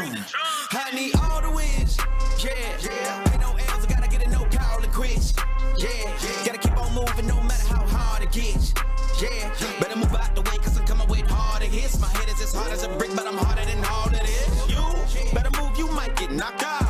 I need all the wins. Yeah. Ain't no L's, I gotta get it, no call it quits. Yeah. Gotta keep on moving no matter how hard it gets. Yeah. Better move out the way, cause I'm coming with harder hits. My head is as hard as a brick, but I'm harder than all of this. You better move, you might get knocked out.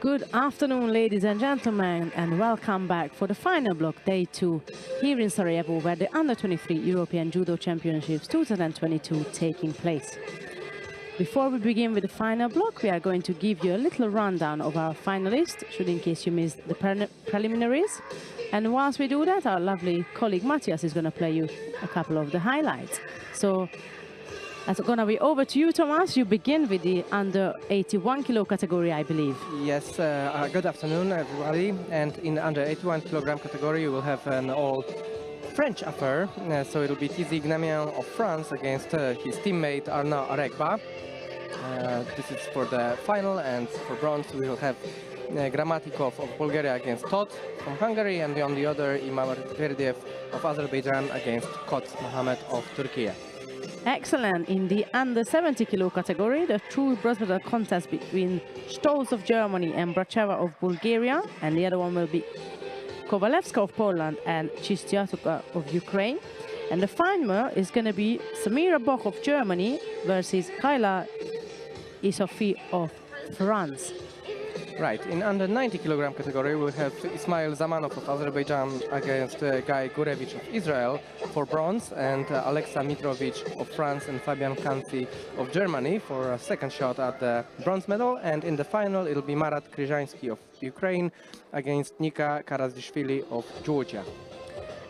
Good afternoon, ladies and gentlemen, and welcome back for the final block, day 2, here in Sarajevo, where the Under-23 European Judo Championships 2022 taking place. Before we begin with the final block, we are going to give you a little rundown of our finalists, should in case you missed the preliminaries. And whilst we do that, our lovely colleague Matthias is going to play you a couple of the highlights. So that's going to be over to you, Thomas. You begin with the under 81 kilo category, I believe. Yes, good afternoon, everybody. And in the under 81 kilogram category, you will have an all French affair. So it'll be Tizi Gnamian of France against his teammate Arnaud Aregba. This is for the final, and for bronze, we will have Gramatikov of Bulgaria against Todt from Hungary, and on the other, Imam Verdiev of Azerbaijan against Kots Mohammed of Turkey. Excellent. In the under 70 kilo category, the true bronze medal contest between Stolz of Germany and Bracheva of Bulgaria, and the other one will be Kovalevska of Poland and Chistyatuka of Ukraine. And the final is going to be Samira Boch of Germany versus Kayla Isofi of France. Right, in under 90 kilogram category, we'll have Ismail Zamanov of Azerbaijan against Guy Gurevich of Israel for bronze, and Alexa Mitrovic of France and Fabian Kanfi of Germany for a second shot at the bronze medal. And in the final, it'll be Marat Kryzhański of Ukraine against Nika Karazishvili of Georgia.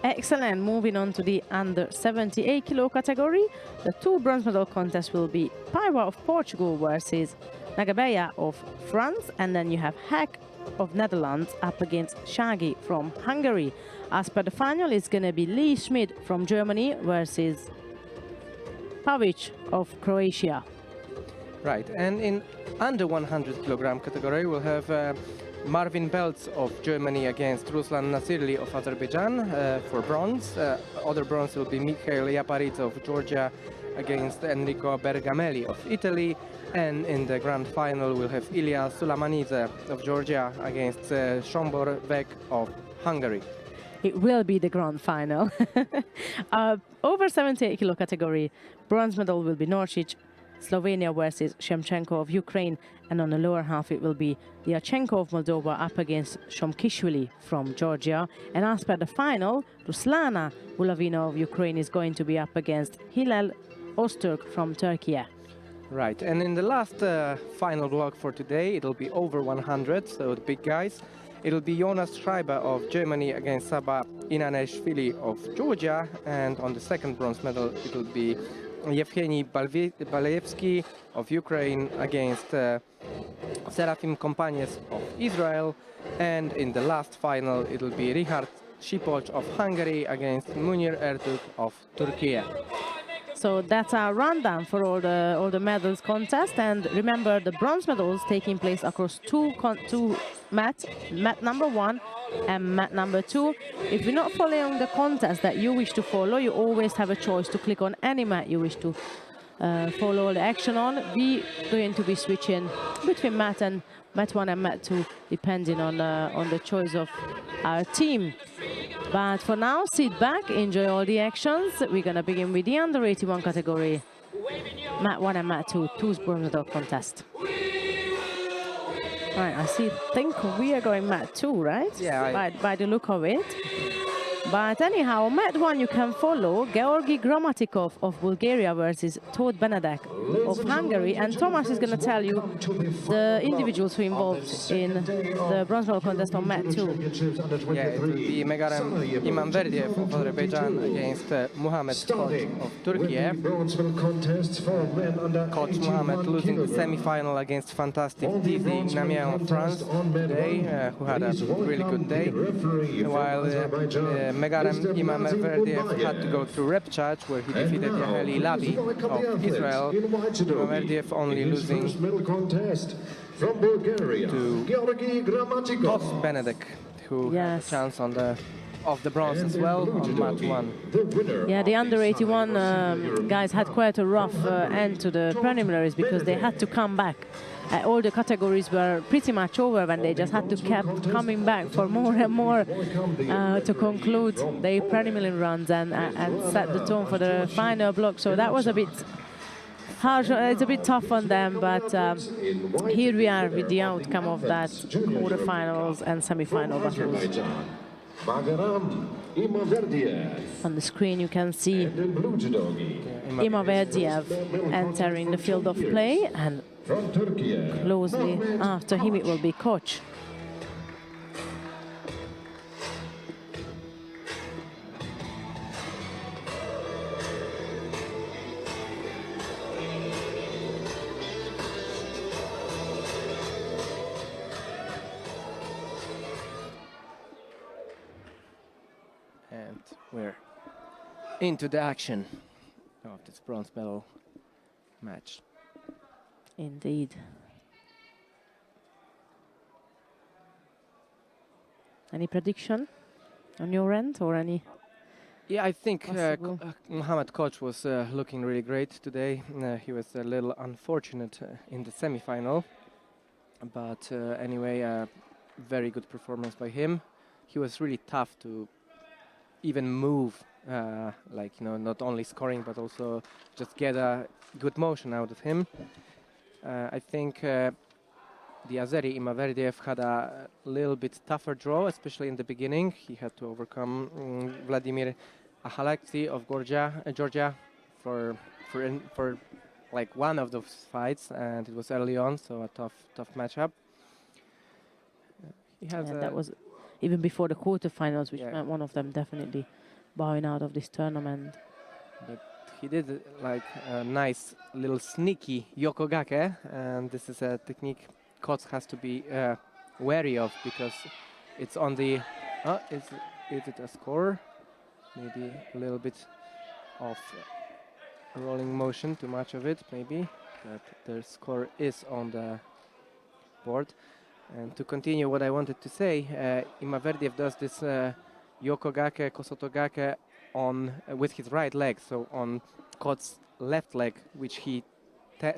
Excellent. Moving on to the under 78 kilo category, the two bronze medal contests will be Paiva of Portugal versus Nagabeya of France, and then you have Hack of Netherlands up against Shaggy from Hungary. As per the final, it's going to be Lee Schmidt from Germany versus Pavic of Croatia. Right, and in under 100 kilogram category, we'll have Marvin Belz of Germany against Ruslan Nasirli of Azerbaijan for bronze. Other bronze will be Mikhail Yaparidze of Georgia against Enrico Bergamelli of Italy. And in the grand final, we'll have Ilya Sulamanidze of Georgia against Sombor Vek of Hungary. It will be the grand final. Over 78 kilo category, bronze medal will be Norcic, Slovenia versus Shemchenko of Ukraine, and on the lower half it will be Dyachenko of Moldova up against Shomkishvili from Georgia. And as per the final, Ruslana Bulavina of Ukraine is going to be up against Hilal Öztürk from Turkey. Right, and in the last final block for today, it'll be over 100, so the big guys. It'll be Jonas Schreiber of Germany against Saba Inaneshvili of Georgia, and on the second bronze medal, it'll be Yevgeny Balevsky of Ukraine against Serafim Kompanys of Israel, and in the last final, it'll be Richard Šipoć of Hungary against Munir Ertug of Turkey. So that's our rundown for all the medals contest. And remember, the bronze medals taking place across two mats, mat number 1 and mat number 2. If you're not following the contest that you wish to follow, you always have a choice to click on any mat you wish to follow the action on. We're going to be switching between mat 1 and mat 2, depending on the choice of our team. But for now, sit back, enjoy all the actions. We're going to begin with the under 81 category, mat 1 and mat 2, two bronze medal contest. Right, think we are going mat 2, right? Yeah. By the look of it. But anyhow, Mat 1 you can follow Georgi Gramatikov of Bulgaria versus Tóth Benedek of Hungary, and Thomas is going to tell you the individuals who involved in the bronze medal contest on Mat 2. Yeah, it will be Megarem Imamverdiev of Azerbaijan against Muhammed Koch of Turkey. Koch Muhammad losing the semi-final against fantastic Tizi Namian of France today, who had a really good day, while Megarem Imamverdiev had to go through repechage where he defeated Yaheli Labi of Israel. Imamverdiev only losing to Tóth Benedek, who had a chance on the bronze as well on Mat 1. Yeah, the under 81 guys had quite a rough end to the preliminaries because they had to come back. All the categories were pretty much over when they just had to keep coming back for more and more to conclude their preliminary runs and set the tone for the final block. So that was a bit harsh. It's a bit tough on them, but here we are with the outcome of that quarterfinals and semi-final battles. On the screen you can see Imamverdiev entering the field of play, and closely after him it will be Koch. And we're into the action of this bronze medal match. Indeed. Any prediction on your end or any? Yeah, I think Muhammad Koch was looking really great today. He was a little unfortunate in the semi-final, but anyway, very good performance by him. He was really tough to even move, like, you know, not only scoring but also just get a good motion out of him. I think the Azeri Imamverdiev had a little bit tougher draw, especially in the beginning. He had to overcome Vladimir Ahalaksi of Georgia for like one of those fights, and it was early on, so a tough matchup. He has that was even before the quarterfinals, which meant one of them definitely bowing out of this tournament. But he did like a nice little sneaky yokogake, and this is a technique Koch has to be wary of because it's on the. Is it a score? Maybe a little bit of rolling motion, too much of it, maybe. But the score is on the board. And to continue what I wanted to say, Imamverdiev does this yokogake, kosotogake on with his right leg, so on Koch's left leg, which he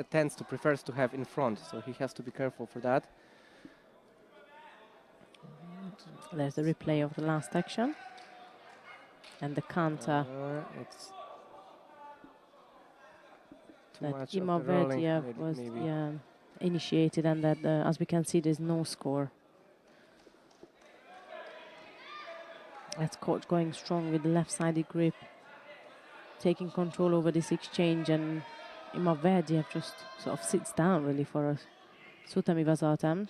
tends to prefers to have in front, so he has to be careful for that. There's a replay of the last action and the counter It's too that much of the Imamverdiev was initiated, and that as we can see there's no score. That's Koch going strong with the left-sided grip, taking control over this exchange, and Imamverdiev just sort of sits down really for a szutami vezetem.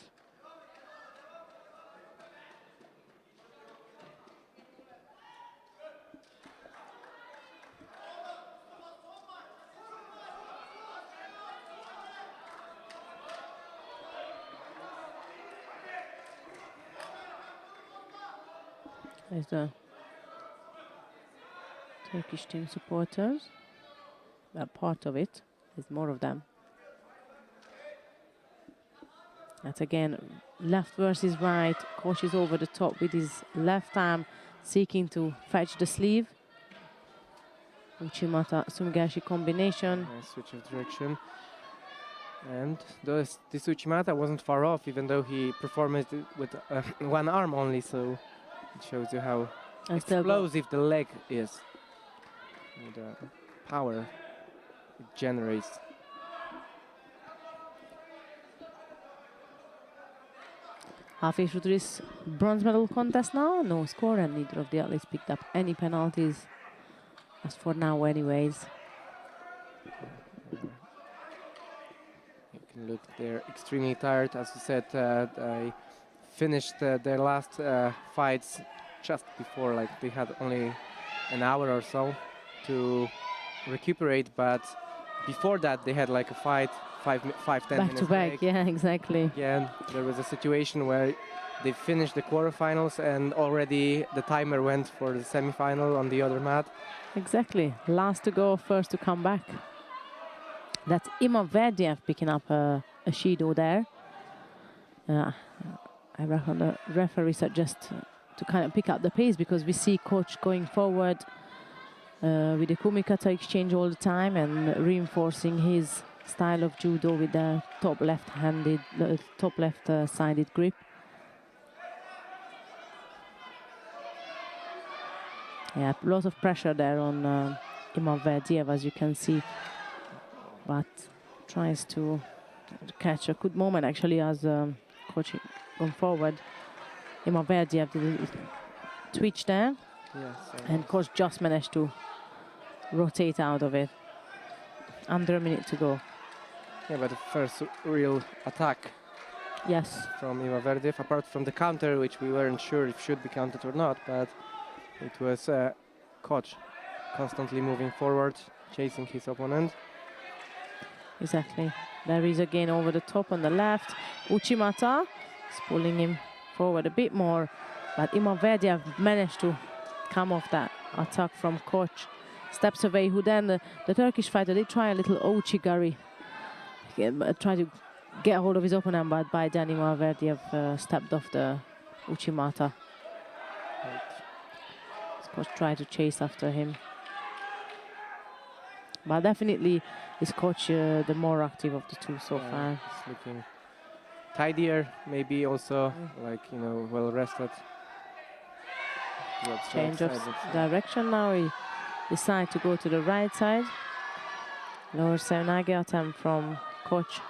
There's the Turkish team supporters. That part of it. There's more of them. That's again left versus right. Koch is over the top with his left arm, seeking to fetch the sleeve. Uchimata Sumigashi combination. Nice switch of direction. And this Uchimata wasn't far off, even though he performed it with one arm only, so it shows you how explosive the leg is, and the power it generates. Halfway through this bronze medal contest now. No score, and neither of the athletes picked up any penalties. As for now, anyways. You can look, they're extremely tired. As you said, they finished their last fights just before, like they had only an hour or so to recuperate, but before that they had like a fight, 10 Back minutes to back, break. yeah, exactly. Again, there was a situation where they finished the quarterfinals and already the timer went for the semi-final on the other mat. Exactly. Last to go, first to come back. That's Imaverdiev picking up a Judo there. I reckon the referee suggests to kind of pick up the pace, because we see coach going forward with the kumikata exchange all the time and reinforcing his style of judo with the top left-handed, top left-sided grip. Yeah, a lot of pressure there on Imaverdiev, as you can see, but tries to catch a good moment actually as coach going forward. Imaverdiev did a twitch there, Yes, and coach just managed to rotate out of it. Under a minute to go. yeah, but the first real attack Yes. from Imaverdiev, apart from the counter, which we weren't sure if should be counted or not, but it was coach constantly moving forward, chasing his opponent. Exactly. There is again over the top on the left. Uchimata is pulling him forward a bit more, but Imaverdiev managed to come off that attack from coach. Steps away, who then the Turkish fighter did try a little Ouchigari. Try to get hold of his opponent, but by then Imaverdiev stepped off the Uchimata. Coach tried to chase after him. But definitely is coach the more active of the two so far. It's looking tidier, maybe also like, you know, well rested. Change of direction now. He decided to go to the right side. Lower Sevenage attempt from coach.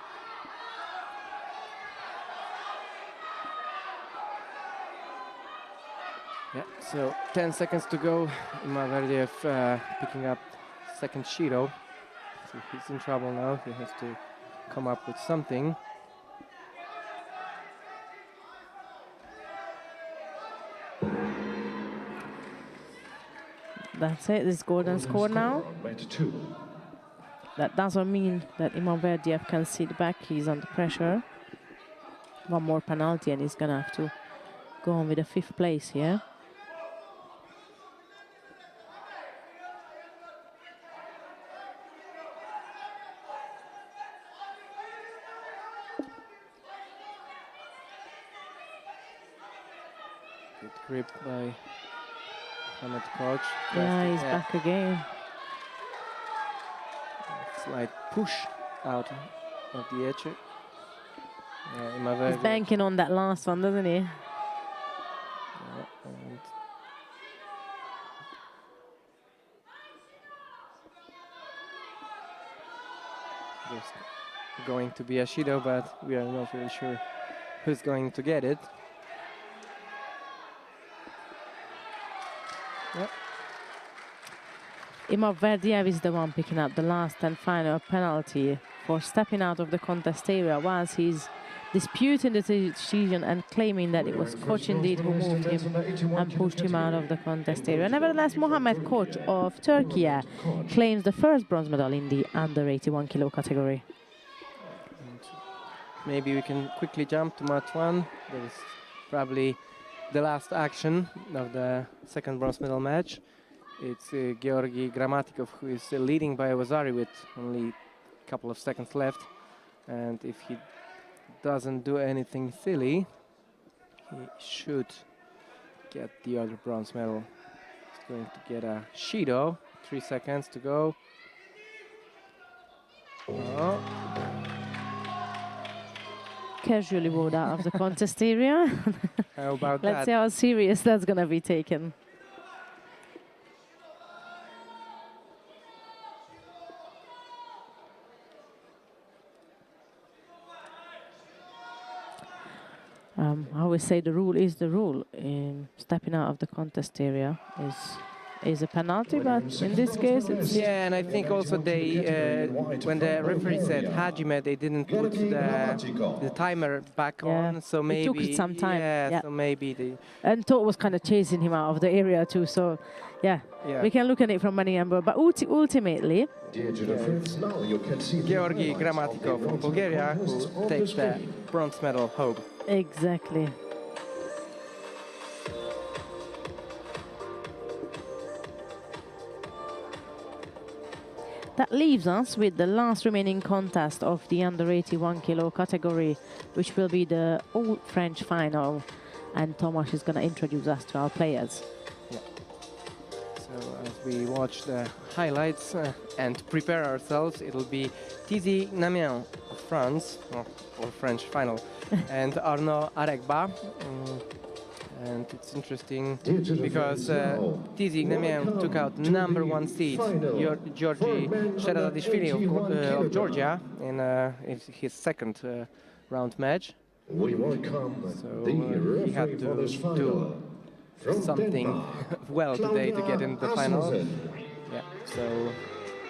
Yeah, so 10 seconds to go. Imaverdiev picking up second Shiro. So he's in trouble now. He has to come up with something. That's it. This is golden score now. That doesn't mean that Imaverdiev can sit back. He's under pressure. One more penalty and he's gonna have to go on with a 5th place here. Good grip by Mohamed Coach. Yeah, he's back again. Slight push out of the edge. He's banking on that last one, doesn't he? And there's going to be a Shido, but we are not really sure who's going to get it. Yep. Imaverdiev is the one picking up the last and final penalty for stepping out of the contest area whilst he's disputing the decision and claiming that it was coach indeed who moved him and pushed him out of the contest area. Nevertheless, Mohamed Koch of Turkey claims the first bronze medal in the under 81 kilo category. And maybe we can quickly jump to match 1. There is probably the last action of the second bronze medal match. It's Georgi Gramatikov who is leading by Vasari with only a couple of seconds left. And if he doesn't do anything silly, he should get the other bronze medal. He's going to get a Shido. 3 seconds to go. Oh. Casually moved out of the contest area. How about Let's that? see how serious that's going to be taken. I always say the rule is the rule. Stepping out of the contest area is a penalty, but in this case it's... Yeah, and I think also they, when the referee said Hajime, they didn't put the timer back on, so maybe... It took some time. Yeah, so maybe they... And Todd was kind of chasing him out of the area too, so yeah. We can look at it from many angles, but ultimately... Georgi Gramatikov from Bulgaria, who takes the bronze medal home. Exactly. That leaves us with the last remaining contest of the under 81 kilo category, which will be the All French final. And Tomasz is going to introduce us to our players. Yeah. So as we watch the highlights and prepare ourselves, it'll be Tizi Namian of France, or French final, and Arnaud Aregba. And it's interesting because Tizi Namian took out #1 seed, Georgi Sheradadishvili of Georgia in his second round match. So he had to do something well today to get into the final. Yeah, so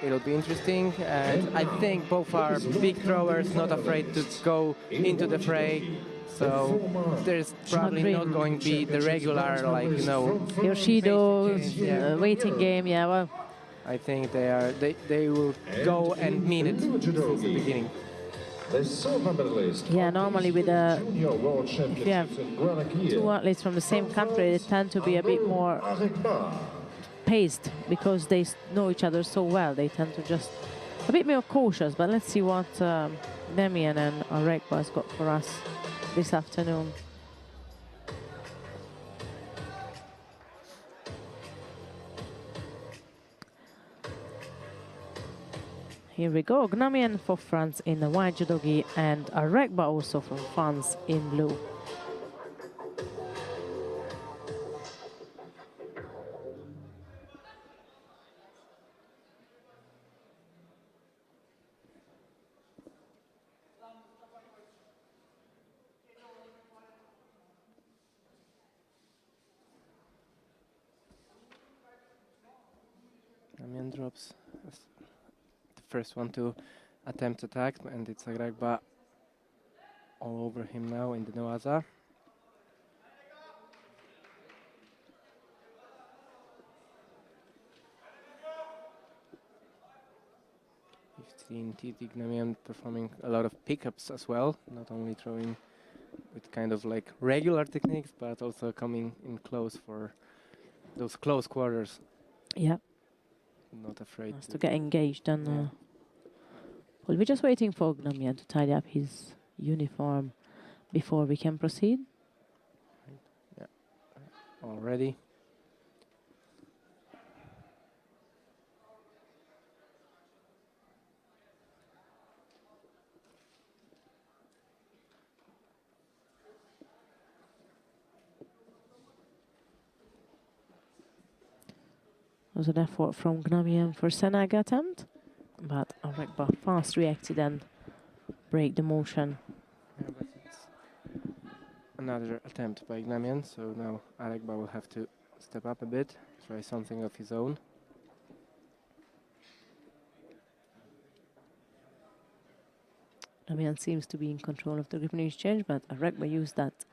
it'll be interesting, and I think both are big throwers, not afraid to go into the fray. So there's probably not going to be the regular, like, you know, Yoshido waiting game. Yeah, well, I think they will go and mean it since the beginning. Yeah, normally with if you have two athletes from the same country, they tend to be a bit more paced because they know each other so well. They tend to just a bit more cautious. But let's see what Demian and Aregba has got for us this afternoon. Here we go, Gnamian for France in the white judogi and Aregba also from France in blue. Gnamian drops the first one to attempt attack, and it's Aregba all over him now in the Noaza. We've seen Tizi Gnamian performing a lot of pickups as well, not only throwing with kind of like regular techniques, but also coming in close for those close quarters. Yeah. Not afraid to get engaged, and well, we're just waiting for Gnamian to tidy up his uniform before we can proceed. Yeah, all ready. Was an effort from Gnamian for Senaga attempt, but Aregba fast reacted and break the motion. Yeah, but it's another attempt by Gnamian, so now Aregba will have to step up a bit, try something of his own. Gnamian seems to be in control of the grip and exchange, but Aregba used that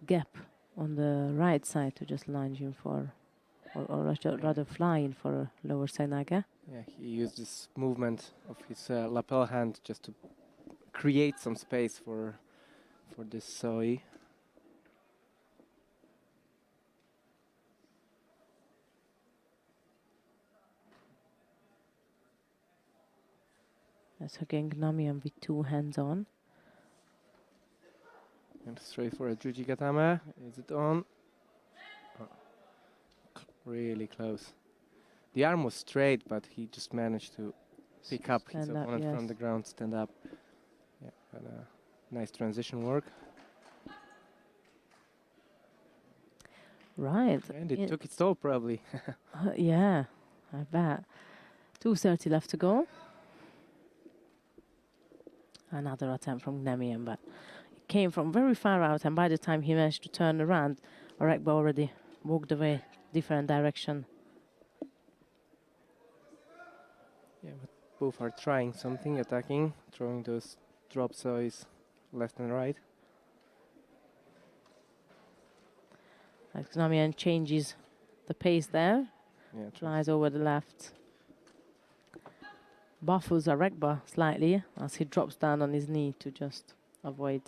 gap on the right side to just lunge in for, or rather fly in for a lower side naga. Yeah, he used this movement of his lapel hand just to create some space for this Soi. That's again Gnamian with two hands on. And straight for a Juji Gatame. Is it on? Oh. Really close. The arm was straight, but he just managed to pick up his opponent from the ground, stand up. Yeah, got a nice transition work. Right. And it took its toll, probably. Yeah, I bet. 2:30 left to go. Another attempt from Gnamian, but came from very far out, and by the time he managed to turn around, Aregba already walked away different direction. Yeah, but both are trying something, attacking, throwing those drop soys left and right. Gnamian changes the pace there, Yeah, flies over the left. Baffles Aregba slightly as he drops down on his knee to just avoid.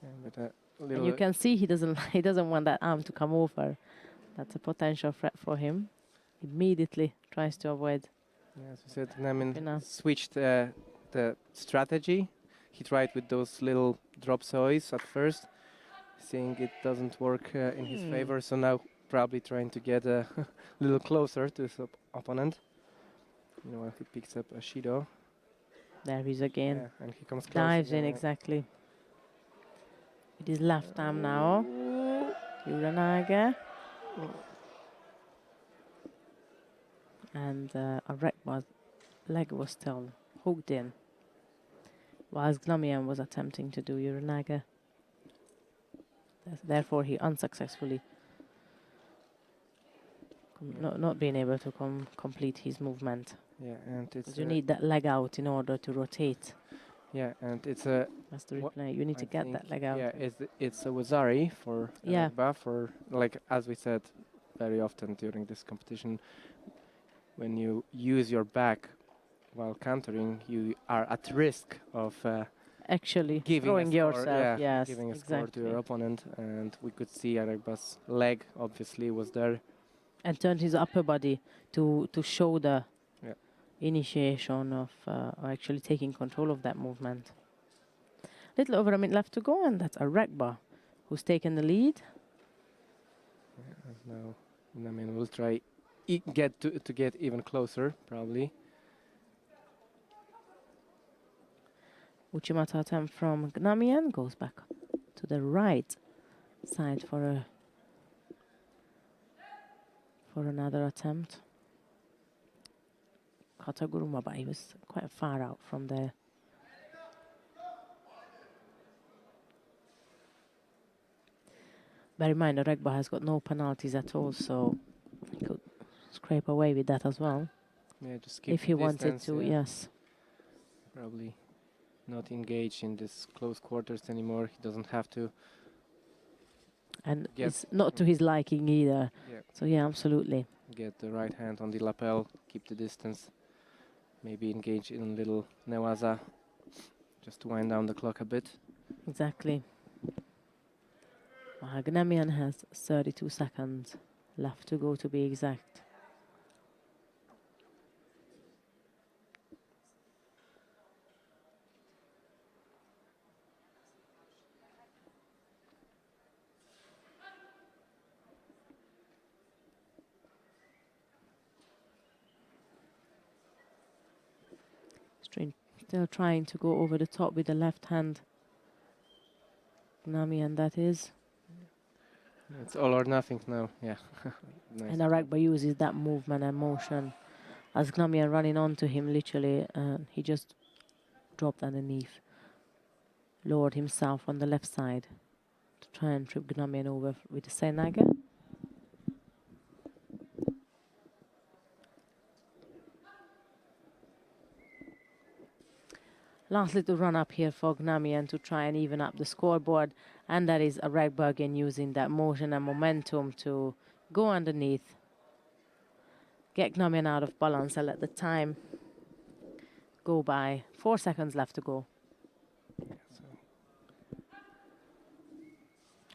yeah, but a And little you can see he doesn't want that arm to come over. That's a potential threat for him. Immediately tries to avoid. yeah, as we said, Namin Enough. switched the strategy. He tried with those little drop soys at first, seeing it doesn't work in his favor. So now probably trying to get a little closer to his opponent. You know, he picks up a Judo. There he is again. Yeah, and he comes close. Dives in again, exactly. With his left arm now. Uranage. And Aregba's leg was still hooked in, whilst Gnamian was attempting to do Uranage. Therefore, he unsuccessfully not being able to complete his movement. Yeah, and it's You need that leg out in order to rotate. yeah, and it's a That's the replay. You need to get that leg out. yeah, it's a wazari for Yeah. Aregba, for like as we said very often during this competition. When you use your back while countering, you are at risk of Actually, giving throwing a score, yourself. Yes, giving a exactly. score to your opponent, and we could see Aregba's leg obviously was there. And turned his upper body to show the Yeah. initiation of actually taking control of that movement. Little over a minute left to go, and that's Aregba who's taken the lead. And now, I mean, we'll try get to get even closer, probably. Uchimata attempt from Gnamian goes back to the right side for another attempt. Kataguruma, but he was quite far out from there. Bear in mind, Aregba has got no penalties at all, so he could scrape away with that as well. Yeah, just keep If he the wanted distance, to, yeah. yes. Probably not engage in this close quarters anymore. He doesn't have to. And Yep. it's not to his liking either. Yeah. So yeah, absolutely. Get the right hand on the lapel, keep the distance. Maybe engage in a little newaza, just to wind down the clock a bit. Exactly. Gnamian has 32 seconds left to go, to be exact. Still trying to go over the top with the left hand. Gnamian, that is. It's all or nothing now. Yeah. Nice. And Aregba uses that movement and motion as Gnamian running onto him literally, and he just dropped underneath, lowered himself on the left side to try and trip Gnamian over with the Seinaga. Last little run up here for Gnamian to try and even up the scoreboard, and that is Aregba again using that motion and momentum to go underneath, get Gnamian out of balance and let the time go by. 4 seconds left to go.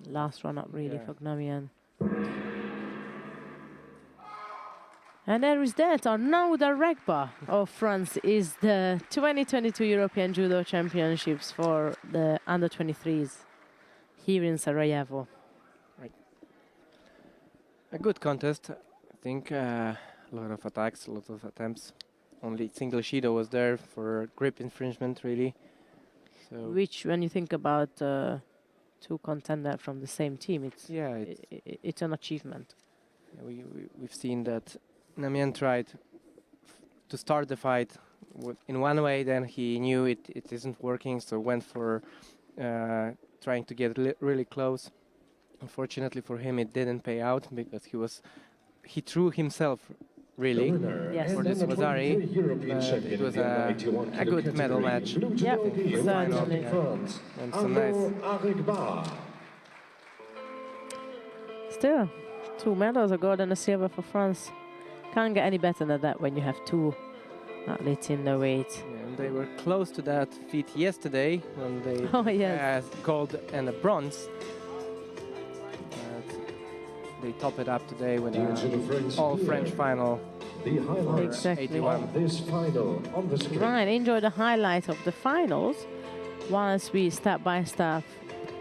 Last run up really Yeah. for Gnamian. And there is that. Arnaud Aregba of France is the 2022 European Judo Championships for the under-23s here in Sarajevo. A good contest, I think. A lot of attacks, a lot of attempts. Only single Judo was there for grip infringement, really. So Which, when you think about two contenders from the same team, yeah, it's an achievement. we've seen that Gnamian tried to start the fight in one way, then he knew it isn't working, so went for trying to get really close. Unfortunately for him, it didn't pay out because he threw himself really Yes. for this Wazari. It was a good medal match. Yep, certainly. And some nice. Still, 2 medals, a gold and a silver for France. Can't get any better than that when you have 2 athletes in the weight. Yeah, and they were close to that feat yesterday when they Yes. had gold and a bronze. But they top it up today with an all-French final. Exactly. 81. This final on the screen. Right, enjoy the highlight of the finals whilst we step by step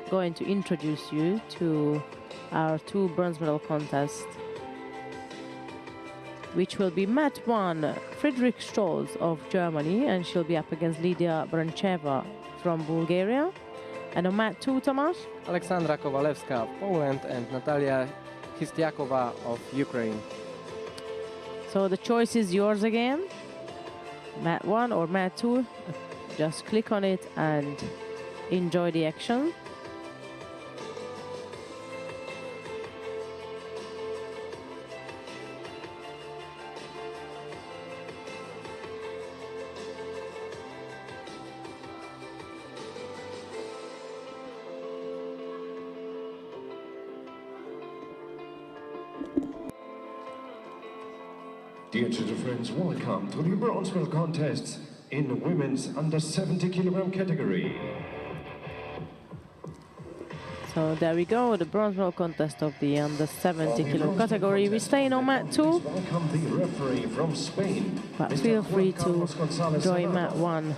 going to introduce you to our 2 bronze medal contests, which will be mat 1, Friedrich Stolz of Germany, and she'll be up against Lydia Brancheva from Bulgaria. And on mat 2, Tomasz? Aleksandra Kowalewska of Poland and Natalia Chistiakova of Ukraine. So the choice is yours again. Mat 1 or mat 2. Just click on it and enjoy the action. Dear Judo friends, welcome to the bronze medal contest in the women's under 70 kilogram category. So there we go, the bronze medal contest of the under 70 kilo category. We stay on mat 2, Welcome the referee from Spain. but Mr. feel free Juan to Carlos Gonzalez join Serrano. mat 1.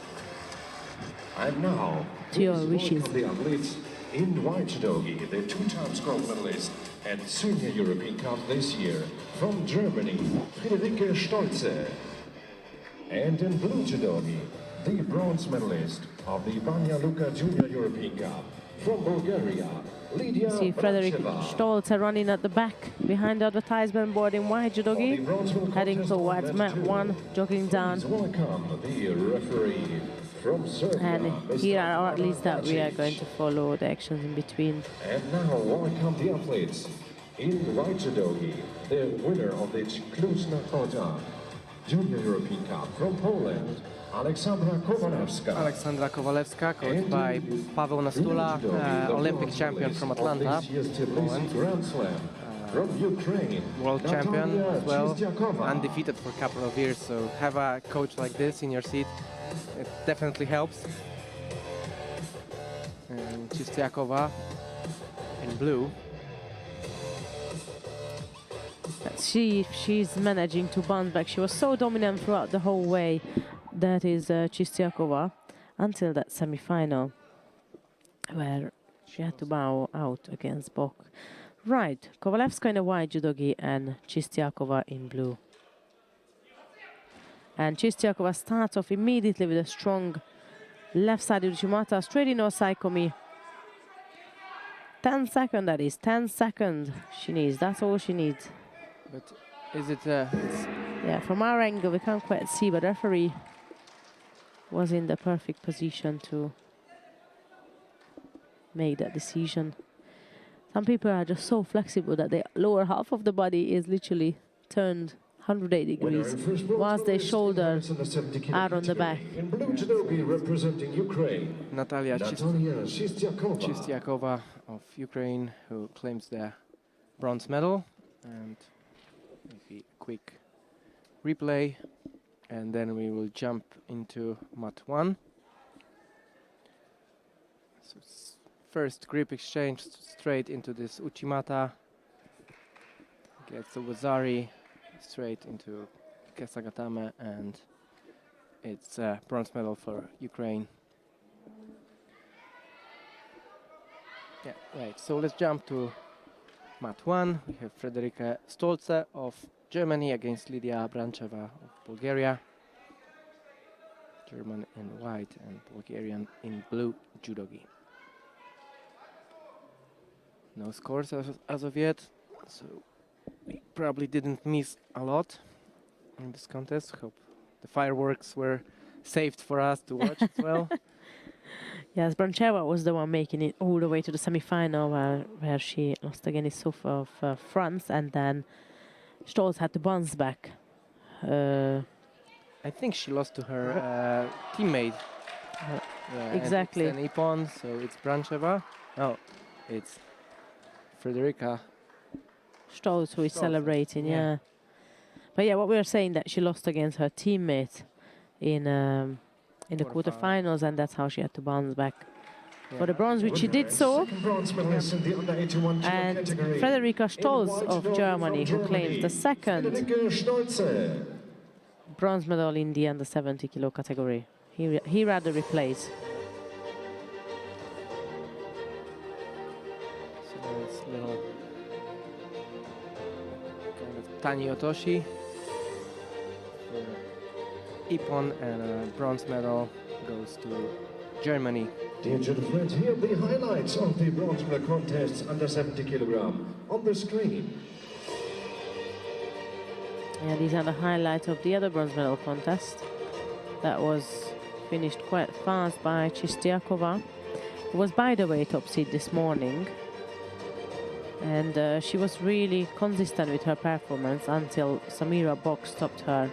And now, To your please wishes. welcome the athletes in white judogi, the 2-time gold medalist at Senior European Cup this year from Germany, Friederike Stolze. And in blue judogi, the bronze medalist of the Banja Luka Junior European Cup from Bulgaria, Lydia See Frederick Brancheva. Stolze running at the back behind the advertisement board in white judogi, heading towards mat 1, jogging down. Please welcome the referee from Serbia, And here are our Mr. athletes that we are Bacic. going to follow the actions in between. And now welcome the athletes in white judogi, the winner of the Cluj-Nagoya Junior European Cup from Poland, Aleksandra Kowalewska. Aleksandra Kowalewska, coached by Paweł Nastula, Olympic champion from Atlanta, Poland. Grand Slam from Ukraine, World champion Natalia as well, Chistiakova. undefeated for a couple of years. So have a coach like this in your seat, it definitely helps. And Chistiakova in blue. She's managing to bounce back. She was so dominant throughout the whole way. That is Chistiakova until that semi-final where she had to bow out against Bok. Right, Kowalewska in a white judogi and Chistiakova in blue. And Chistiakova starts off immediately with a strong left-sided Uchimata, straight in Osaikomi. 10 seconds, that is, 10 seconds she needs, that's all she needs. But is it Yeah, from our angle we can't quite see, but referee was in the perfect position to make that decision. Some people are just so flexible that the lower half of the body is literally turned 180 degrees, whilst their shoulders are on the back. In blue judogi representing Ukraine, Natalia Natalia Chistiakova. Chistiakova of Ukraine, who claims the bronze medal. And maybe a quick replay, and then we will jump into mat 1. So first grip exchange straight into this Uchimata, gets the Wazari straight into Kesagatame, and it's a bronze medal for Ukraine. Yeah, right, so let's jump to mat 1. We have Friederike Stolze of Germany against Lydia Brancheva of Bulgaria. German in white and Bulgarian in blue judogi. No scores as of yet, so we probably didn't miss a lot in this contest. Hope the fireworks were saved for us to watch as well. Yes, Brancheva was the one making it all the way to the semi-final where she lost against Sofa of France, and then Stolz had to bounce back. I think she lost to her teammate. Exactly. And it's an Ippon, so it's Brancheva. No, it's Frederica Stolz who is celebrating, yeah. But yeah, what we were saying that she lost against her teammate in the quarterfinals, and that's how she had to bounce back for the bronze, which she did so. Bronze medalist in the under 81 judo And category. Frederica Stolz In white of judo Germany, from who claims the second Friederike Stolze. bronze medal in the under 70 kilo category. He rather replays. So it's little kind of Tani Otoshi for Ippon, and a bronze medal goes to Germany. Dear judo friends, here are the highlights of the bronze medal contests under 70 kilogram on the screen. Yeah, these are the highlights of the other bronze medal contest. That was finished quite fast by Chistiakova, who was, by the way, top seed this morning. And she was really consistent with her performance until Samira Bock stopped her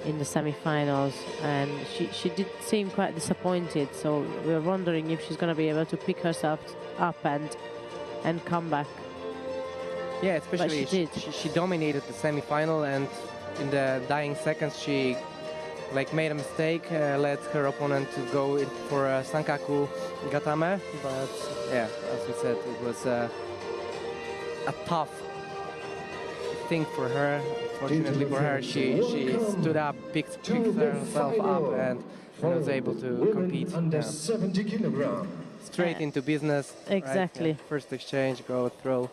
in the semi-finals, and she did seem quite disappointed. So we're wondering if she's going to be able to pick herself up and come back. Yeah, especially she did. She dominated the semi-final, and in the dying seconds she made a mistake, let her opponent to go in for a Sankaku Gatame. But yeah, as we said, it was a tough thing for her. Fortunately for her, she stood up, picked herself up, and was able to compete. Under 70 kilogram. Straight into business. Exactly. Right? Yeah. First exchange, go throw.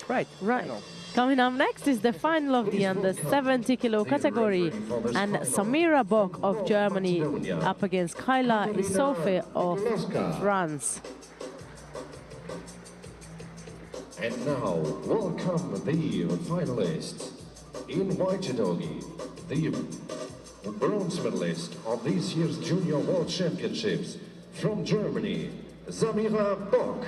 Right. Final. Coming up next is the final of the under 70 kilo category, and Samira Bock of Germany up against Kayla Isofe of France. And now, welcome the finalists. In white judogi, the bronze medalist of this year's Junior World Championships from Germany, Samira Bock.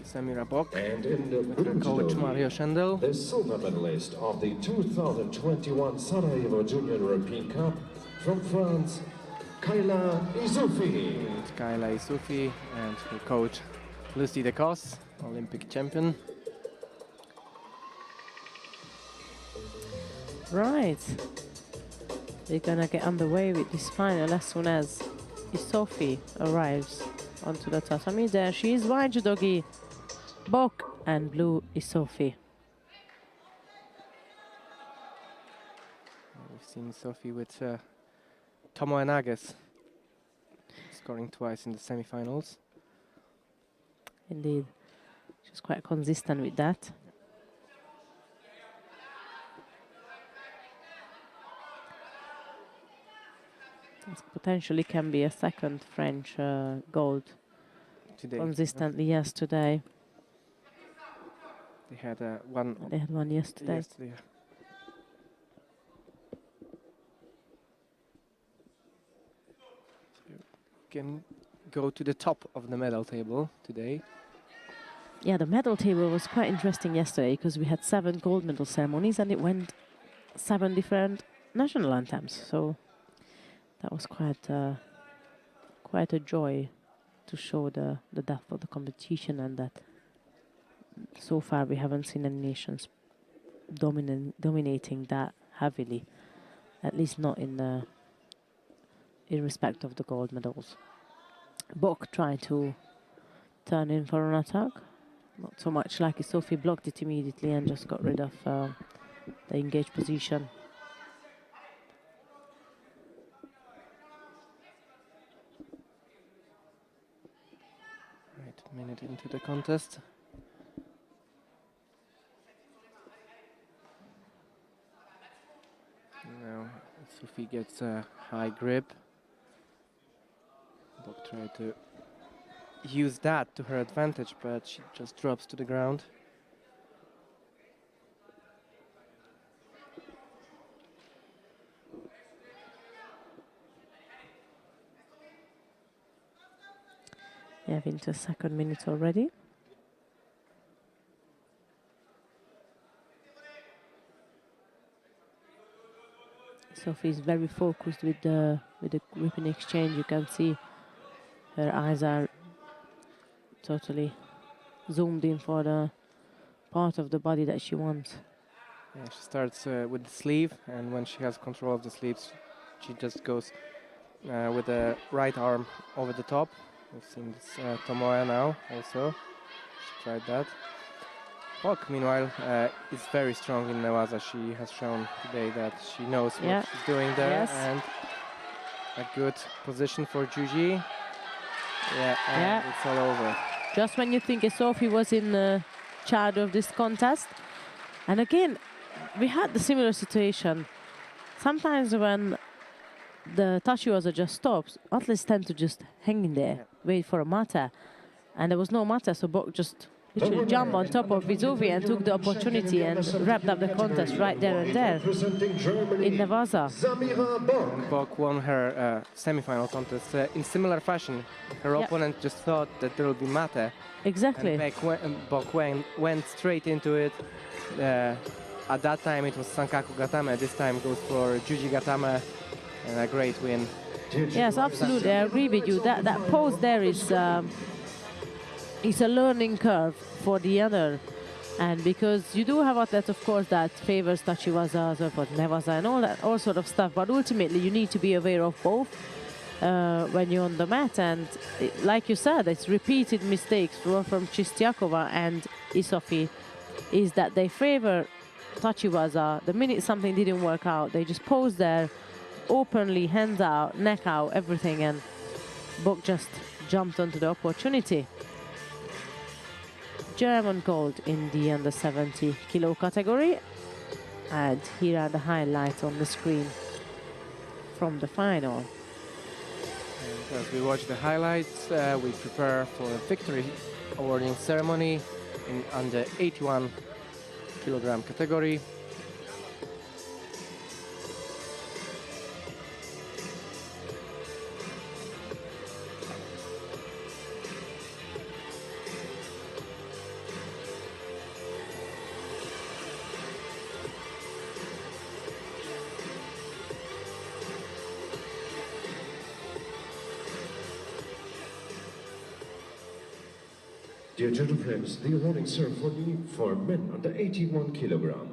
Samira Bock, and in the with her coach Mario Schendel, the silver medalist of the 2021 Sarajevo Junior European Cup from France, Kayla Isufi. Kayla Isufi, and her coach Lucy Decos, Olympic champion. Right. We're gonna get underway with this final as soon as Isufi arrives onto the tatami. There she is, white judogi Bock and blue Isufi. We've seen Sophie with Tomo Enages scoring twice in the semi-finals. Indeed. She's quite consistent with that. This potentially can be a second French gold. Today. Consistently, yes, today. They had one. They had one yesterday. Yesterday. So can go to the top of the medal table today. Yeah, the medal table was quite interesting yesterday because we had 7 gold medal ceremonies and it went 7 different national anthems. So that was quite a joy to show the depth of the competition, and that so far we haven't seen any nations dominating that heavily, at least not in respect of the gold medals. Bock tried to turn in for an attack, not so much like Sophie blocked it immediately and just got rid of the engaged position. Right, a minute into the contest. Now Sophie gets a high grip. Bock tried to use that to her advantage, but she just drops to the ground. Yeah, into second minute already. Sophie is very focused with the gripping exchange. You can see her eyes are totally zoomed in for the part of the body that she wants. Yeah, she starts with the sleeve, and when she has control of the sleeves, she just goes with the right arm over the top. We've seen this Tomoya now also. She tried that. Bok, meanwhile, is very strong in Newaza. She has shown today that she knows what she's doing there. Yes. And a good position for Juji. Yeah, and it's all over. Just when you think Sophie was in charge of this contest. And again, we had the similar situation. Sometimes when the tachiwaza just stops, athletes tend to just hang in there, wait for a mata. And there was no mata, so Bok just literally jumped on top of Vizuvi and took the opportunity and wrapped up the contest right there and there in Nevaza. And Bok won her semi-final contest in similar fashion. Her opponent just thought that there will be mata. Exactly. And Bok went straight into it. At that time it was Sankaku Gatame. This time goes for Juji Gatame, and a great win. Yes, absolutely. I agree with you. That pose there is a learning curve for the other. And because you do have athletes, of course, that favors tachiwaza, or nevaza, and all sort of stuff. But ultimately, you need to be aware of both when you're on the mat. And like you said, it's repeated mistakes from Chistiakova and Isofi is that they favor tachiwaza. The minute something didn't work out, they just pose there openly, hands out, neck out, everything, and Bok just jumped onto the opportunity. German gold in the under 70 kilo category, and here are the highlights on the screen from the final. And as we watch the highlights, we prepare for a victory awarding ceremony in under 81 kilogram category. Dear judo friends, the awarding ceremony for men under 81 kilogram.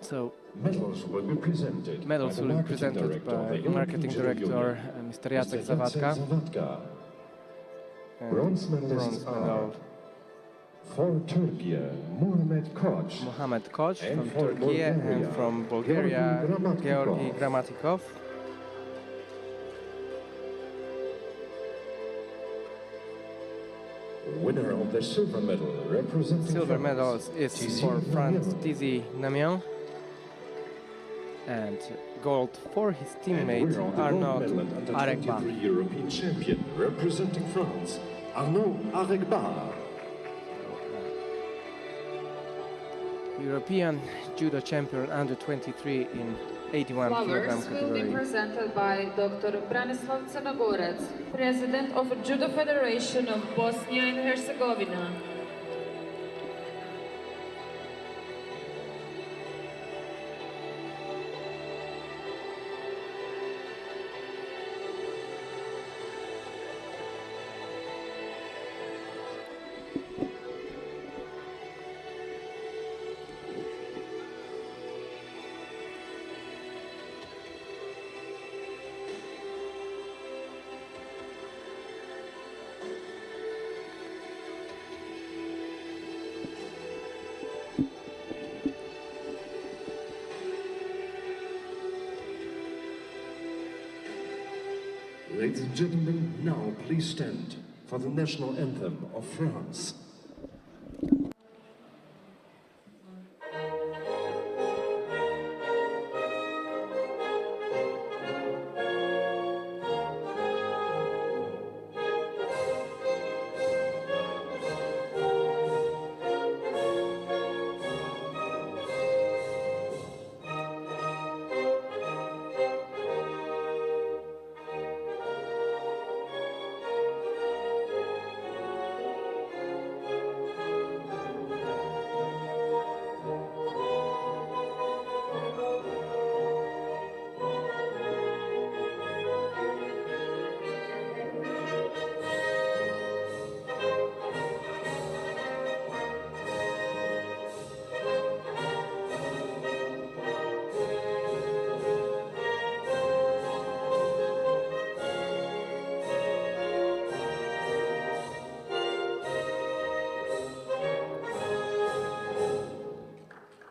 So medals will be presented by the marketing director, Mr. Jacek Zawadka. Bronze medalists are for Turkey, Mohamed Koch from Turkey, and from Bulgaria, Georgi Gramatikov. Winner of the silver medal representing Silver medal is for France, Tizi Namian. And gold for his teammate Arnaud Aregba. European champion representing France, Arnaud Aregba. European judo champion under 23 in 81 kilogram Flowers will be category. presented by Dr. Branislav Crnogorec, President of Judo Federation of Bosnia and Herzegovina. Ladies and gentlemen, now please stand for the national anthem of France.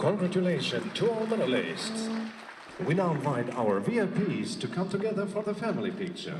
Congratulations to all medalists. We now invite our VIPs to come together for the family picture.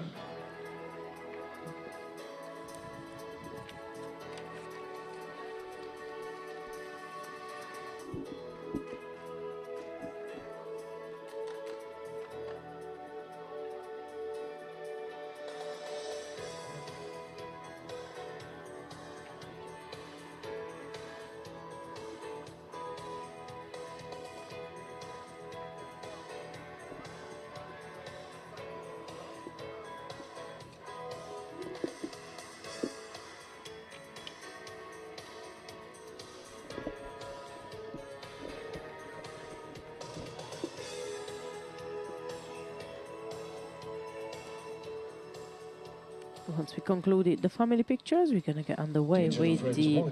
Once we concluded the family pictures, we're going to get underway with the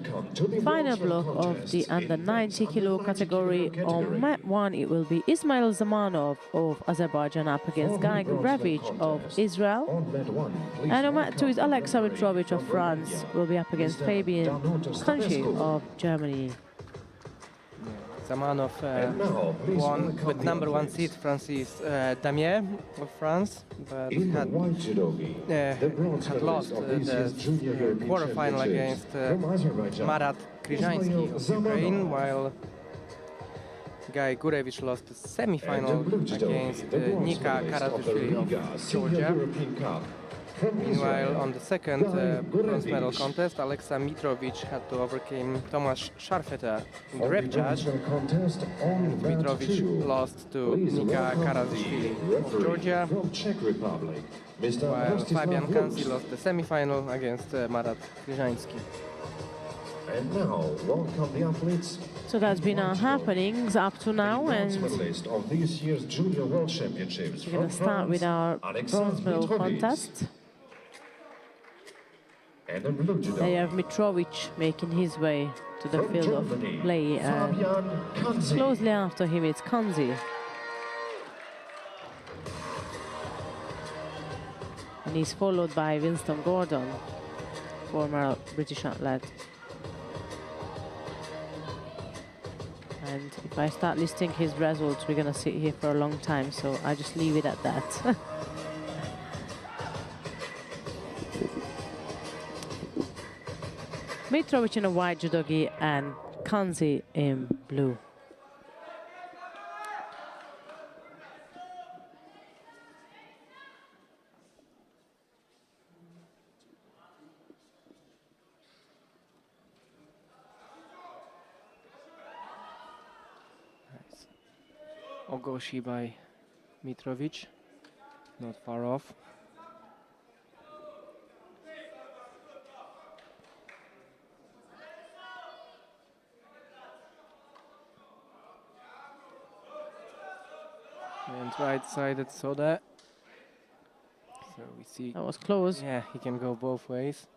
final block of the under 90 kilo category. On mat 1, it will be Ismail Zamanov of Azerbaijan up against Guy Gurevich of Israel. And on mat 2 is Alexa Mitrovic of France, will be up against Fabian Kanchi of Germany. Zamanov won with #1 seed Francis Damier of France, but had lost the quarterfinal against Marat Kryzhański of Ukraine, while Guy Gurevich lost the semi-final against Nika Karatishvili of Georgia. Meanwhile, on the second bronze medal contest, Alexa Mitrovic had to overcome Tomasz Szarfeta in the repechage. Mitrovic lost to Nika Karatishvili of Georgia, while Fabian Kanci lost the semi-final against Marat Kryzhański. And now, welcome the athletes. So that's been our happenings up to now, and Of this year's Junior World Championships. we're going to start with our bronze medal contest. And in blue judo, They have Mitrovic making his way to the from field of Germany, play, and Fabian Kanci. closely after him it's Kanzi. And he's followed by Winston Gordon, former British athlete. And if I start listing his results, we're going to sit here for a long time, so I just leave it at that. Mitrovic in a white judogi and Kanzi in blue. Ogoshi by Mitrovic, not far off. And right-sided Soda. So we see, That was close. yeah, he can go both ways.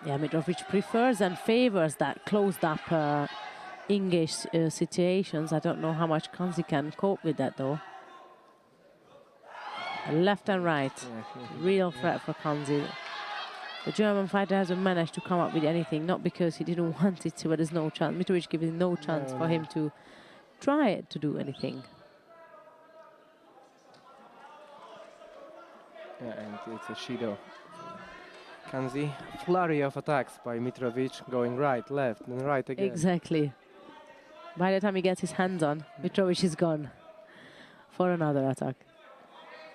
Yeah, Mitrovic prefers and favors that closed-up English situations. I don't know how much Kanzi can cope with that, though. Left and right, real threat for Kanzi. The German fighter hasn't managed to come up with anything, not because he didn't want it to, but there's no chance. Mitrovic giving no chance for him to try to do anything. Yeah, and it's a Shido. Kanzi, flurry of attacks by Mitrovic, going right, left, and right again. Exactly. By the time he gets his hands on, Mitrovic is gone for another attack.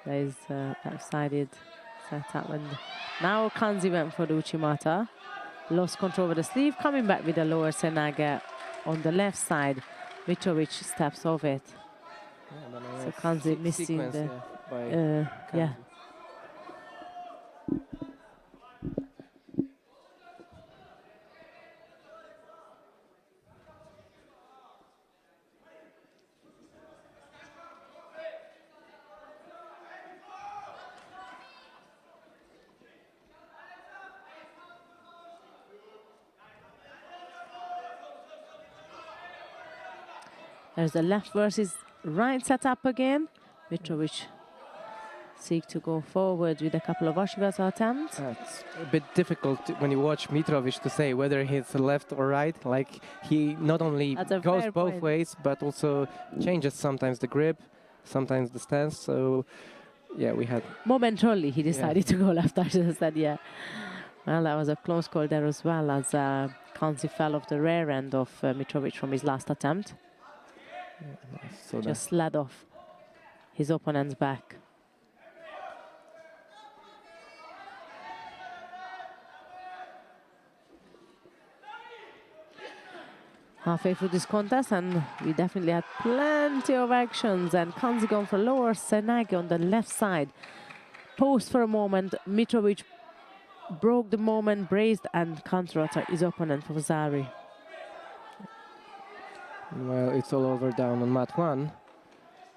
There is left-sided setup, and now Kanzi went for the Uchimata, lost control over the sleeve, coming back with the lower Senaga on the left side. Mitrovic steps off it. Yeah, So Kanzi missing the yeah. There's the left versus right setup again. Mitrovic seek to go forward with a couple of Oshigaza attempts. It's a bit difficult when you watch Mitrovic to say whether he's left or right. Like, he not only That's a goes fair both point. ways, but also changes sometimes the grip, sometimes the stance. So, yeah, we had... Momentarily, he decided to go left. I just said, yeah. Well, that was a close call there as well, as Kanzi fell off the rear end of Mitrovic from his last attempt. So Just slid off his opponent's back. Halfway through this contest, and we definitely had plenty of actions. And Kanzi going for lower Senagi on the left side. Paused for a moment. Mitrovic broke the moment, braced, and counter-attacked his opponent for Zari. Well, it's all over down on mat 1,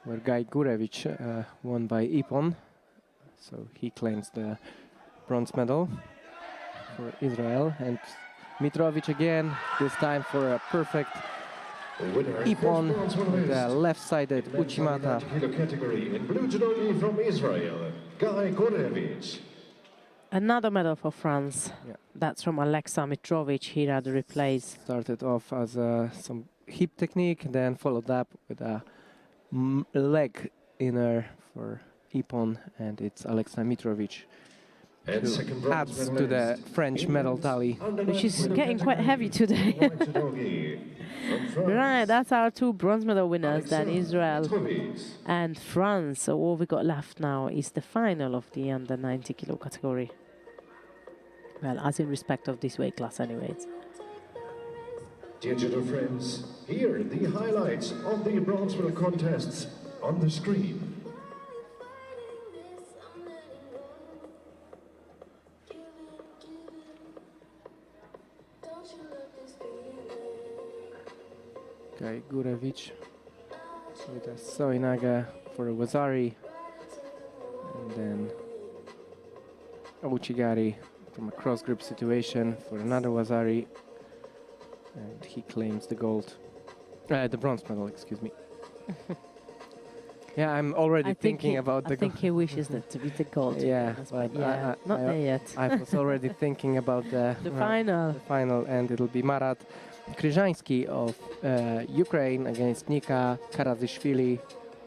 where Guy Gurevic won by Ippon. So he claims the bronze medal for Israel. And Mitrovic again, this time for a perfect Ippon with a left-sided Uchimata. Category in blue judogi from Israel, Guy Gorevic. Another medal for France. Yeah. That's from Alexa Mitrovic here at the replays. Started off as some hip technique, then followed up with a leg inner for Ippon, and it's Alexa Mitrovic And who second bronze adds to the medalist French in medal tally. Which is getting quite heavy today. white judogi from France, Right, that's our two bronze medal winners, then Alexa Israel Mitrovic. and France. So all we got left now is the final of the under 90 kilo category. Well, as in respect of this weight class anyways. Dear judo friends, here are the highlights of the bronze medal contests on the screen. Guy Gurevic with a Soinaga for a Wazari, and then Ouchigari from a cross grip situation for another Wazari, and he claims the gold, the bronze medal, excuse me. Yeah, I'm already thinking about the I think he wishes that to be the gold. to be Yeah, honest, but yeah, not there yet. I was already thinking about the final. the final, and it'll be Marat Kryzhański of Ukraine against Nika Karazishvili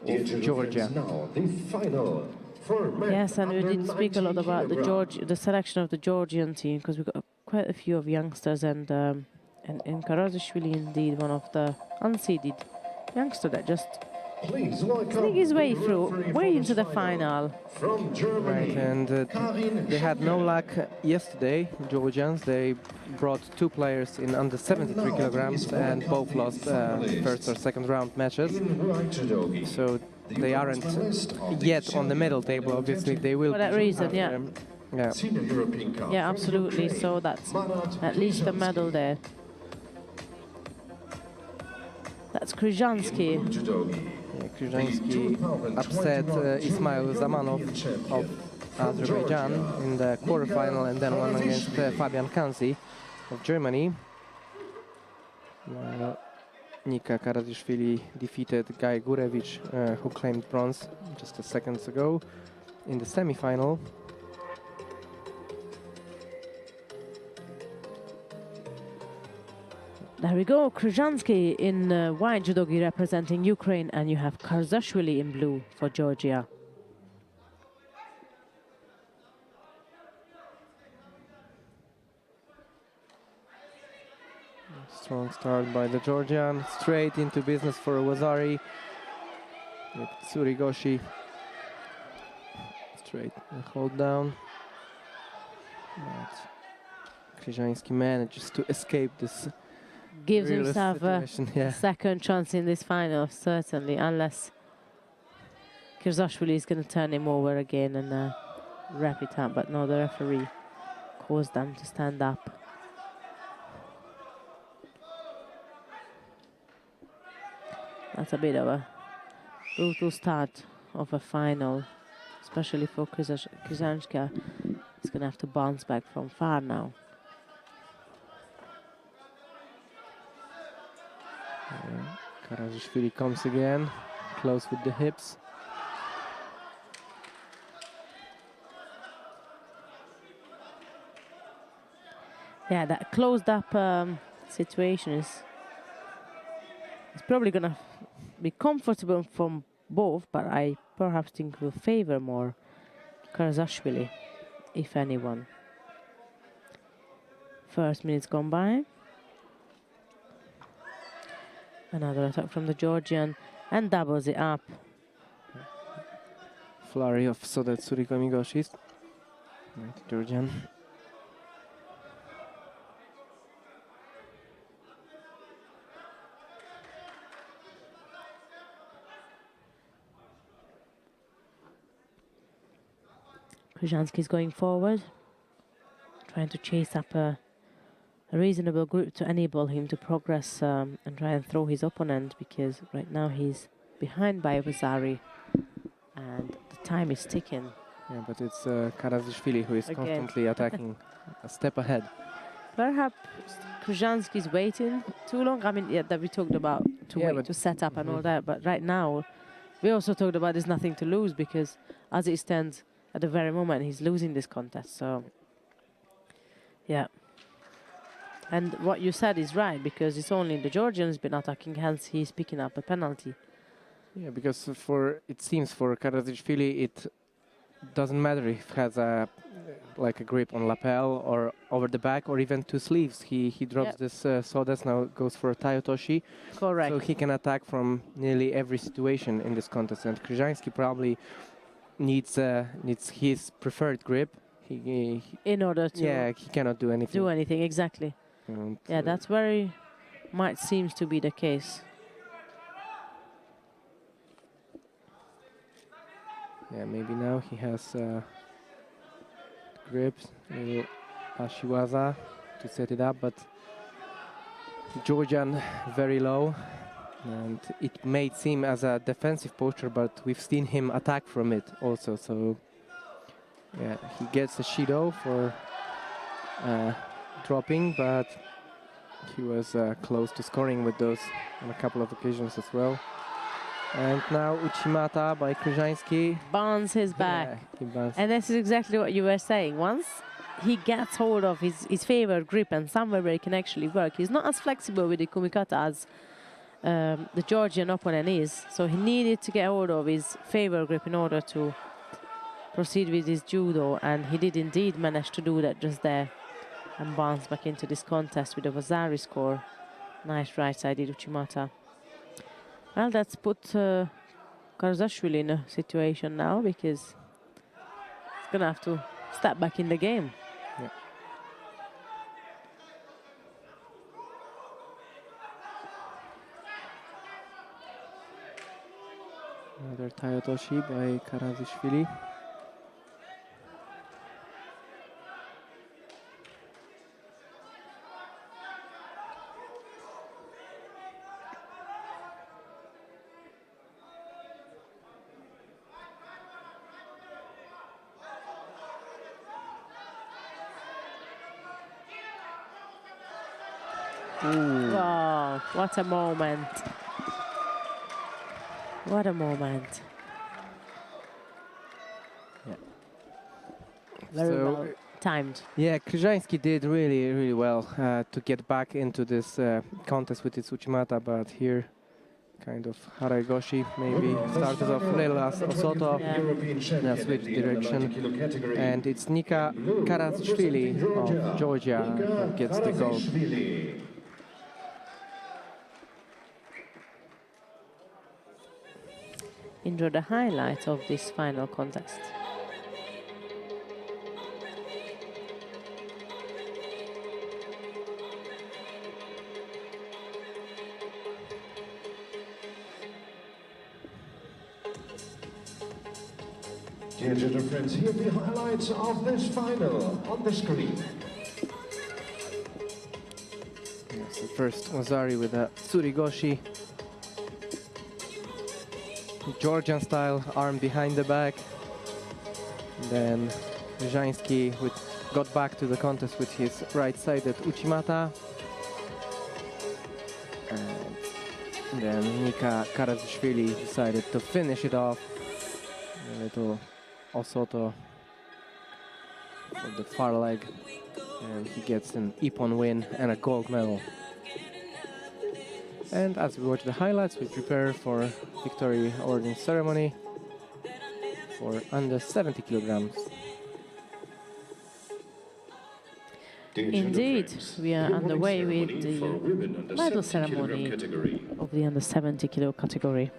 Dear of judo Georgia. friends, now the final for men Yes, and we under did speak a lot 90 about kilograms. the selection of the Georgian team, because we got quite a few of youngsters, and Karazishvili indeed one of the unseeded youngster that just Please welcome sneak his way the through, referee way for into the this final. From Germany, Right, and Karin they had no Schaffer. luck yesterday, Georgians. They brought two players in under 73 kilograms and both lost first or second round matches. In white judogi, So they aren't finalist of the yet on the medal table. Obviously, they will. For that be reason, yeah. after, yeah. Senior European Cup Yeah, from absolutely. Ukraine, So that's Marat at least a Kryzhański. medal there. That's Kryzhański. In blue judogi, Kryzhański upset Ismail Zamanov of Azerbaijan in the quarterfinal, and then won against Fabian Kanzi of Germany. While Nika Karazishvili defeated Guy Gurevic, who claimed bronze just a seconds ago in the semi-final. There we go, Kryzhański in white judogi representing Ukraine, and you have Karzashvili in blue for Georgia. Strong start by the Georgian, straight into business for Wazari with Tsurigoshi. Straight and hold down. But Kryzhański manages to escape this Gives perilous himself a situation. Yeah. second chance in this final, certainly, unless Karzashvili is going to turn him over again and wrap it up. But no, the referee caused them to stand up. That's a bit of a brutal start of a final, especially for Kryzhański. He's going to have to bounce back from far now. Karazishvili comes again, close with the hips. Yeah, that closed up situation is probably gonna be comfortable from both, but I perhaps think will favor more Karazashvili, if anyone. First minute's gone by. Another attack from the Georgian and doubles it up. Flurry of Sodet Surikomigoshis. Right, Georgian. Krzyzanski's going forward, trying to chase up a reasonable group to enable him to progress and try and throw his opponent, because right now he's behind by Vasari and the time is ticking. Yeah, but it's Karazishvili who is Again. constantly attacking a step ahead. Perhaps Krzyzanski's waiting too long. I mean, yeah, that we talked about to Yeah, wait but to set up and all that, but right now we also talked about there's nothing to lose, because as it stands at the very moment he's losing this contest. So yeah, and what you said is right, because it's only the Georgian who's been attacking, hence he's picking up a penalty. Yeah, because it seems for Karazishvili it doesn't matter if he has a grip on lapel or over the back or even two sleeves. He drops Yep. this Sodas, now goes for a Tayotoshi. Correct. So he can attack from nearly every situation in this contest, and Krzyzanski probably needs his preferred grip. He in order to yeah, he cannot do anything. do anything, exactly. And, Yeah, that's very much seems to be the case. yeah, maybe now he has grips, little Ashiwaza to set it up, but Georgian very low, and it may seem as a defensive posture, but we've seen him attack from it also. So yeah, he gets a Shido for dropping, but he was close to scoring with those on a couple of occasions as well. And now Uchimata by Krzyzanski. Bounce his back. Yeah, he bounced. And this is exactly what you were saying. Once he gets hold of his favorite grip and somewhere where he can actually work, he's not as flexible with the kumikata as the Georgian opponent is. So he needed to get hold of his favorite grip in order to proceed with his judo, and he did indeed manage to do that just there and bounce back into this contest with a Vasari score. Nice right-sided Uchimata. Well, that's put Karazashvili in a situation now, because he's going to have to step back in the game. Yeah. Another Tayotoshi by Karazishvili. Wow, what a moment. What a moment. Yeah. Very So, well timed. yeah, Krzyzanski did really, really well to get back into this contest with his Uchimata, but here kind of Haragoshi maybe started off a little as Osoto, Yeah. European champion switch in the under 90 direction. kilo category. And it's Nika Karazishvili of Georgia who gets the gold. Karazishvili. Enjoy the highlights of this final contest. Dear judo friends, here are the highlights of this final on the screen. So first Ozari with a Surigoshi. Georgian style, arm behind the back. Then Krzyzanski got back to the contest with his right-sided Uchimata. And And then Nika Karazishvili decided to finish it off. A little Osoto for the far leg. And he gets an ippon win and a gold medal. And as we watch the highlights, we prepare for victory awarding ceremony for under 70 kilograms. Indeed, we are underway with the medal ceremony of the under 70 kilo category.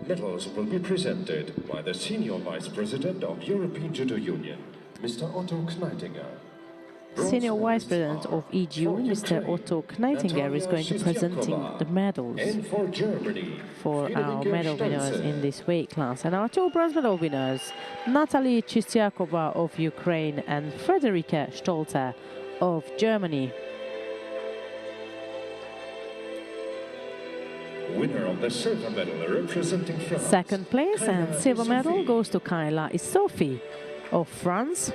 Medals will be presented by the Senior Vice President of European Judo Union, Mr. Otto Kneitinger. Senior Vice President of EGU, Mr. Otto Kneitinger, is going to presenting the medals for our medal winners in this weight class. And our two bronze medal winners, Natalie Chistiakova of Ukraine and Frederike Stolze of Germany. Winner of the silver medal representing France. Second place and silver medal goes to Kayla Isofi of France.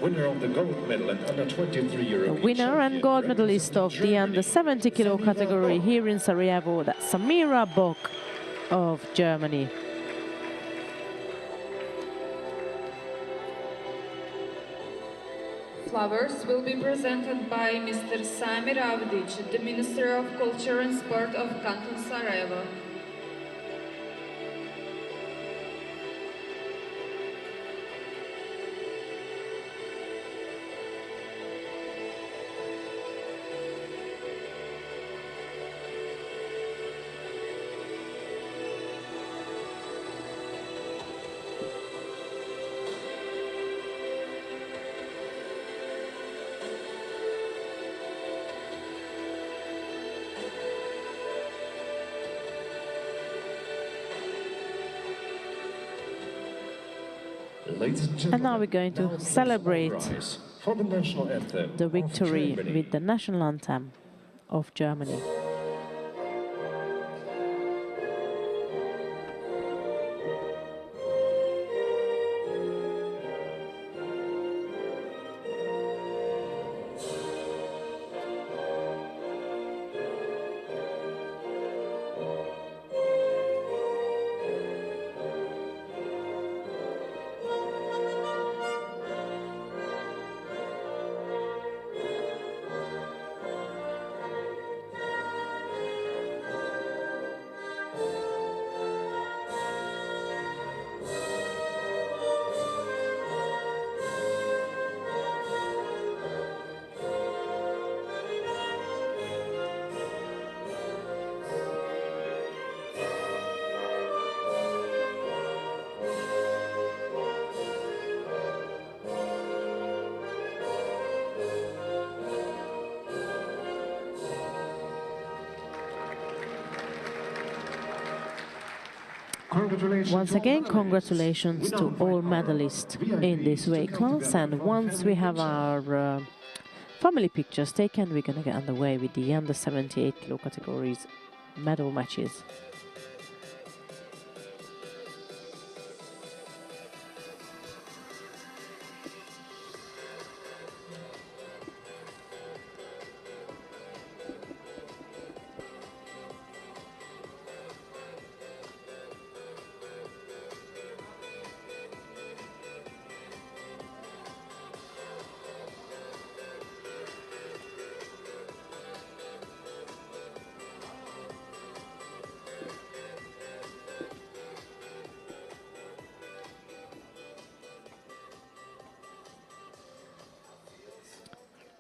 Winner of the gold medal and under 23 European The winner and gold medalist of the under 70 kilo category here in Sarajevo, that's Samira Bock of Germany. Flowers will be presented by Mr. Samir Avdic, the Minister of Culture and Sport of Canton Sarajevo. And now we're going to celebrate the victory with the national anthem of Germany. Once again, congratulations to all medalists in this weight class. And once we have our family pictures taken, we're going to get underway with the under 78 kilo categories medal matches.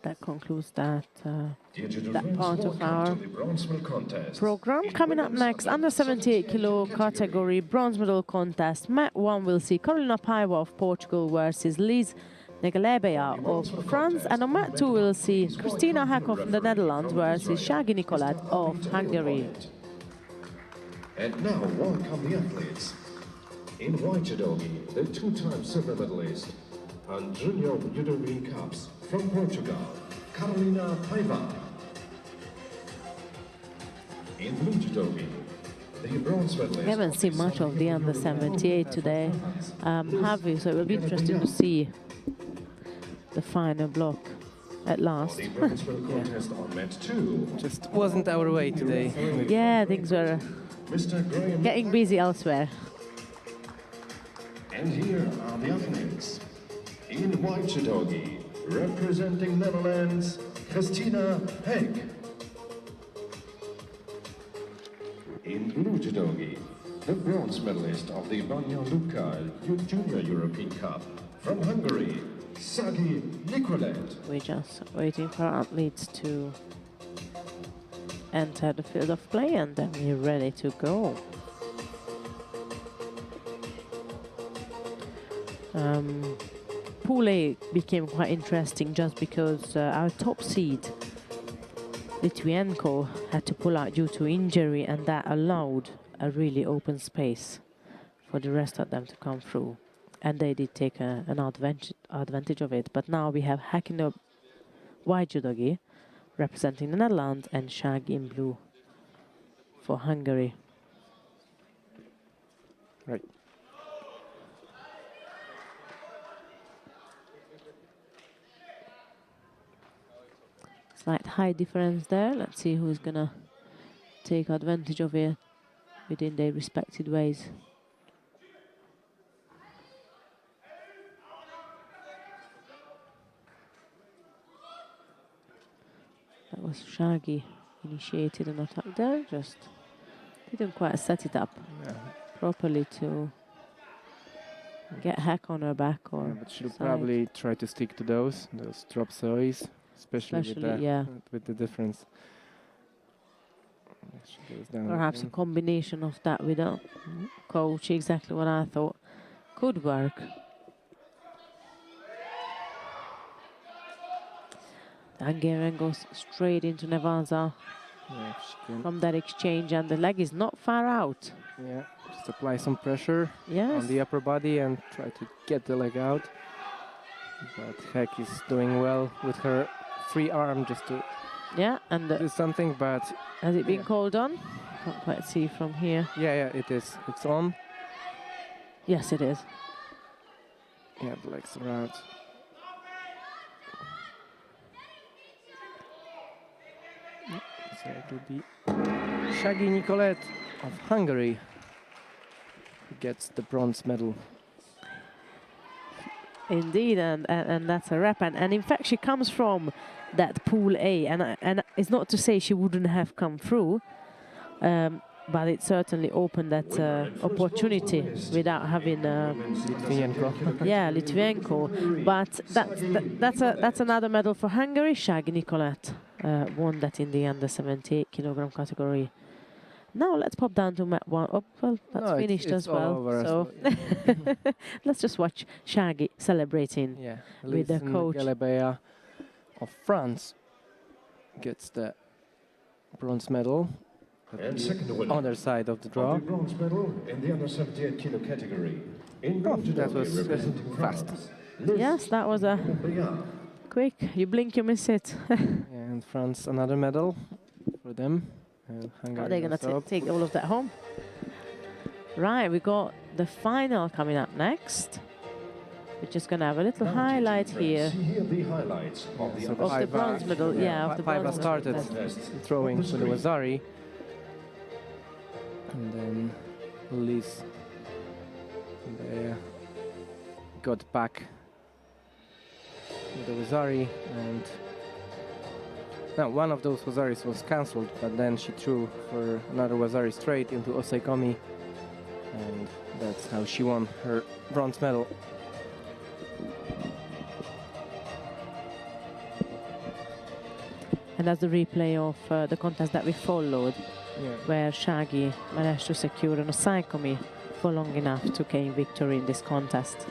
That concludes that part of our program. Coming up next, under 78 kilo category bronze medal contest. Mat 1 will see Carolina Paiva of Portugal versus Liz Negalebea of France, and on mat 2 we'll see Christina Hackov from the Netherlands versus Shagi Nicolet of Hungary. And now welcome the athletes. In white judogi, the two-time silver medalist and Junior European Cups from Portugal, Carolina Paiva. In blue judogi, the bronze medalist. We haven't seen much of the under 78 today, have we? So it will be interesting to see the final block at last. The bronze medal contest on mat 2. Just wasn't our way today. Yeah, things were Mr. Graham. getting busy elsewhere. And here are the athletes. In white judogi, representing Netherlands, Christina Heck. In blue judogi, the bronze medalist of the Banja Luka Junior European Cup from Hungary, Sagi Nicolet. We're just waiting for our athletes to enter the field of play, and then we're ready to go. Pool A became quite interesting just because our top seed, Litvinenko, had to pull out due to injury, and that allowed a really open space for the rest of them to come through. And they did take an advantage of it. But now we have Häkkinen white judogi representing the Netherlands and Shag in blue for Hungary. Right. Slight height difference there. Let's see who's gonna take advantage of it within their respective ways. That was Shaggy initiated an attack there, just didn't quite set it up properly to get Hack on her back or But she'll side. probably try to stick to those drop sois, especially with the difference. She goes down Perhaps a again. combination of that with a coach, exactly what I thought could work. The Hungarian goes straight into Nevaza Yeah, she can. from that exchange, and the leg is not far out. Yeah, just apply some pressure Yes. on the upper body and try to get the leg out. But Heck is doing well with her free arm just to Yeah, and do something, but has it been yeah. called on? Can't quite see from here. yeah, it is. It's on. Yes, it is. Yeah, the legs are out. So it will be Shaggy Nicolet of Hungary who gets the bronze medal. Indeed, and that's a wrap. And in fact, she comes from that Pool A, and it's not to say she wouldn't have come through, but it certainly opened that opportunity without having Litvinenko. yeah, Litvinenko. But that's another medal for Hungary. Shaggy Nicolet won that in the under 78 kilogram category. Now let's pop down to mat 1. Oh, well, that's No, finished it's as all well. over as So let's just watch Shaggy celebrating. Yeah, With the Listen coach. Galabea of France gets the bronze medal. And second winner Other side of the of draw. the bronze medal in the under 78 kilo category. In blue that judogi, was representing fast. France, Yes, that was a Briand. quick. You blink, you miss it. And France another medal for them. And Hungary Are they going also to up. take all of that home? Right, we got the final coming up next. We're just going to have a little Now, highlight friends, here see here the highlights of the So under of the Paiva- bronze medal. Yeah, of the Paiva bronze started medal. contest. throwing On the to the screen. Wazari. And then Liz there got back with the Wazari, and now one of those Wazaris was cancelled, but then she threw for another Wazari straight into Osaikomi, and that's how she won her bronze medal. And that's the replay of the contest that we followed, Yeah. where Shaggy managed to secure an Osaikomi for long enough to gain victory in this contest.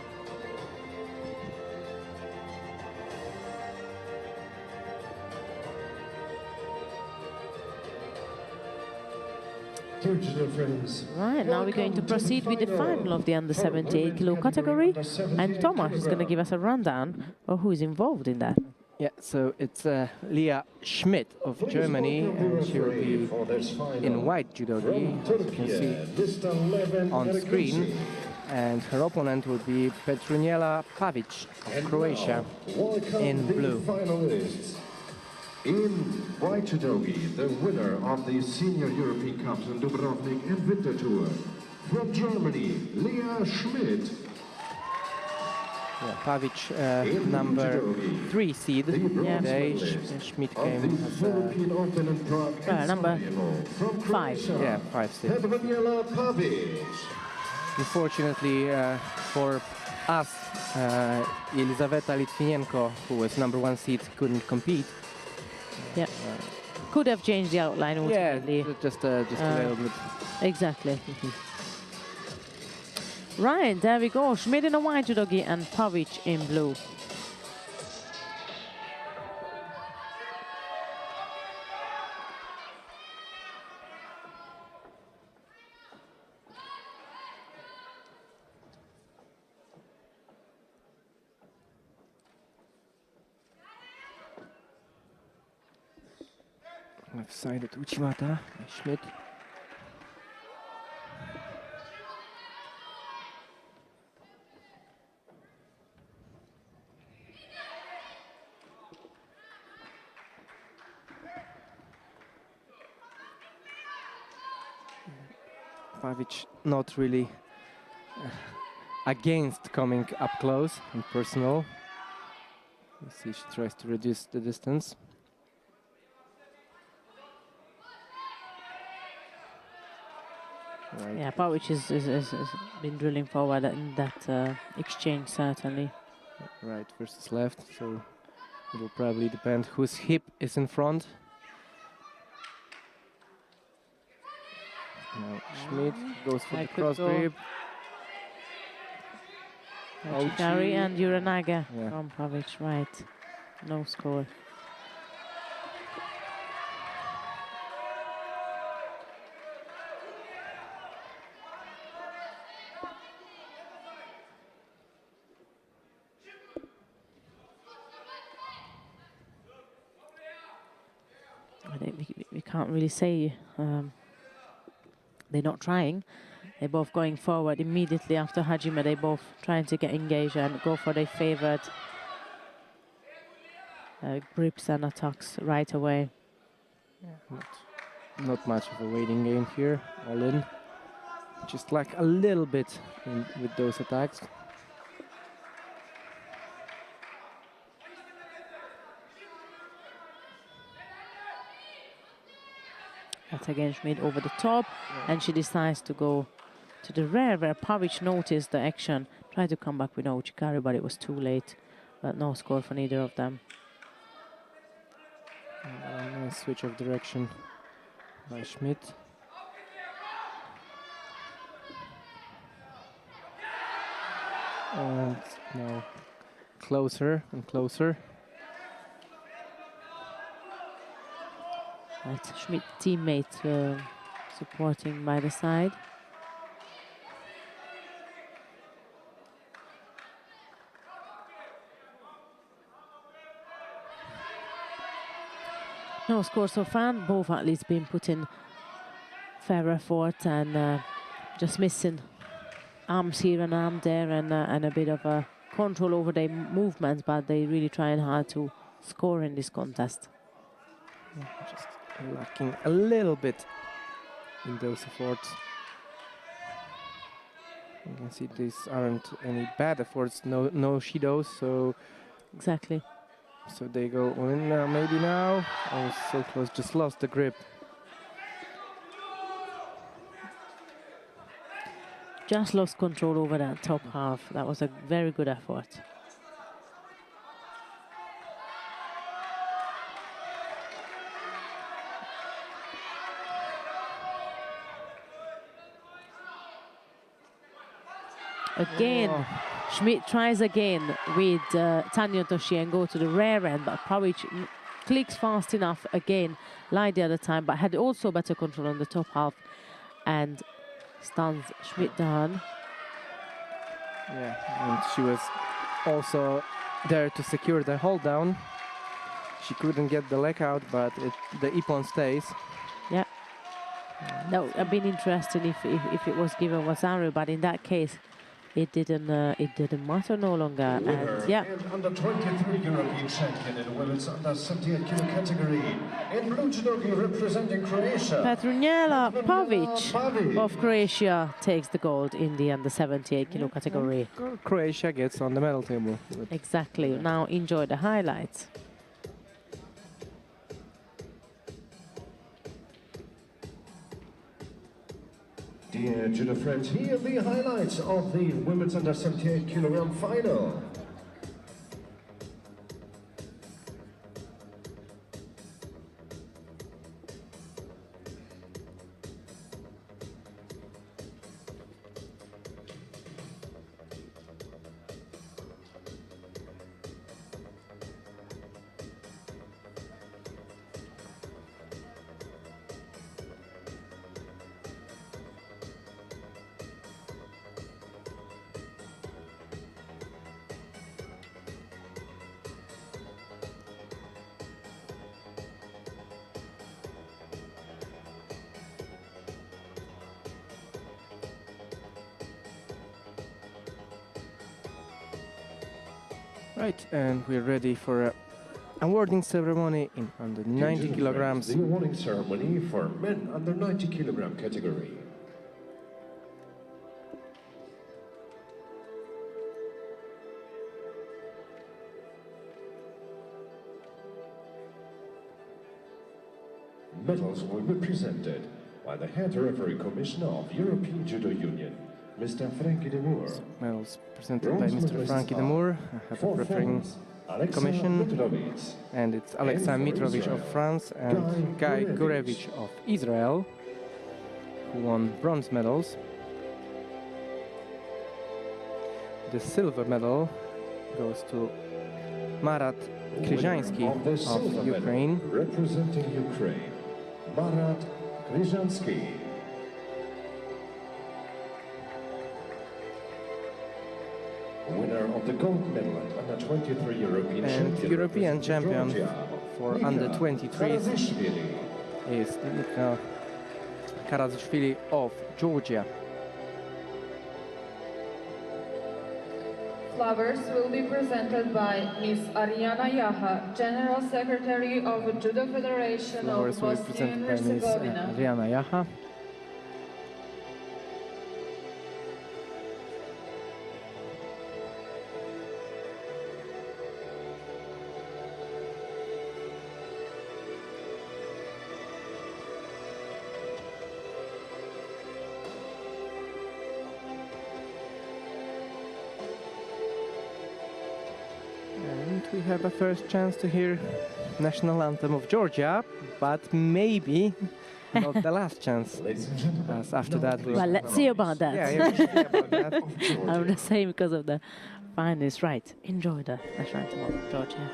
Dear judo friends, Right, now we're going to proceed with the final of the under 78 kilo category, and Tomas is going to give us a rundown of who's involved in that. Yeah, so it's Leah Schmidt of Germany, and she will be in white judogi, as you can see on screen. And her opponent will be Petruniela Pavic of Croatia in blue. Finalists. In white judogi, the winner of the Senior European Cups in Dubrovnik and Winterthur. From Germany, Leah Schmidt. Yeah, Pavic, number 3 seed today. Schmidt came as number 5. yeah, 5 seed. Petruniela Pavic. Unfortunately for us, Elizaveta Litvinenko, who was number 1 seed, couldn't compete. Yeah. Could have changed the outline ultimately. Yeah, just a little bit. Exactly. Right, there we go. Schmidt in a white judogi and Pavic in blue. Left-sided Uchimata by Schmidt. Pavic not really against coming up close and personal. You see she tries to reduce the distance. Right. Yeah, Pavic has been drilling forward in that exchange, certainly. Right versus left, so it will probably depend whose hip is in front. Now Schmidt goes for the cross grip. Chikari and Uranaga Yeah. from Pavic, right. No score. We can't really say they're not trying. They're both going forward immediately after Hajime. They're both trying to get engaged and go for their favored grips and attacks right away. Not much of a waiting game here, all in. Just like a little bit with those attacks. That's again Schmidt over the top, and she decides to go to the rear where Pavic noticed the action, tried to come back with no Chikari, but it was too late. But no score for neither of them. Nice switch of direction by Schmidt. And now closer and closer. Right, Schmidt teammate supporting by the side. No score so far. Both athletes been putting fair effort and just missing arms here and arm there and a bit of a control over their movements, but they really trying hard to score in this contest. Just lacking a little bit in those efforts. You can see these aren't any bad efforts, no shidos, so Exactly. so they go in now, maybe now. Oh, so close, just lost the grip. Just lost control over that top half. That was a very good effort. Again, Schmidt tries again with Tanya Toshi and go to the rear end, but Pavic clicks fast enough again, like the other time, but had also better control on the top half and stuns Schmidt down. Yeah, and she was also there to secure the hold down. She couldn't get the leg out, but the ippon stays. Yeah. That would have been interesting if it was given Wasaru, but in that case, it didn't matter no longer. And yeah. And under 23 European champion in the women's under 78 kilo category. In blue judogi representing Croatia. Petronjela Pavic of Croatia takes the gold in the under 78 kilo category. Croatia gets on the medal table. Exactly. Now enjoy the highlights. Dear judo friends, here are the highlights of the women's under 78 kilogram final. Right, and we're ready for a awarding ceremony in under 90 kilograms. The awarding ceremony for men under 90 kilogram category. Medals will be presented by the head referee commissioner of European Judo Union, Mr. Frankie de Moor. Medals presented by Mr. Frankie de Moor, head of refereeing commission, and it's Alexei Mitrovic of France and Guy Gurevich of Israel, who won bronze medals. The silver medal goes to Marat Kryzhansky of Ukraine. Representing Ukraine, Marat Kryzhansky. Winner of the gold medal at under 23 European And champion. European champion Georgia, for Nika under 23s Karazishvili. is Nika Karazishvili of Georgia. Flowers will be presented by Ms. Ariana Yaha, General Secretary of Judo Federation Flowers of will be Bosnia presented and by Ms. Herzegovina. Riana Yaha. And we have a first chance to hear national anthem of Georgia, but maybe not the last chance. Ladies and gentlemen, As after that, we'll... Well, let's see about that. Yeah, we'll see about that. I'm the same because of the finest. Right, enjoy the national anthem of Georgia.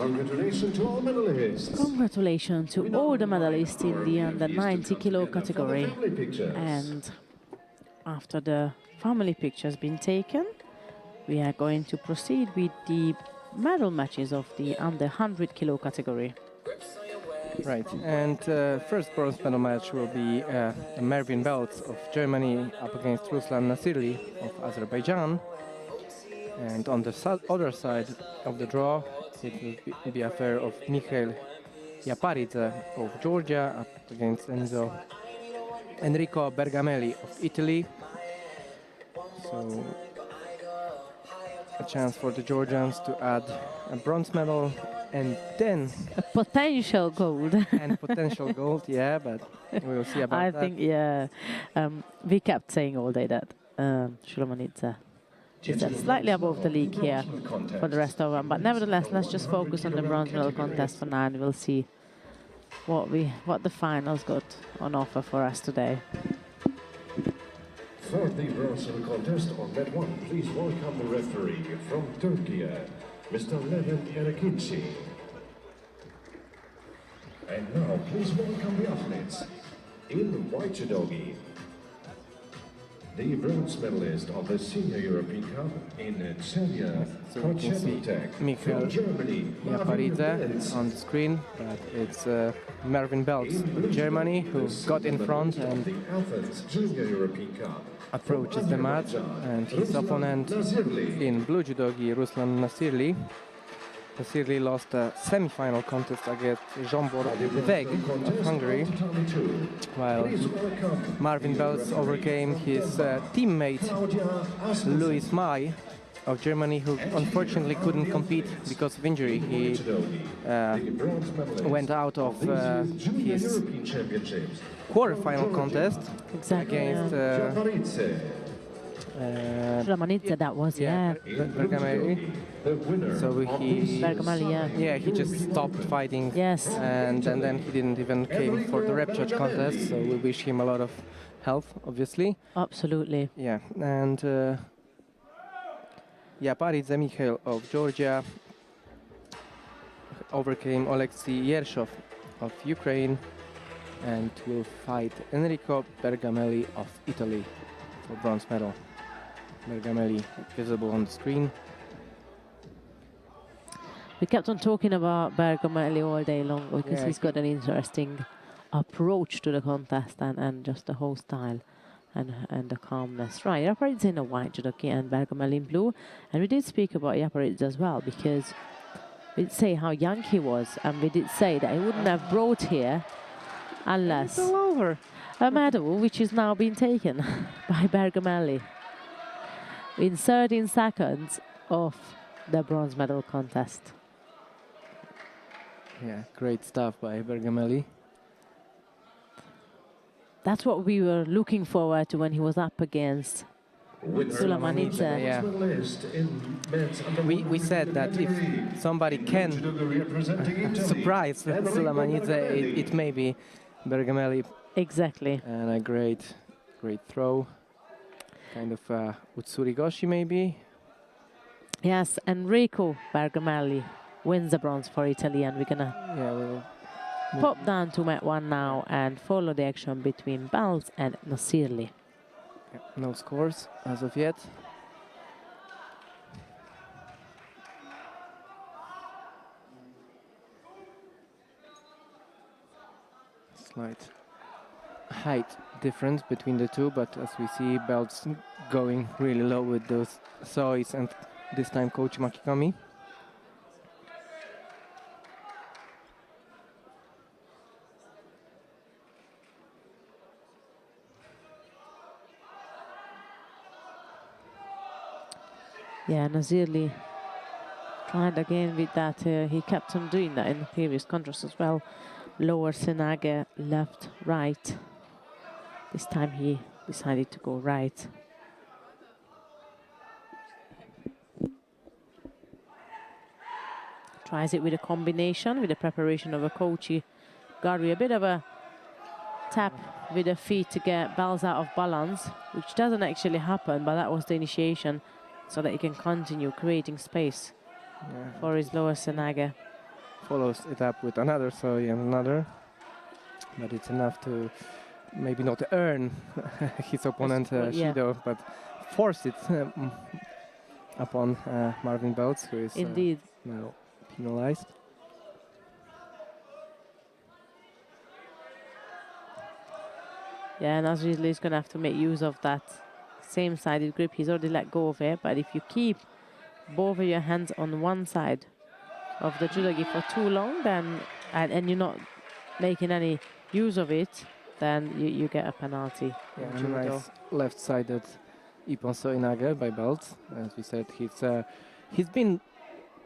congratulations to all medalists. Congratulations to all the medalists in the under 90 kilo Together for the category. family pictures. And after the family picture has been taken, we are going to proceed with the medal matches of the under 100 kilo category. Right, and first bronze medal match will be the Mervyn belts of Germany up against Ruslan Nasirli of Azerbaijan. And on the other side of the draw It will be affair of Mikhail Yaparidze of Georgia up against Enrico Bergamelli of Italy. So a chance for the Georgians to add a bronze medal and then A potential gold. and potential gold, yeah, but we'll see about I that. think, yeah. We kept saying all day that Shulamanidze is slightly above the league here for the rest of them. But nevertheless, let's just focus on the bronze medal contest for now, and we'll see what the finals got on offer for us today. For the bronze medal contest on mat 1, please welcome the referee from Turkey, Mr. Levent Erakinci. And now, please welcome the athletes. In white judogi, the bronze medalist of the Senior European Cup in Celia So we can see Mikhail from Germany. Yaparidze on the screen, but it's Marvin Belz of Germany who got in front and the Athens Junior European Cup. approaches the mat, and his opponent in blue judogi, Ruslan Nasirli. Nasirli lost a semi-final contest against Zsombor Veg of Hungary, while Marvin Belz overcame his teammate Louis May of Germany, who unfortunately couldn't compete because of injury. He went out of his quarter-final contest Exactly. against Shulamanidze, that was, yeah. Bergamelli. So he Bergamelli, yeah. yeah, he just stopped fighting. Yes. And then he didn't even came for the rep judge contest. So we wish him a lot of health, obviously. Absolutely. Yeah, and Yaparidze Mikhail of Georgia overcame Oleksiy Yershov of Ukraine and will fight Enrico Bergamelli of Italy for bronze medal. Bergamelli visible on the screen. We kept on talking about Bergamelli all day long because Yeah, he's got an interesting approach to the contest and just the whole style and the calmness. Right, Yaparidze in a white judogi and Bergamelli in blue. And we did speak about Yaparidze as well because we did say how young he was, and we did say that he wouldn't have brought here unless It's all over. a medal which is now being taken by Bergamelli in 13 seconds of the bronze medal contest. Yeah, great stuff by Bergamelli. That's what we were looking forward to when he was up against Shulamanidze. Yeah. We said that if somebody can surprise Shulamanidze, it may be Bergamelli. Exactly. And a great throw. Kind of Utsurigoshi maybe. Yes, Enrico Bergamelli wins the bronze for Italy, and we're gonna pop down to mat 1 now and follow the action between Belz and Nasirli. No scores as of yet. Slight height difference between the two, but as we see, Belz going really low with those sois and this time Coach Makikomi. Yeah, Nasirli tried again with that. He kept on doing that in the previous contrast as well. Lower Senage, left, right. This time he decided to go right. Tries it with a combination, with the preparation of a Kochi Gari. A bit of a tap with the feet to get Belz out of balance, which doesn't actually happen, but that was the initiation so that he can continue creating space for his lower Senage. Follows it up with another soi and another, but it's enough to maybe not earn his opponent Shido, but force it upon Marvin Belz, who is Indeed. now penalized. Yeah, Nasirli is going to have to make use of that same-sided grip. He's already let go of it, but if you keep both of your hands on one side of the judogi for too long, then and you're not making any use of it, then you get a penalty. Yeah, in and judo. nice left-sided Ippon Inage by belt. As we said, he's been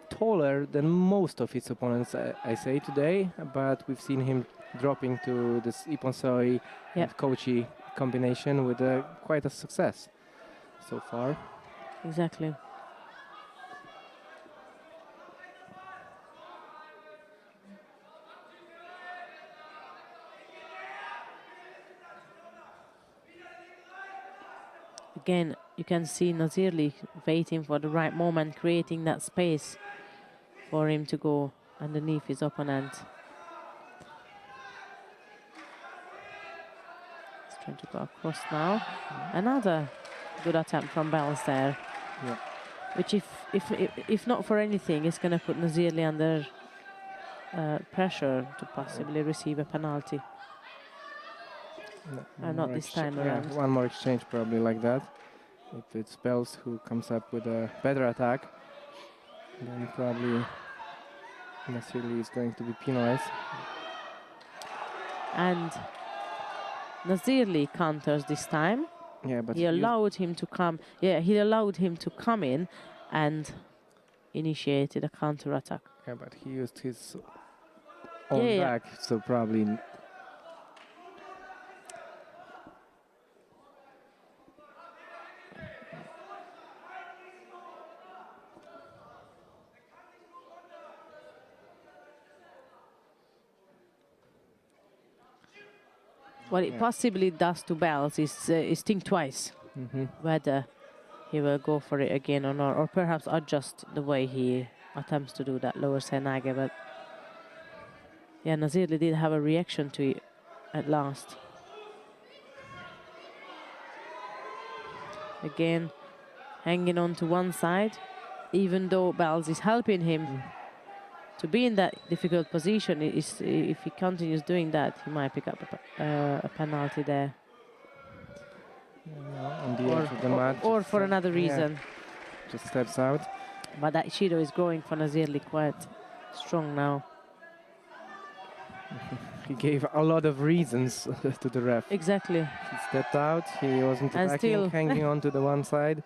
taller than most of his opponents, I say today, but we've seen him dropping to this Ippon and Kochi combination with quite a success so far. Exactly. Again, you can see Nazirli waiting for the right moment, creating that space for him to go underneath his opponent. He's trying to go across now. Another good attempt from Bells there. Yeah. Which, if not for anything, is going to put Nazirli under pressure to possibly receive a penalty. Not this time around. One more exchange probably like that. If it's Bells who comes up with a better attack, then probably Nazirli is going to be penalized. And Nazirli counters this time. Yeah, but he allowed him to come. Yeah, he allowed him to come in and initiated a counter attack. Yeah, but he used his own back, so probably. What it possibly does to Bells is think twice whether he will go for it again or not, or perhaps adjust the way he attempts to do that lower senage. But yeah, Nazirli did have a reaction to it at last. Again, hanging on to one side, even though Bells is helping him to be in that difficult position. If he continues doing that, he might pick up a penalty there. On the edge of the mat, or for another reason. Just steps out. But that Shido is growing for Nazirli quite strong now. He gave a lot of reasons to the ref. Exactly. He stepped out, he wasn't And attacking, still hanging on to the one side.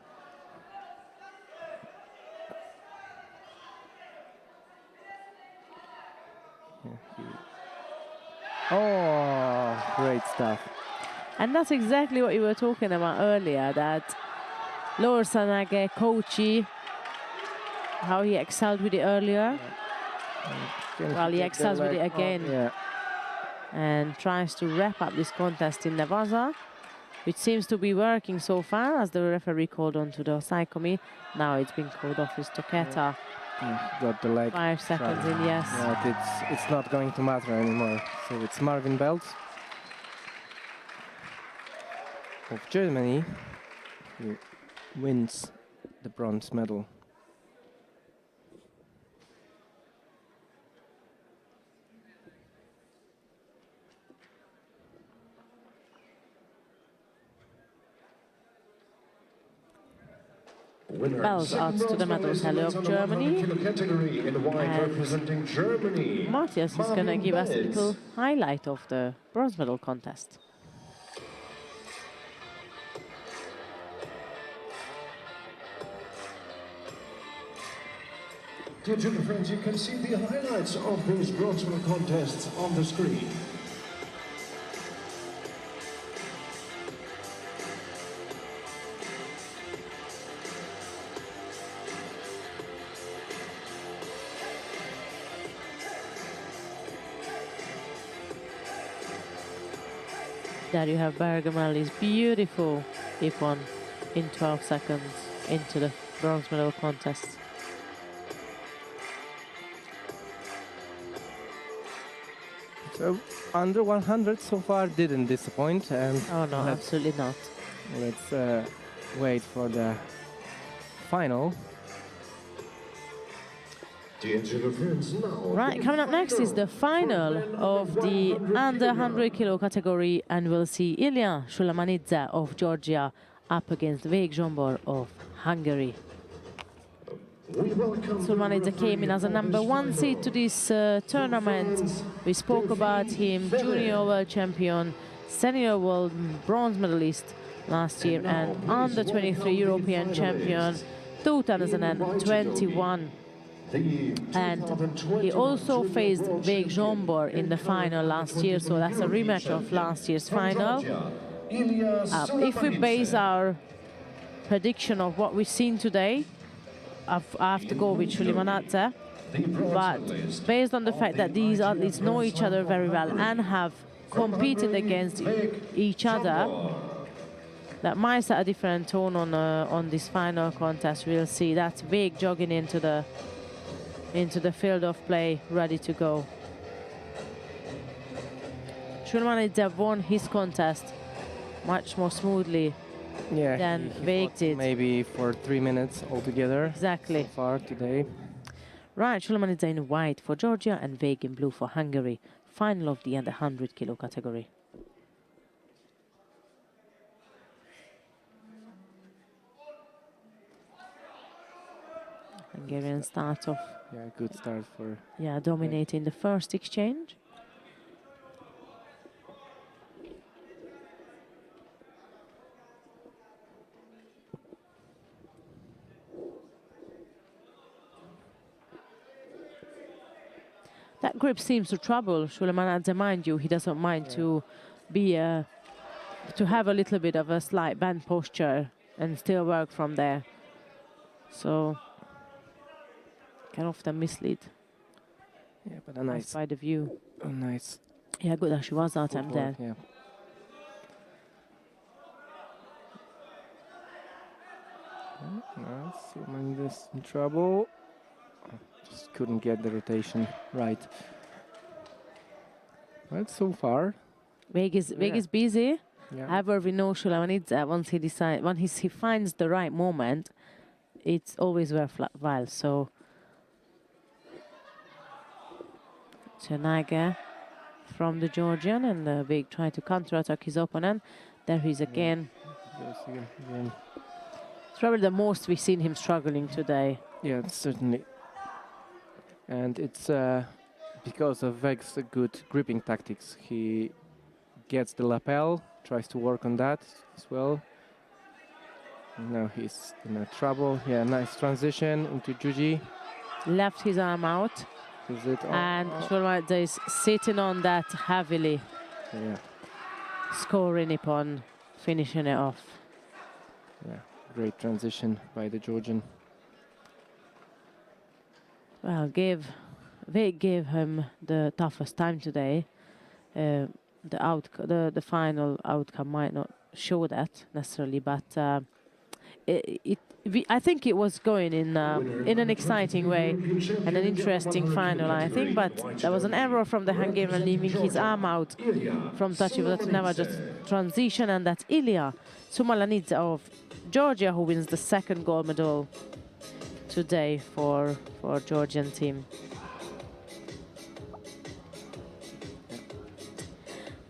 Oh, great stuff. And that's exactly what you were talking about earlier, that lower senage, Kochi, how he excelled with it earlier. Well, he excels with it again. And tries to wrap up this contest in Nevaza, which seems to be working so far, as the referee called on to the Saikomi. Now it's been called off his Toketa. Got the leg. 5 seconds in, yes. But it's not going to matter anymore. So it's Marvin Belts of Germany who wins the bronze medal. Bells adds to the medal tally of Germany. And Matthias is going to give us a little highlight of the bronze medal contest. Dear judo friends, you can see the highlights of these bronze medal contests on the screen. There you have Bergamelli's beautiful Ippon in 12 seconds into the bronze medal contest. So under 100 so far didn't disappoint. And oh no, absolutely not. Let's wait for the final. Right, coming up next is the final of the under 100 kilo category, and we'll see Ilya Shulamanidze of Georgia up against Veik Zsombor of Hungary. We welcome Sulmanidze came in as a #1 seed to this tournament. We spoke about him, junior world champion, senior world bronze medalist last year, and under 23 European champion 2021. And he also faced Veg Jombor in the final last year, so that's a rematch of last year's final. If we base our prediction of what we've seen today, I have to go with Sulimanadze, but based on the fact that these athletes know each other very well and have competed against each other, that might set a different tone on this final contest. We'll see. That's Veg jogging into the field of play, ready to go. Sulimanidze won his contest much more smoothly than Veg did. Maybe for 3 minutes altogether. Exactly. So far today. Right, Sulimanidze in white for Georgia and Veg in blue for Hungary. Final of the under 100 kilo category. Hungarian start off. Yeah, good start for. Yeah, dominating the first exchange. That grip seems to trouble Sulimanadze, mind you. He doesn't mind to be to have a little bit of a slight band posture and still work from there. So can often mislead. Yeah, but a nice. By the view. A nice. Yeah, good Ashiwaza attempt there. Yeah. Sulimanidze in trouble. Just couldn't get the rotation right. But so far, Veg is busy. yeah. However, we know Sulimanidze, once he finds the right moment, it's always worthwhile. So Chenage from the Georgian, and Veg trying to counter-attack his opponent. There he is again. Yes, again. It's probably the most we've seen him struggling today. Yeah, certainly. And it's because of Veg's good gripping tactics. He gets the lapel, tries to work on that as well. And now he's in trouble. Yeah, nice transition into Juji. Left his arm out. Is it? And Sulimanidze is sitting on that heavily, Yeah, scoring upon finishing it off. yeah, great transition by the Georgian. Well, Veg gave him the toughest time today. The final outcome might not show that necessarily, but I think it was going in an exciting way and an interesting final, I think. But there was an error from the Hungarian, leaving his arm out from touch. That never just transition, and that's Ilya Sulimanidze of Georgia, who wins the second gold medal today for Georgian team.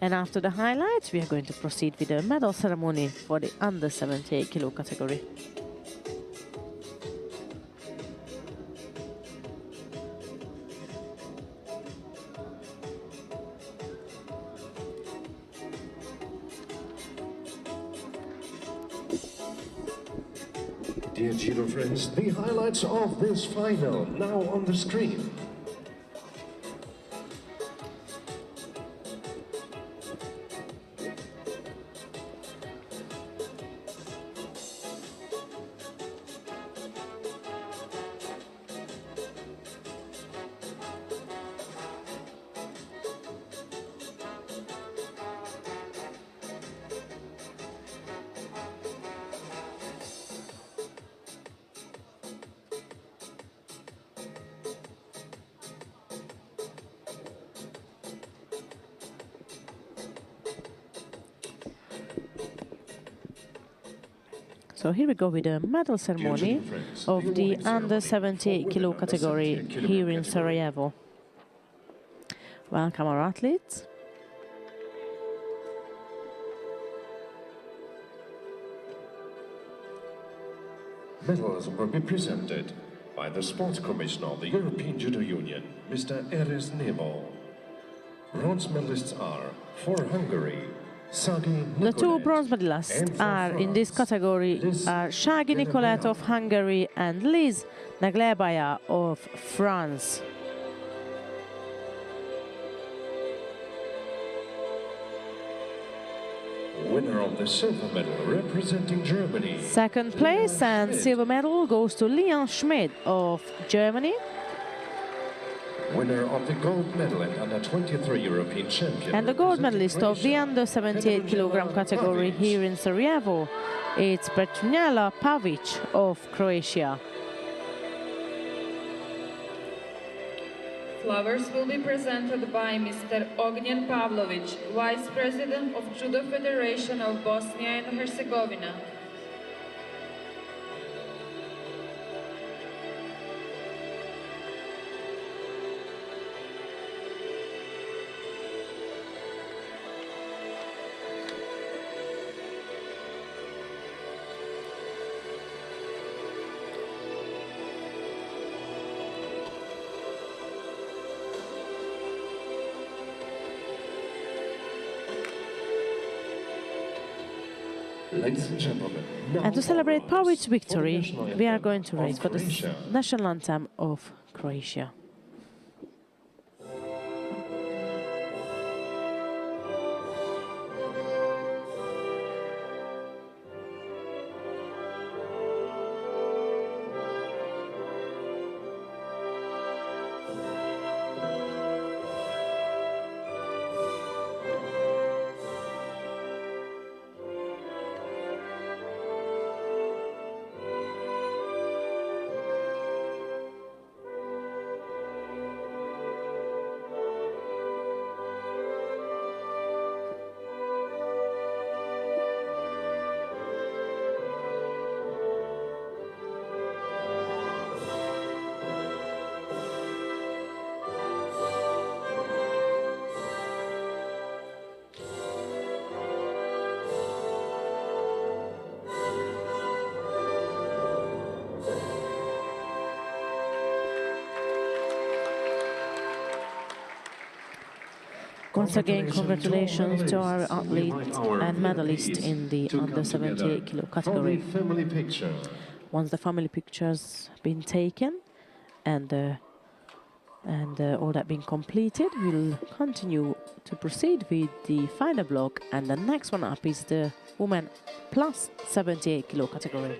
And after the highlights, we are going to proceed with the medal ceremony for the under 78 kilo category. Dear Judo friends, the highlights of this final now on the screen. So here we go with the medal ceremony of the under 78 kilo category here in Sarajevo. Welcome our athletes. Medals will be presented. by the Sports Commissioner of the European Judo Union, Mr. Erez Nebo. Bronze medalists are for Hungary, The two bronze medalists are in this category are Shagi Nicolette of Hungary and Liz Naglebaya of France. Winner of the silver medal representing Germany. Second place and silver medal goes to Leon Schmidt of Germany. Winner of the gold medal at under 23 European champion. And the gold medalist of the under 78 kilogram category here in Sarajevo, it's Petronela Pavic of Croatia. Flowers will be presented by Mr. Ognjen Pavlovic, Vice President of Judo Federation of Bosnia and Herzegovina. Ladies and gentlemen, And to celebrate Pavic's victory, we are going to race for the national anthem of Croatia. Once again, congratulations to our athlete and medalist in the under 78 kilo category. Once the family pictures been taken and all that been completed, we'll continue to proceed with the final block, and the next one up is the women plus 78 kilo category.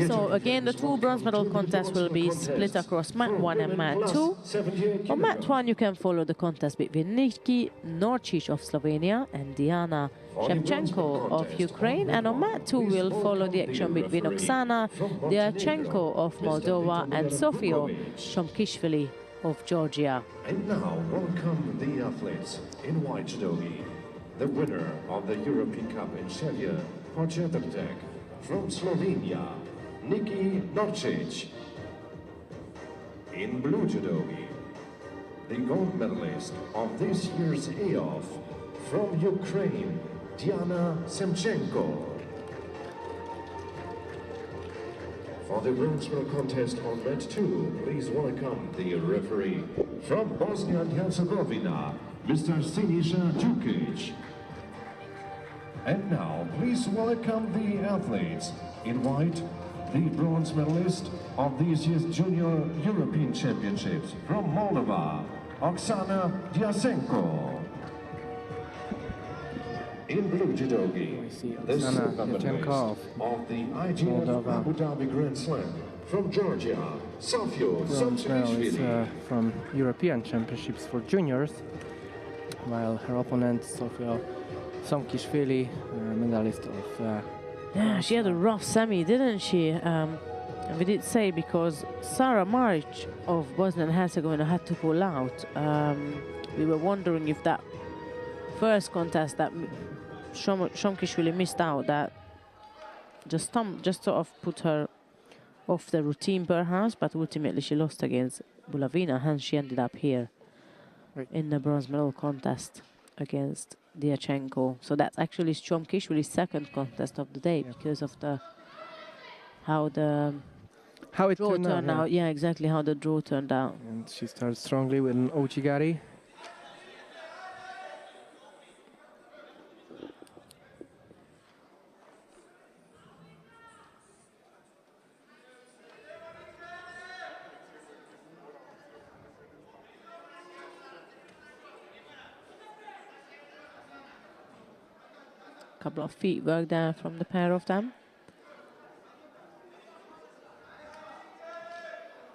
So again, the two bronze medal contests will be split across mat 1 and mat 2. On mat 1 you can follow the contest between Niki Norčić of Slovenia and Diana Shevchenko of Ukraine, and on mat 2 we'll follow the action between Oksana Dyachenko of Moldova and Sofio Shomkishvili of Georgia. And now welcome the athletes in white judogi, the winner of the European Cup in Celje, Početrtek, from Slovenia, Niki Norčić. In blue judogi, the gold medalist of this year's AOF, from Ukraine, Diana Semchenko. For the bronze medal contest on mat 2, please welcome the referee from Bosnia and Herzegovina, Mr. Siniša Đukić. And now, please welcome the athletes in white, the bronze medalist of this year's Junior European Championships from Moldova, Oksana Dyachenko. In blue judogi, the silver medalist of the IGF Abu Dhabi Grand Slam from Georgia, Sofio Shomkishvili. From European Championships for juniors, while her opponent, Sofio Shomkishvili, medalist of... Yeah, she had a rough semi, didn't she? We did say because Sara Maric of Bosnia and Herzegovina had to pull out. We were wondering if that first contest that Shomkishvili missed out, that just sort of put her off the routine perhaps, but ultimately she lost against Bulavina, hence she ended up here in the bronze medal contest against Diachenko. So that's actually Shomkishvili's second contest of the day because of how it draw turned out. Yeah, exactly how the draw turned out. And she starts strongly with an Ouchigari. Couple of feet work there from the pair of them.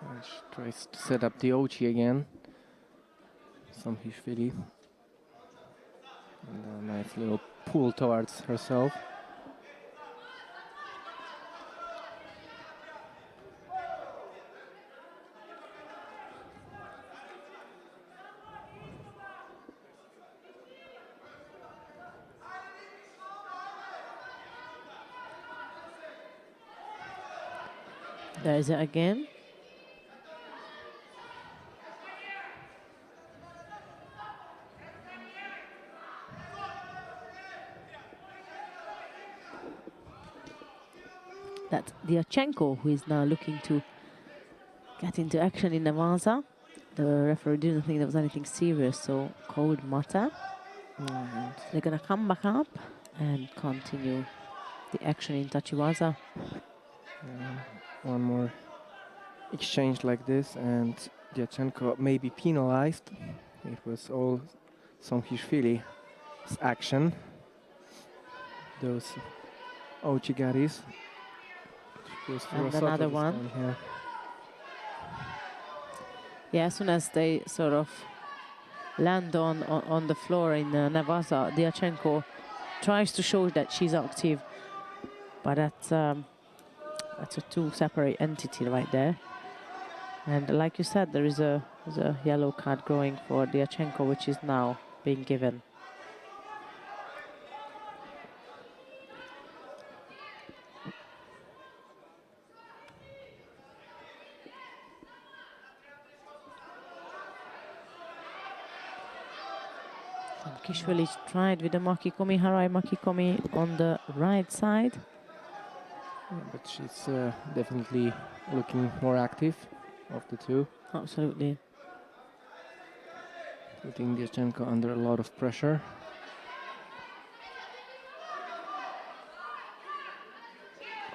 And she tries to set up the Ouchi again. Shomkishvili. And a nice little pull towards herself. There is it again. That's Diachenko, who is now looking to get into action in Nevaza. The referee didn't think there was anything serious, so called Mata. They're going to come back up and continue the action in Tachiwaza. One more exchange like this and Diachenko may be penalized. It was all Shomkishvili's action. Those Ouchigaris. And another one. Yeah, as soon as they sort of land on the floor in Nevaza, Diachenko tries to show that she's active, but that's a two separate entity right there. And like you said, there's a yellow card going for Diachenko, which is now being given. Shomkishvili tried with the Makikomi, Harai Makikomi on the right side. Yeah, but she's definitely looking more active of the two. Absolutely. Putting Diachenko under a lot of pressure.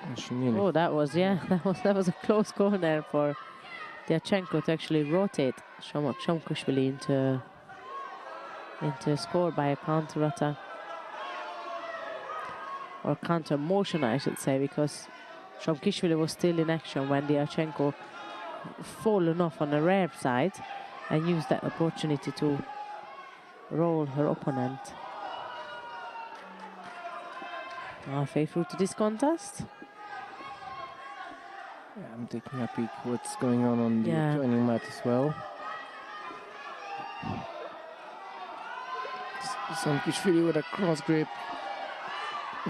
And she nearly Oh, that was that was a close call there for Diachenko to actually rotate Shomkishvili into a score by a counter attack. Or counter motion, I should say, because Shomkishvili was still in action when Diachenko fallen off on the rear side and used that opportunity to roll her opponent. Halfway through to this contest. Yeah, I'm taking a peek what's going on the joining mat as well. Shomkishvili with a cross grip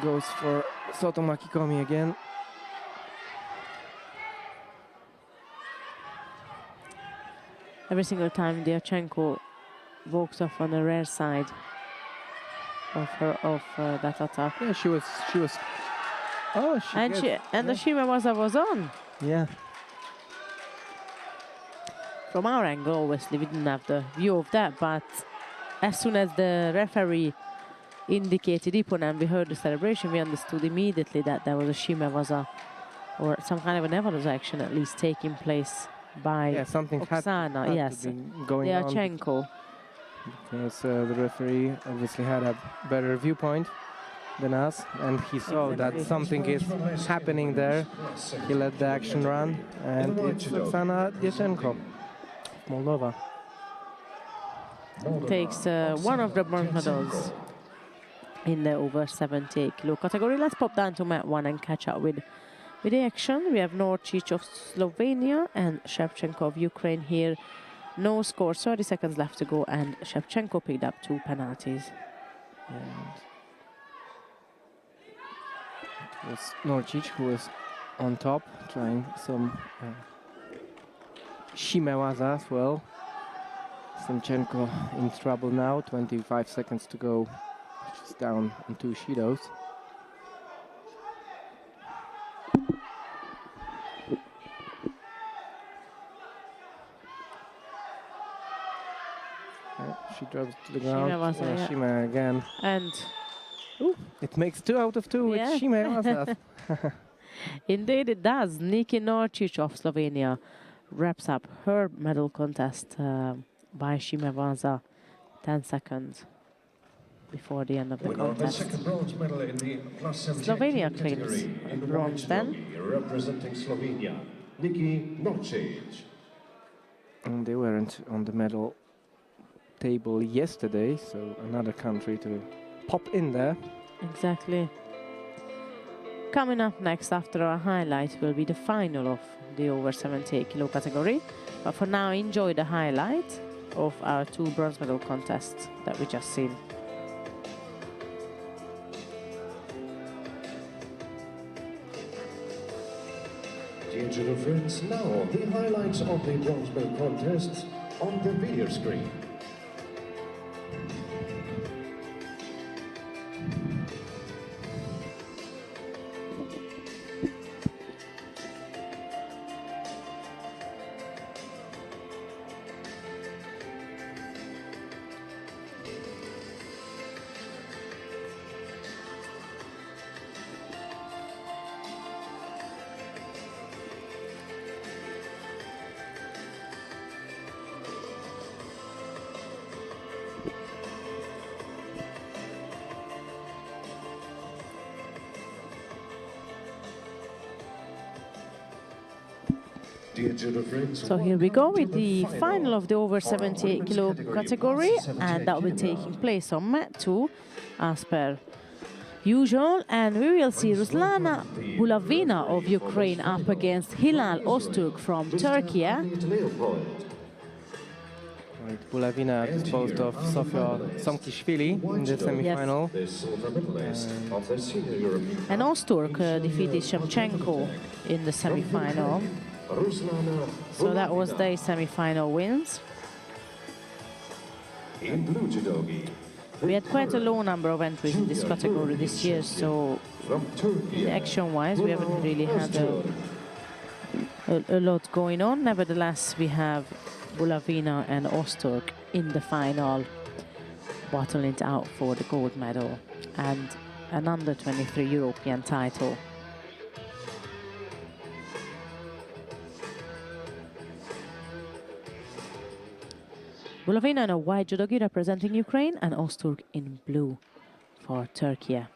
goes for Soto Makikomi again. Every single time Diachenko walks off on the rear side of that attack. Yeah, she was. Oh, the Shimawaza was on. Yeah. From our angle, obviously, we didn't have the view of that, but as soon as the referee indicated Ipponen, we heard the celebration, we understood immediately that there was a Shimawaza or some kind of a Nevaza action at least taking place by something Oksana, had yes, to be going Diachenko. on because the referee obviously had a better viewpoint than us, and he saw that something is happening there. He let the action run, and it's Oksana Diachenko, Moldova. Takes one of the bronze medals in the over 78 kilo category. Let's pop down to mat 1 and catch up with the action. We have Norcic of Slovenia and Shevchenko of Ukraine here. No score, 30 seconds left to go, and Shevchenko picked up 2 penalties. And it was Norcic who was on top, trying some shimewaza as well. Semchenko in trouble now, 25 seconds to go. She's down in 2 shidos. She drops to the ground. Shimewaza, yeah. Shime again. And It makes 2 out of 2 Yeah. with shimewaza. indeed it does. Niki Norcic of Slovenia wraps up her medal contest by shimewaza 10 seconds before the end of the Winner of the contest. second bronze medal in the plus 17 Slovenia kg claims category in the bronze white then. dogi, representing Slovenia, Niki Norcic. And they weren't on the medal table yesterday, so another country to pop in there. Exactly. Coming up next after our highlight will be the final of the over 78 kilo category. But for now, enjoy the highlight of our 2 bronze medal contests that we just seen. Dear judo friends, now the highlights of the bronze medal contests on the video screen. Dear judo friends, So here we go welcome with to the final of the over for our 78 women's kilo category, plus 78 and that will be kg. taking place on mat 2 as per usual. And we will see Ruslana Bulavina of Ukraine up against Hilal Öztürk from Turkey. Right, Bulavina disposed of Sofia Somkishvili in the semi-final. The silver medalist of the senior European And Öztürk defeated Shevchenko in the semi-final. Ruslana So that was Bulavina. their semi-final wins. In blue judogi. We had quite a low number of entries in this category this year, so From Turkey, action-wise we haven't really had a lot going on. Nevertheless, we have Bulavina and Öztürk in the final, battling it out for the gold medal and an under-23 European title. Bulavina in a white judogi representing Ukraine, and Öztürk in blue for Turkey.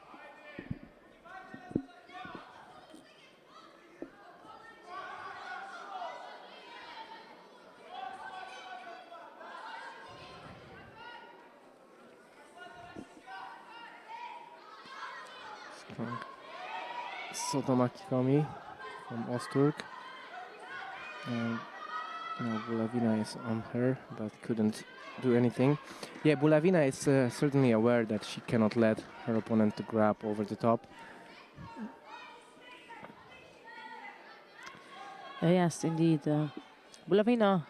Sotomaki Komi from Öztürk. And now Bulavina is on her, but couldn't do anything. Yeah, Bulavina is certainly aware that she cannot let her opponent to grab over the top. Yes, indeed. Bulavina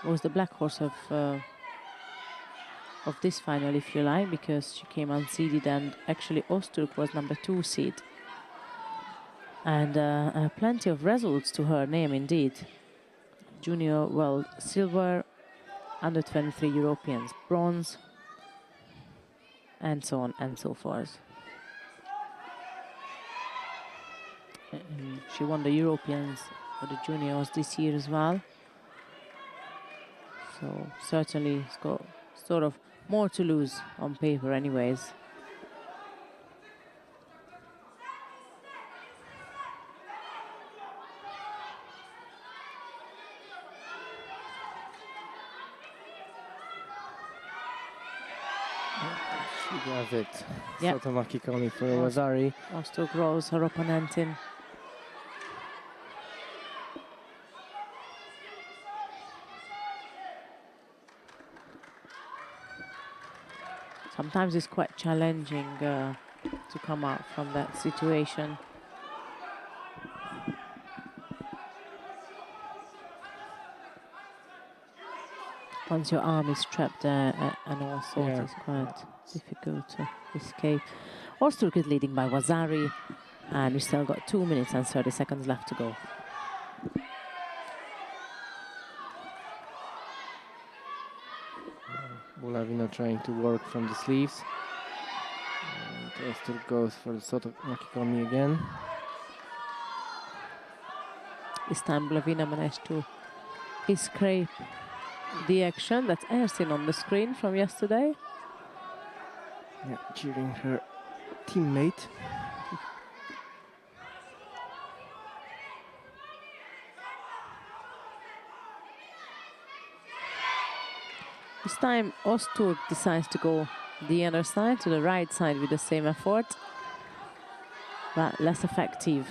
was the black horse of this final, if you like, because she came unseeded, and actually Öztürk was number 2 seed. And plenty of results to her name, indeed. Junior world silver, under 23 Europeans bronze, and so on and so forth. She won the Europeans for the juniors this year as well. So certainly it's got sort of more to lose on paper anyways. She does it. Yeah. Sotomaki Komi for Wazari. Öztürk rolls her opponent in. Sometimes it's quite challenging to come out from that situation. Once your arm is trapped there and all sorts, it's quite difficult to escape. Ozturk is leading by Wazari, and we still got 2 minutes and 30 seconds left to go. Bulavina trying to work from the sleeves. And Ozturk goes for the sort of Makikomi again. This time Bulavina managed to escape the action. That's Ersin on the screen from yesterday. Yeah, cheering her teammate. This time Ozturk decides to go the other side, to the right side with the same effort, but less effective.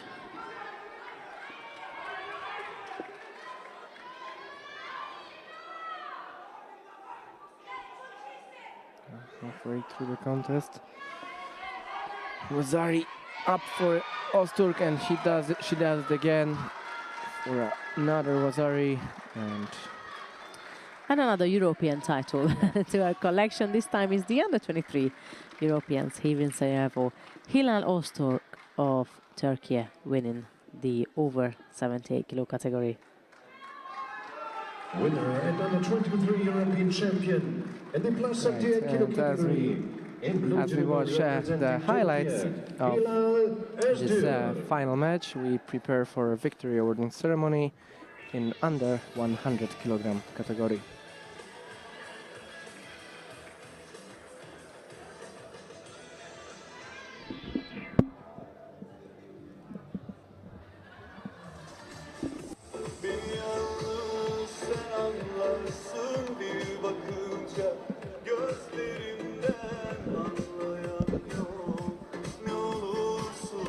Halfway through the contest. Wazari up for Ozturk, and she does it again for another Wazari, and another European title to our collection. This time is the under-23 Europeans here in Sarajevo. Hilal Ozturk of Turkey winning the over 78 kilo category. Winner and under 23 European champion in the plus 78 kilo category. As we watch the highlights of this final match, we prepare for a victory awarding ceremony in under 100 kilogram category.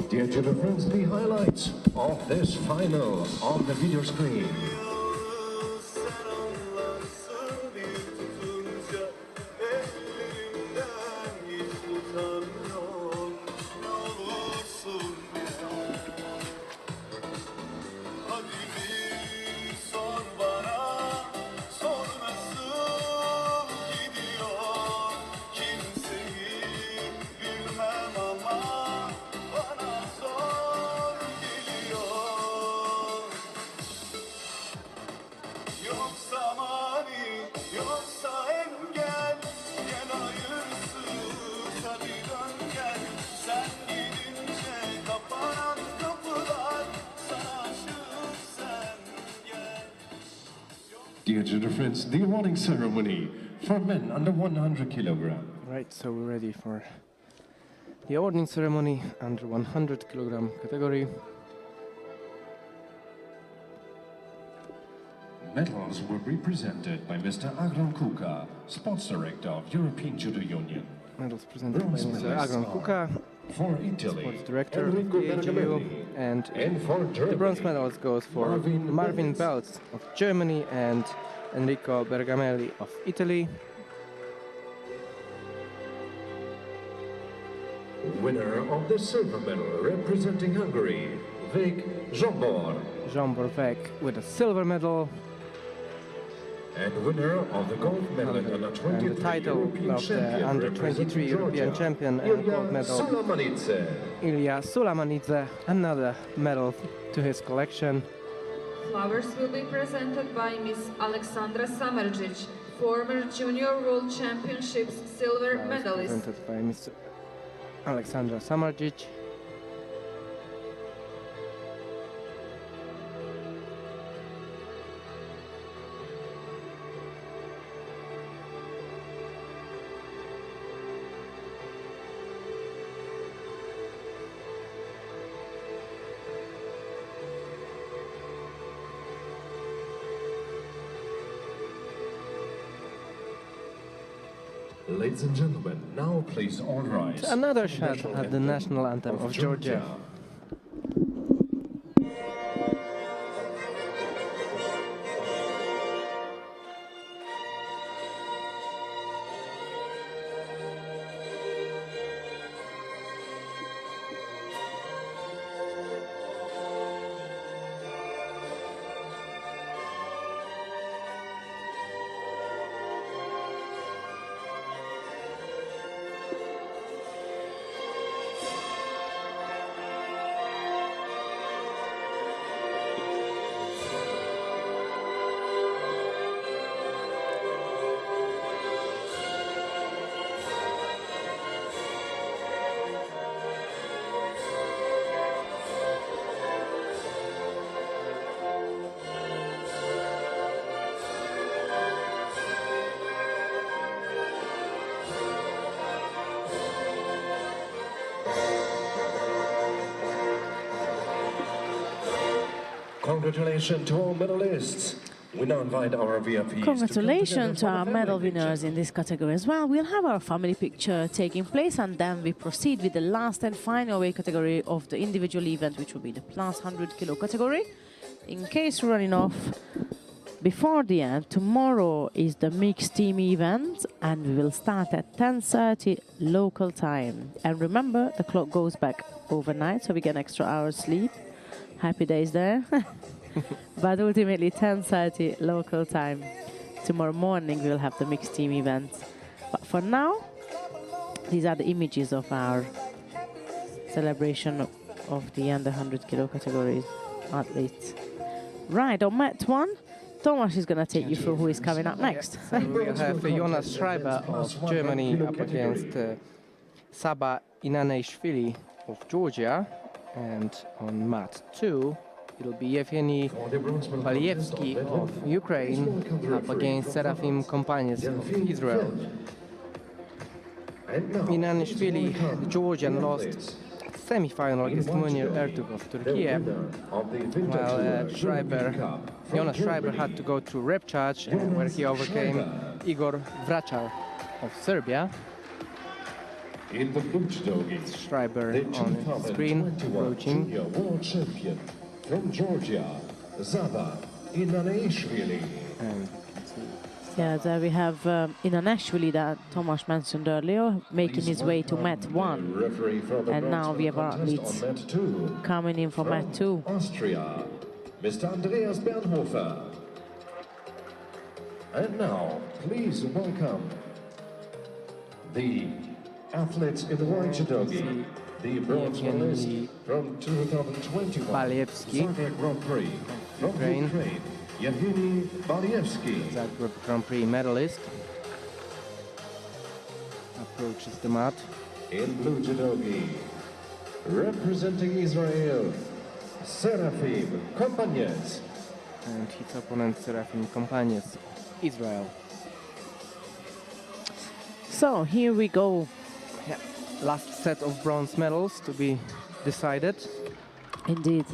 Dear judo friends, the highlights of this final on the video screen. Dear judo friends, the awarding ceremony for men under 100 kilogram. Right, so we're ready for the awarding ceremony under 100 kilogram category. Medals will be presented by Mr. Agron Kuka, Sports Director of European Judo Union. Medals presented by Bronze Mr. medalists Agron are Kuka, for Italy, Sports Director of the Enrico AGU, Bergamelli, and for Germany, the bronze medals goes for Marvin Belz of Germany and Enrico Bergamelli of Italy. Winner of the silver medal representing Hungary, Vik Zsombor. Jean Borvek with a silver medal. And winner of the gold medal and under 23 And the title European of the champion under 23 European Georgia, champion and gold medal, Sulamanidze. Ilya Sulamanidze, another medal to his collection. Flowers will be presented by Miss Alexandra Samardzic, former Junior World Championships silver medalist. Presented by Miss Alexandra Samardzic. Ladies and gentlemen, now please all rise. Another shot at the national anthem of Georgia. Congratulations to all medalists. We now invite our VIPs. Congratulations to our medal winners in this category as well. We'll have our family picture taking place, and then we proceed with the last and final weight category of the individual event, which will be the plus 100 kilo category. In case we're running off before the end, tomorrow is the mixed team event, and we will start at 10:30 local time. And remember, the clock goes back overnight, so we get an extra hour's sleep. Happy days there. But ultimately 10:30 local time. Tomorrow morning we'll have the mixed team event. But for now, these are the images of our celebration of the under 100 kilo categories athletes. Right, on mat 1, Thomas is going to take you through who is coming up next. We'll have Jonas Schreiber of Germany up against Saba Inanishvili of Georgia. And on mat 2, it'll be Yevgeny Balievsky of Ukraine up against Serafim Kompanies of Israel. Inanishvili, the Georgian, lost semi-final against Munir Ertug of Turkey, while Jonas Schreiber had to go through repcharge, where he overcame Igor Vracar of Serbia. In the blue judo Schreiber on the screen, approaching. world champion from Georgia, Saba Inanishvili. Yeah, there we have Inanishvili that Tomas mentioned earlier, making his way to mat 1. And now we have our athletes coming in for mat 2. Austria, Mr. Andreas Bernhofer. And now, please welcome the athletes in the white judogi, the bronze medalist from 2021 Balievsky. Zagreb Grand Prix from Ukraine, Yevgeny Balievsky. Zagreb Grand Prix medalist approaches the mat. In blue judogi, representing Israel, Serafim Kompanies. And his opponent Serafim Kompanies, Israel. So here we go. Yeah. Last set of bronze medals to be decided. Indeed.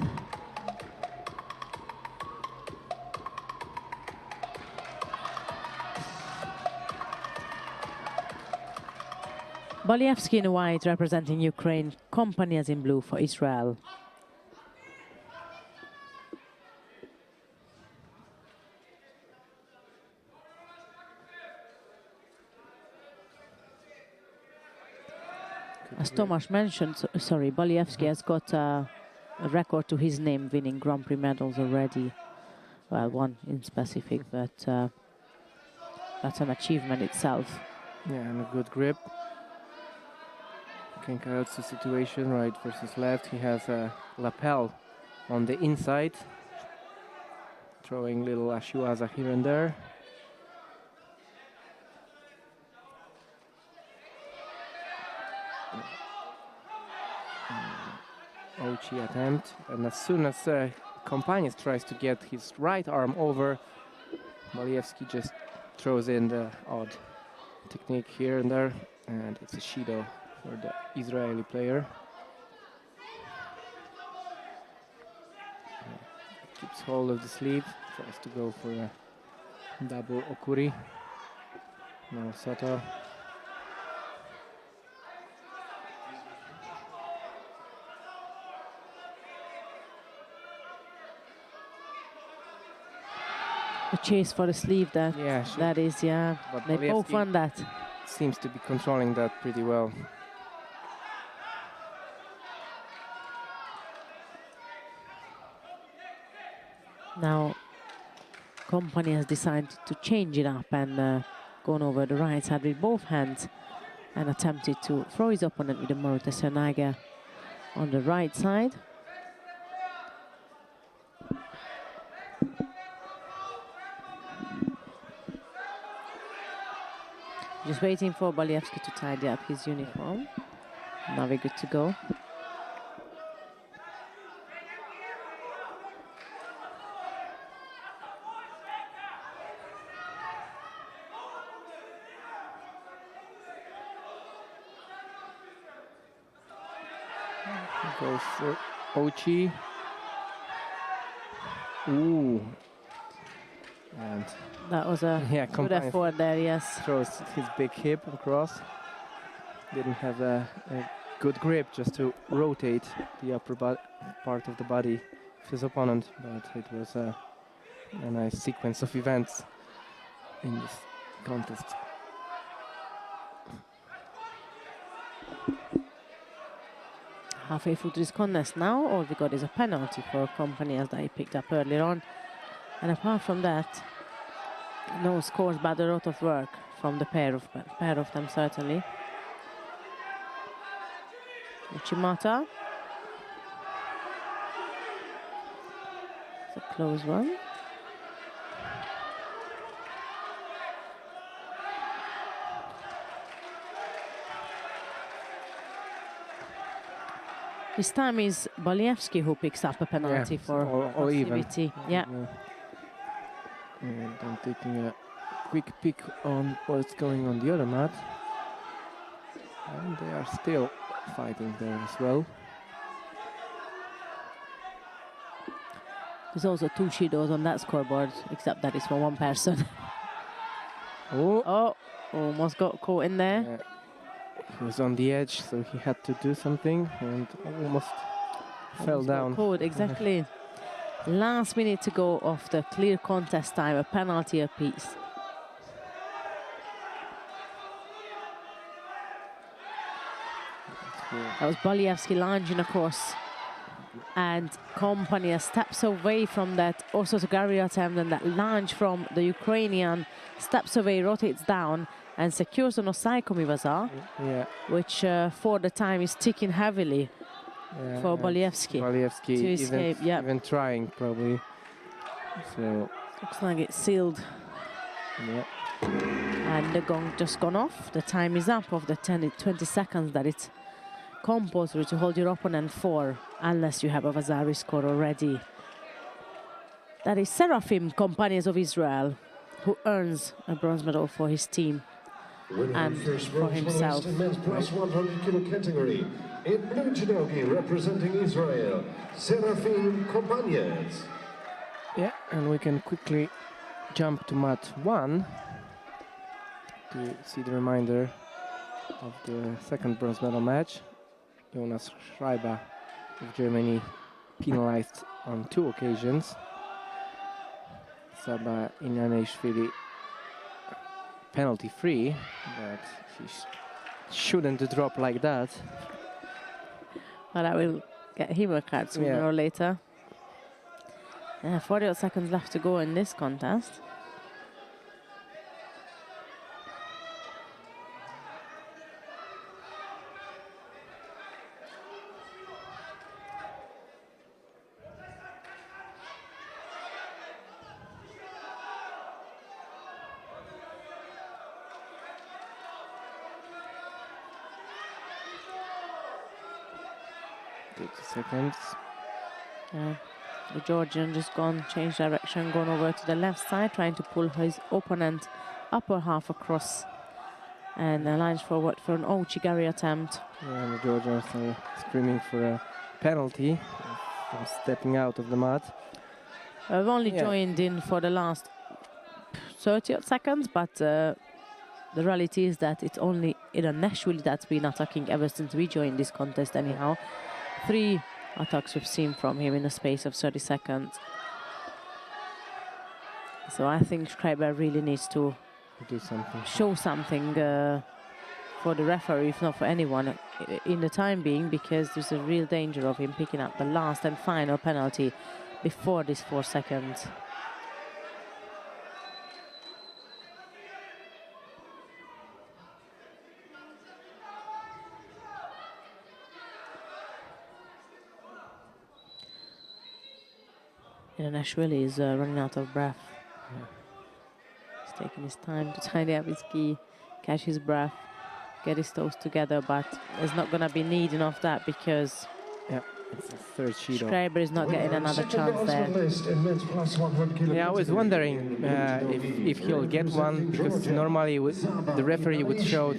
Balievsky in white representing Ukraine, Kompanies in blue for Israel. As Tomas mentioned, Balievsky has got a record to his name, winning Grand Prix medals already. Well, one in specific, but that's an achievement itself. Yeah, and a good grip. Can carry out the situation, right versus left. He has a lapel on the inside, throwing little ashiwaza here and there. Ochi attempt, and as soon as Kompanies tries to get his right arm over, Balievsky just throws in the odd technique here and there, and it's a Shido for the Israeli player. Keeps hold of the sleeve, tries to go for a double okuri. Now Soto. The chase for the sleeve, that is, yeah. But They both Balievsky won that. seems to be controlling that pretty well. Now, Kompany has decided to change it up and gone over the right side with both hands and attempted to throw his opponent with the Morita Sernaga on the right side. Just waiting for Balievsky to tidy up his uniform. Now we're good to go. Goes for Ochi. Ooh. And That was a yeah, good effort there, yes. throws his big hip across. Didn't have a good grip just to rotate the upper part of the body of his opponent, but it was a nice sequence of events in this contest. Halfway through this contest now, all we got is a penalty for company as I picked up earlier on. And apart from that, no scores, but a lot of work from the pair of them certainly. Uchimata. It's a close one. This time is Balievsky who picks up a penalty for or even. passivity. Yeah. And I'm taking a quick peek on what's going on the other mat. And they are still fighting there as well. There's also 2 Judos on that scoreboard, except that it's for one person. Oh, almost got caught in there. He was on the edge, so he had to do something and almost fell down. Caught, exactly. Last minute to go of the clear contest time, a penalty apiece. That was Balievsky lunging across, and company steps away from that Osotogari attempt, and that lunge from the Ukrainian steps away, rotates down, and secures an Osaikomiwaza, which for the time is ticking heavily for Balievsky. Balievsky to escape, even trying probably. So looks like it's sealed. And the gong just gone off. The time is up of the 20 seconds that it's compulsory to hold your opponent for, unless you have a Vasari score already. That is Seraphim Companies of Israel, who earns a bronze medal for his team and for himself. In men's plus 100 kilo category, in blue judogi representing Israel, Seraphim Companions. yeah, and we can quickly jump to mat 1 to see the reminder of the second bronze medal match. Jonas Schreiber of Germany penalized on 2 occasions. Saba Inaneshvili penalty free, but he shouldn't drop like that. But I will get him a card sooner or later. 48 seconds left to go in this contest. Seconds. The Georgian just changed direction, gone over to the left side, trying to pull his opponent upper half across, and lines forward for an Ouchigari attempt. And the Georgians are screaming for a penalty from stepping out of the mat. I've only joined in for the last 30 seconds, but the reality is that it's only Inaneshvili that's been attacking ever since we joined this contest anyhow. 3 attacks we've seen from him in a space of 30 seconds. So I think Schreiber really needs to do something, show something for the referee, if not for anyone, in the time being, because there's a real danger of him picking up the last and final penalty before this 4 seconds. Inaneshvili is running out of breath. He's taking his time to tidy up his gi, catch his breath, get his toes together, but there's not going to be needing of that because it's the third Judo. Schreiber is not getting another chance there. Yeah, I was wondering if he'll get one, because normally the referee would show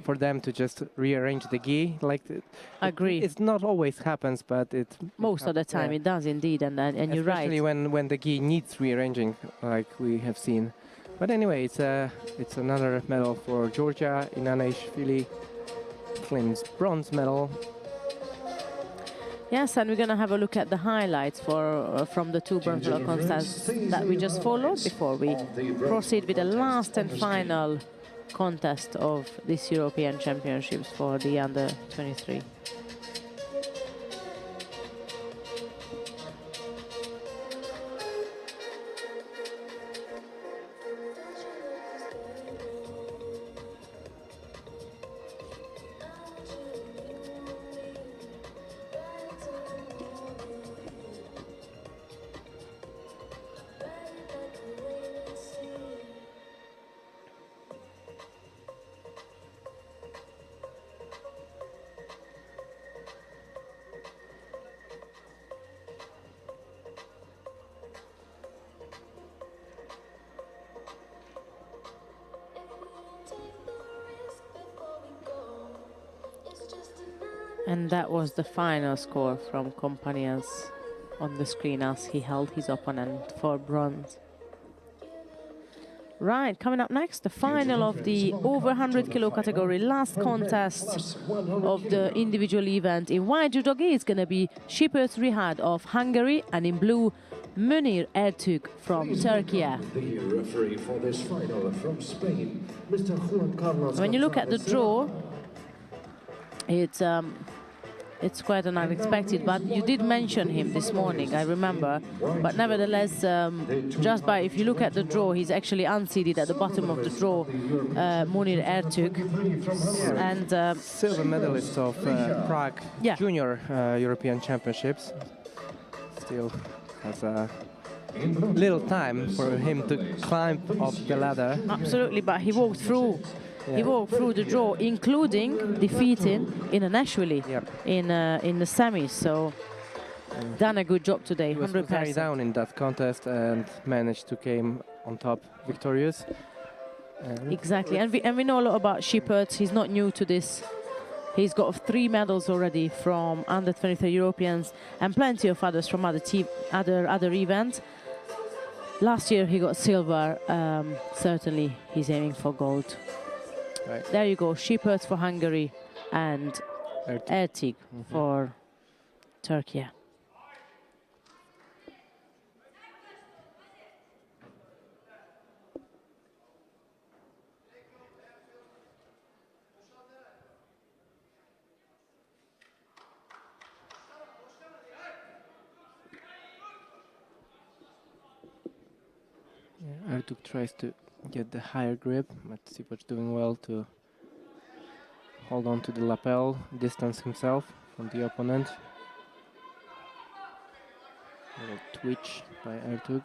for them to just rearrange the gi. Like Agree. It's not always happens, but it Most of the time yeah. it does indeed, and you're right. Especially when the gi needs rearranging, like we have seen. But anyway, it's another medal for Georgia. Inaneshvili claims bronze medal. Yes, and we're going to have a look at the highlights from the two bronze medal contests that we just followed before we proceed with the last and final contest of this European Championships for the under 23. And that was the final score from Companias on the screen as he held his opponent for bronze. Right, coming up next, the final of the over 100 kilo category, last contest of the individual event. In white judo gi is going to be Shipert Rihad of Hungary, and in blue, Munir Ertug from Turkey. The referee for this final from Spain, Mr. Juan Carlos. When you look at the draw, it's quite an unexpected, but you did mention him this morning, I remember. But nevertheless, just by, if you look at the draw, he's actually unseeded at the bottom of the draw, Munir Ertug. And Silver medalist of Prague Yeah. Junior European Championships. Still has a little time for him to climb up the ladder. absolutely, but he walked through. Yeah. He walked through the draw, including defeating Inaneshvili Yep. in the semis. So done a good job today, He was very 100%. down in that contest and managed to came on top victorious. Exactly, and we know a lot about Shipert. He's not new to this. He's got 3 medals already from under 23 Europeans and plenty of others from other events. Last year he got silver. Certainly he's aiming for gold. Right. There you go, Shipert for Hungary and Ertug for Turkey. Ertug tries to get the higher grip, but Sipoc doing well to hold on to the lapel, distance himself from the opponent. A little twitch by Ertug.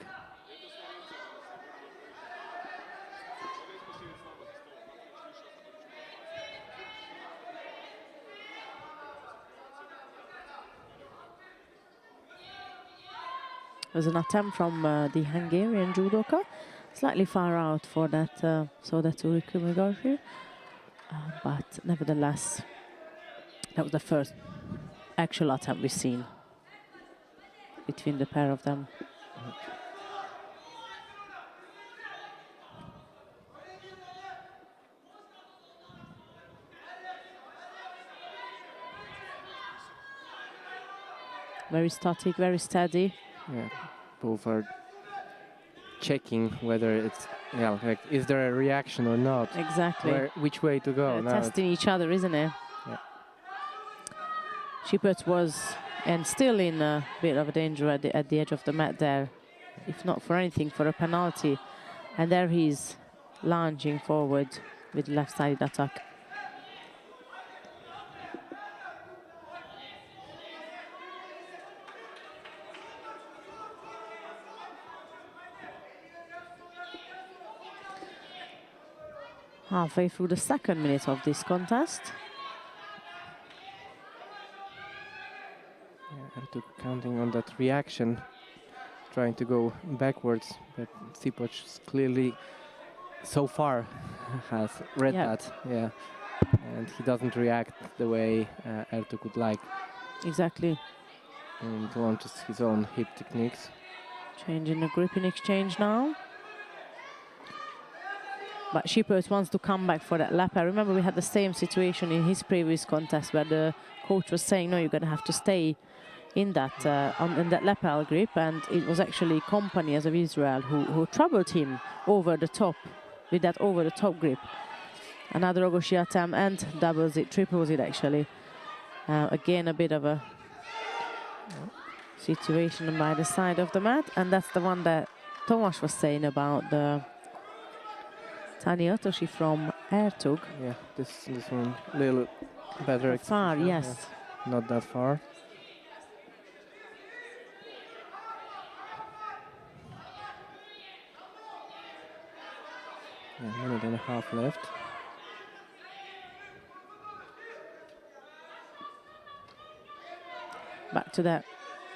There's an attempt from the Hungarian judoka, slightly far out for that, so that's Ulrike Migorfi. But nevertheless, that was the first actual attempt we've seen between the pair of them. Very static, very steady. Yeah, both are checking whether it's, yeah, like, is there a reaction or not? Exactly. Which way to go? Now Testing each other, isn't it? Yeah. Shipert was and still in a bit of a danger at the edge of the mat there, if not for anything, for a penalty. And there he's lunging forward with left-sided attack. Halfway through the second minute of this contest. Yeah, Ertug counting on that reaction, trying to go backwards, but Sipoc clearly so far has read Yeah. that. Yeah, and he doesn't react the way Ertug would like, Exactly. and launches his own hip techniques. Changing the grip in exchange now. But Sheepers wants to come back for that lap. I remember we had the same situation in his previous contest where the coach was saying, no, you're going to have to stay in that in that lapel grip, and it was actually Company as of Israel who troubled him over the top with that over the top grip. Another Ogoshi attempt and doubles it, triples it actually. Again, a bit of a situation by the side of the mat, and that's the one that Tomas was saying about the Tani Otoshi from Ertug. Yeah, this one a little better. Far, execution, yes. yeah, not that far. Yeah, minute and a half left. Back to that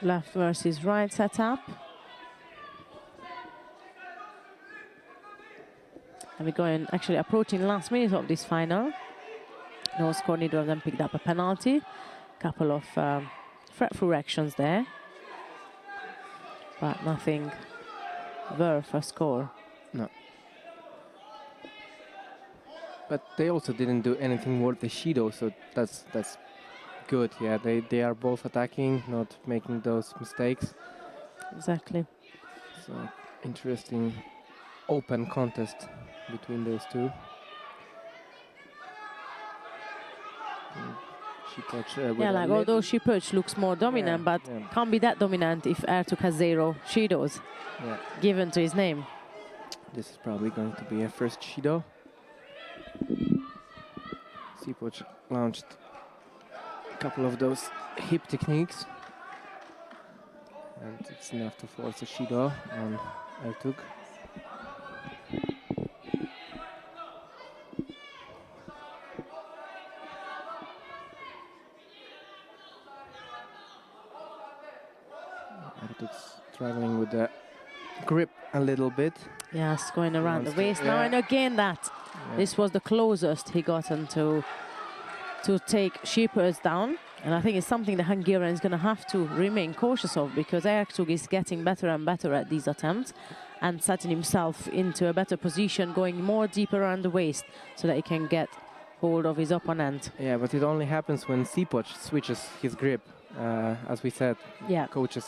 left versus right setup. And we're going, actually approaching last minute of this final. No score, neither of them picked up a penalty. Couple of fretful actions there. But nothing worth a score. No. But they also didn't do anything worth the Shido, so that's good. Yeah, they are both attacking, not making those mistakes. Exactly. So interesting open contest between those two. Yeah, like although Shipperch looks more dominant, but can't be that dominant if Ertug has 0 Shidos given to his name. This is probably going to be a first Shido. Sipoch launched a couple of those hip techniques, and it's enough to force a Shido on Ertug. Ertug's struggling with the grip a little bit. Yes, going around the waist now, and again that. This was the closest he gotten to take Sheepers down, and I think it's something the Hungarian is going to have to remain cautious of, because Ertug is getting better and better at these attempts and setting himself into a better position, going more deeper around the waist so that he can get hold of his opponent. Yeah, but it only happens when Sipoch switches his grip, as we said. Yeah, coaches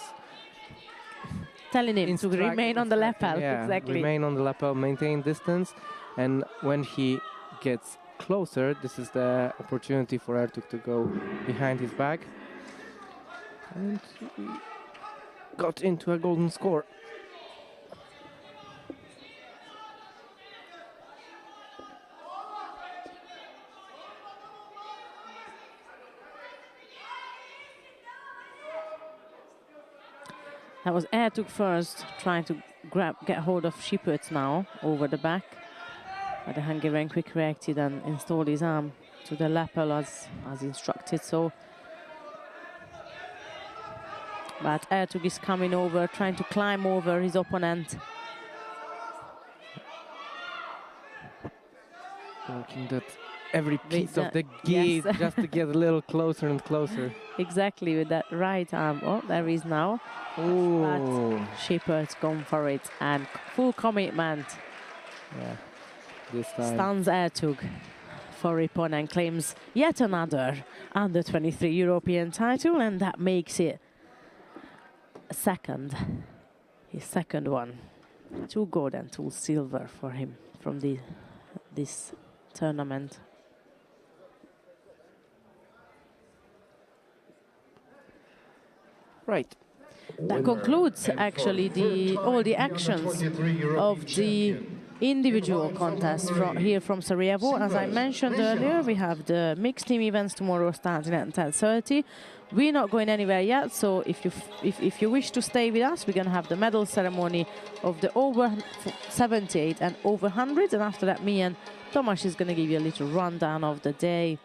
telling him to remain on the lapel. Yeah, exactly. Remain on the lapel, maintain distance, and when he gets closer, this is the opportunity for Ertug to go behind his back. And he got into a golden score. That was Ertug first, trying to get hold of Shipperts now over the back. But the Hungarian quick reacted and installed his arm to the lapel as instructed. So, but Ertug is coming over, trying to climb over his opponent. Working that every piece of the gi just to get a little closer and closer. Exactly, with that right arm. Oh, there he is now. Ooh. But Shippert's gone for it, and full commitment. Yeah, this time. Stuns Ertug for Ripon and claims yet another under-23 European title, and that makes it second. His second one. 2 gold and 2 silver for him from this tournament. Right. That concludes actually all the actions of the individual contest here from Sarajevo. As I mentioned earlier, we have the mixed team events tomorrow starting at 10:30. We're not going anywhere yet, so if you wish to stay with us, we're going to have the medal ceremony of the over 78 and over 100, and after that me and Tomas is going to give you a little rundown of the day,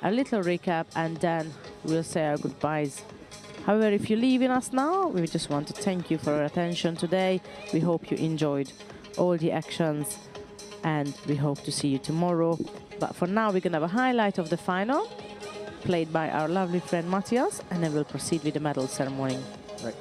a little recap, and then we'll say our goodbyes. However, if you're leaving us now, we just want to thank you for your attention today. We hope you enjoyed all the actions, and we hope to see you tomorrow But for now, we're going to have a highlight of the final, played by our lovely friend Matthias, and then we'll proceed with the medal ceremony. Right.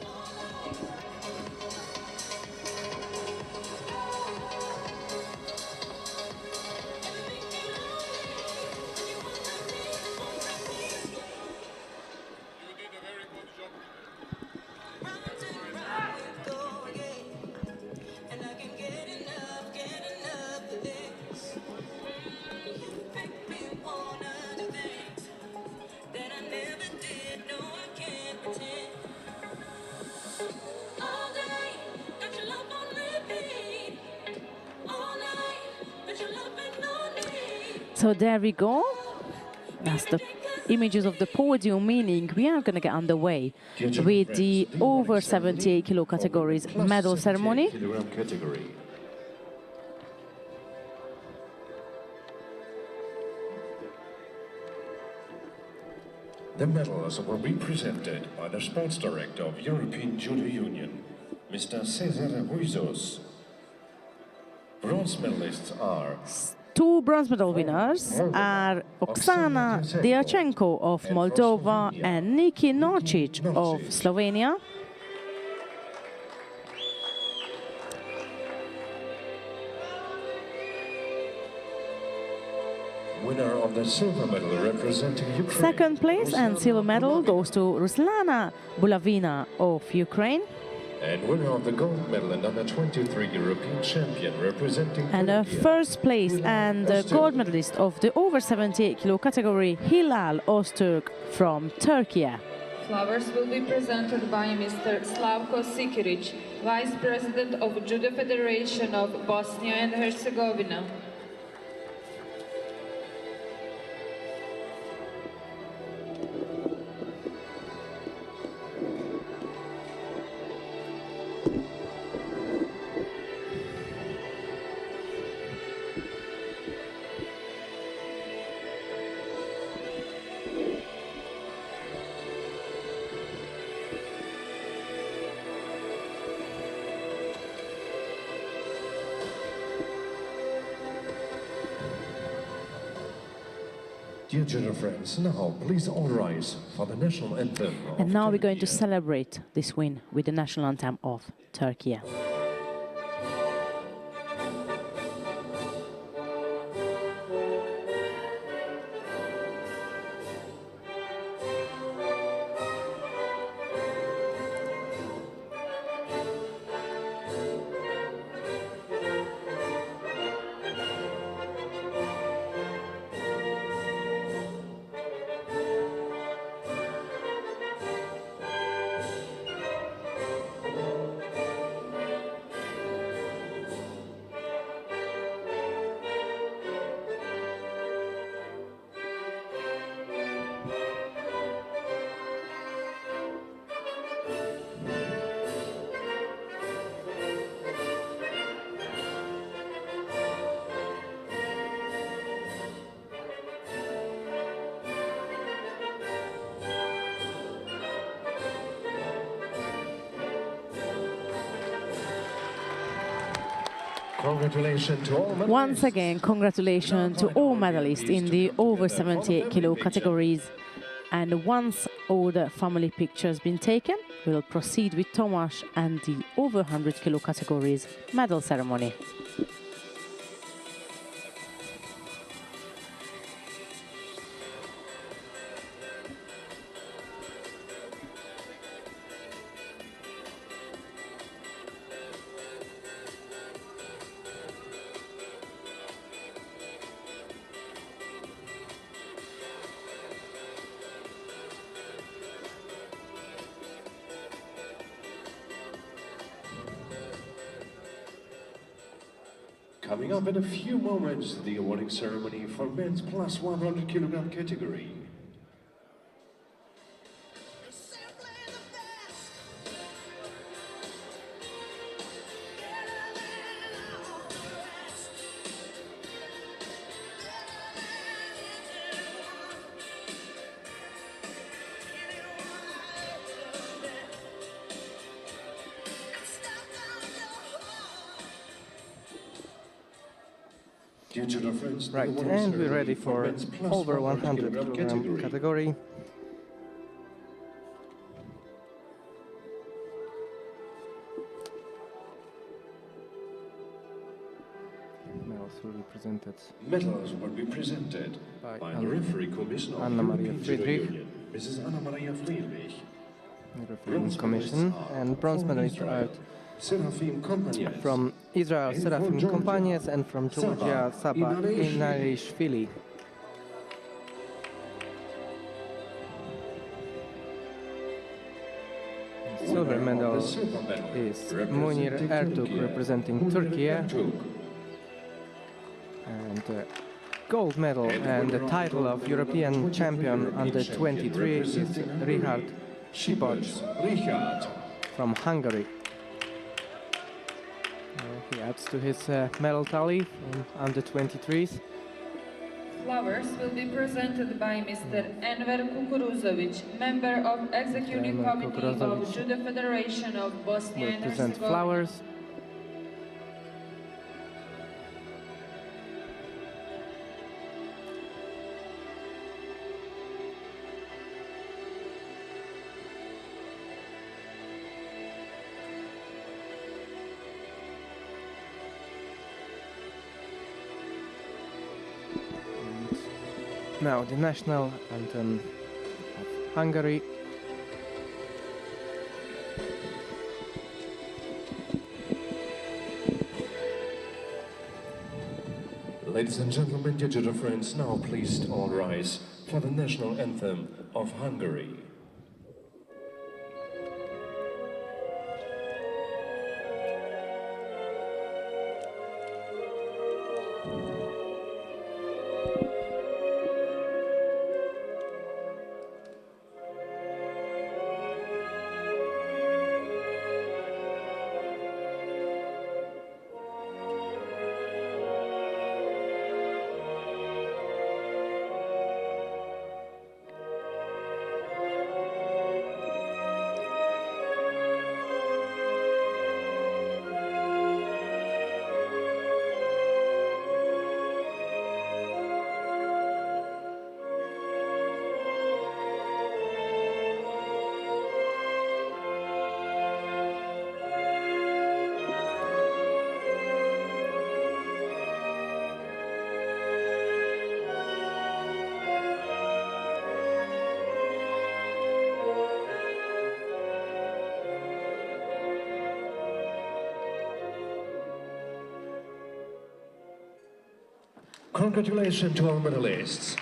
So there we go. That's the images of the podium, meaning we are going to get underway with the over 78 kilo categories medal ceremony. The medals will be presented by the sports director of European Judo Union, Mr. Cesar Ruizos. Bronze medalists are Two bronze medal winners are Oksana Diachenko of Moldova and Niki Nocic of Slovenia. winner of the silver medal representing Ukraine. Second place and silver medal goes to Ruslana Bulavina of Ukraine. And winner of the gold medal and under 23 European champion representing And a Turkey. first place and the gold medalist of the over 78 kilo category, Hilal Öztürk from Turkey. Flowers will be presented by Mr. Slavko Sikiric, Vice President of Judo Federation of Bosnia and Herzegovina. Dear judo friends, now please all rise for the national anthem of And now we're going to Turkey. celebrate this win with the national anthem of Turkey. Congratulations to all medalists. Once again, congratulations to all medalists in the over 78 kilo categories. And once all the family pictures been taken, we'll proceed with Tomasz and the over 100 kilo categories medal ceremony. Coming up in a few moments, the awarding ceremony for men's plus 100 kilogram category. Dear judo friends, Right, the and women's we're ready for for men's plus over 100 100 kilogram kilogram category. Medals will be presented Medals will be presented by the referee commission of Anna Maria European Judo Friedrich. Union, Mrs. Anna Maria Friedrich. the refereeing commission, and bronze medalists are Seraphim Companies. from Israel, And Seraphim from Companies, and from Georgia, Saba Inarishvili. Silver medal The silver medal is representing Munir Ertug Turkey. representing Munir Turkey, Ertug. and gold medal and the title of European champion under 23 is Richard Šipoc Richard. from Hungary. He adds to his medal tally from under 23s. Flowers will be presented by Mr. Enver Kukuruzovic, member of Executive Enver Committee Kukuruzovic of Judo Federation of Bosnia Will and present Herzegovina. flowers. Now the national anthem of Hungary. Ladies and gentlemen, dear judo friends, now please all rise for the national anthem of Hungary. Congratulations to our medalists.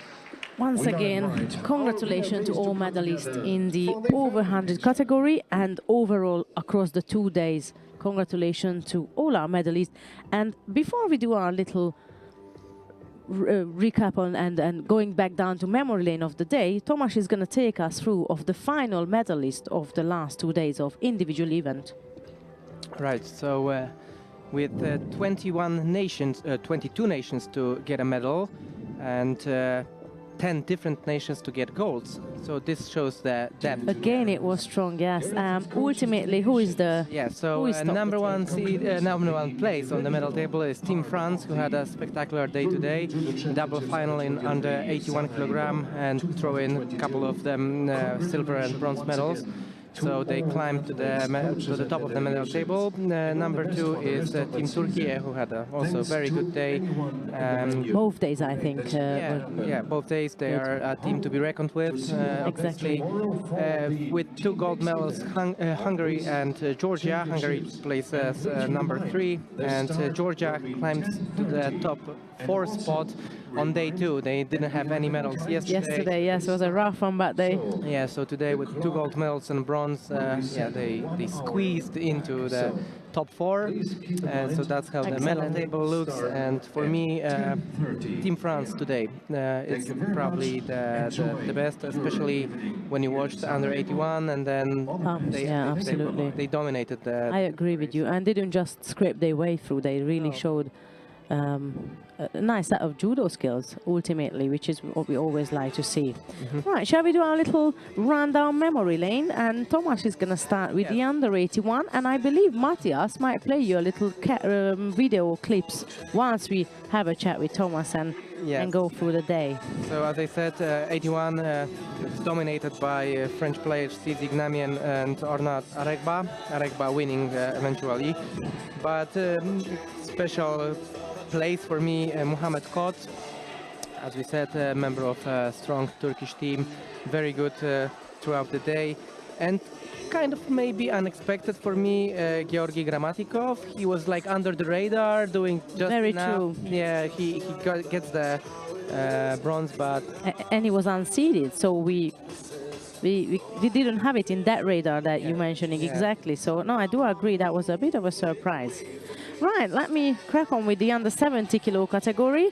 Once We now again, invite congratulations to all all medalists medalists to come in the together for the over 100 category and overall across the 2 days. Congratulations to all our medalists. And before we do our little recap on and going back down to memory lane of the day, Tomasz is going to take us through of the final medalist of the last 2 days of individual event. Right, so with 21 nations, 22 nations to get a medal, and 10 different nations to get golds. So this shows the depth. Again, it was strong, yes. Ultimately, who is the... Yeah, so Who is top number of the number one place on the medal table is Team France, who had a spectacular day today. Double final in under 81 kilogram and throw in a couple of them silver and bronze medals. So they climbed to the top of the medal table. Number two is Team Turkey, who had also a very good day. Both days, I think. Yeah, both days they are a team to be reckoned with. Exactly. With 2 gold medals, Hungary and Georgia. Hungary places number 3, and Georgia climbs to the top 4 spot on day 2. They didn't have any medals yesterday. Yes, it was a rough one, but they... Yeah, so today with 2 gold medals and bronze, yeah, they squeezed into the top 4, and so that's how the medal table looks. And for me, Team France today is probably the best, especially when you watched under 81, and then absolutely. they dominated the. I agree with you, and they didn't just scrape their way through. They really showed a nice set of judo skills, ultimately, which is what we always like to see. Right, shall we do our little rundown memory lane? And Thomas is going to start with the under 81, and I believe Matthias might play you a little video clips once we have a chat with Thomas and go through the day. So as I said, 81 is dominated by French players Steve Ignamien and Ornat Aregba. Aregba winning eventually, but special place for me, Mohamed Kot, as we said, a member of a strong Turkish team, very good throughout the day, and kind of maybe unexpected for me, Georgi Gramatikov. He was like under the radar, doing just very enough. true. Yeah, he gets the bronze, but and he was unseeded, so we didn't have it in that radar that you're mentioning exactly. So no, I do agree that was a bit of a surprise. Right, let me crack on with the under 70 kilo category.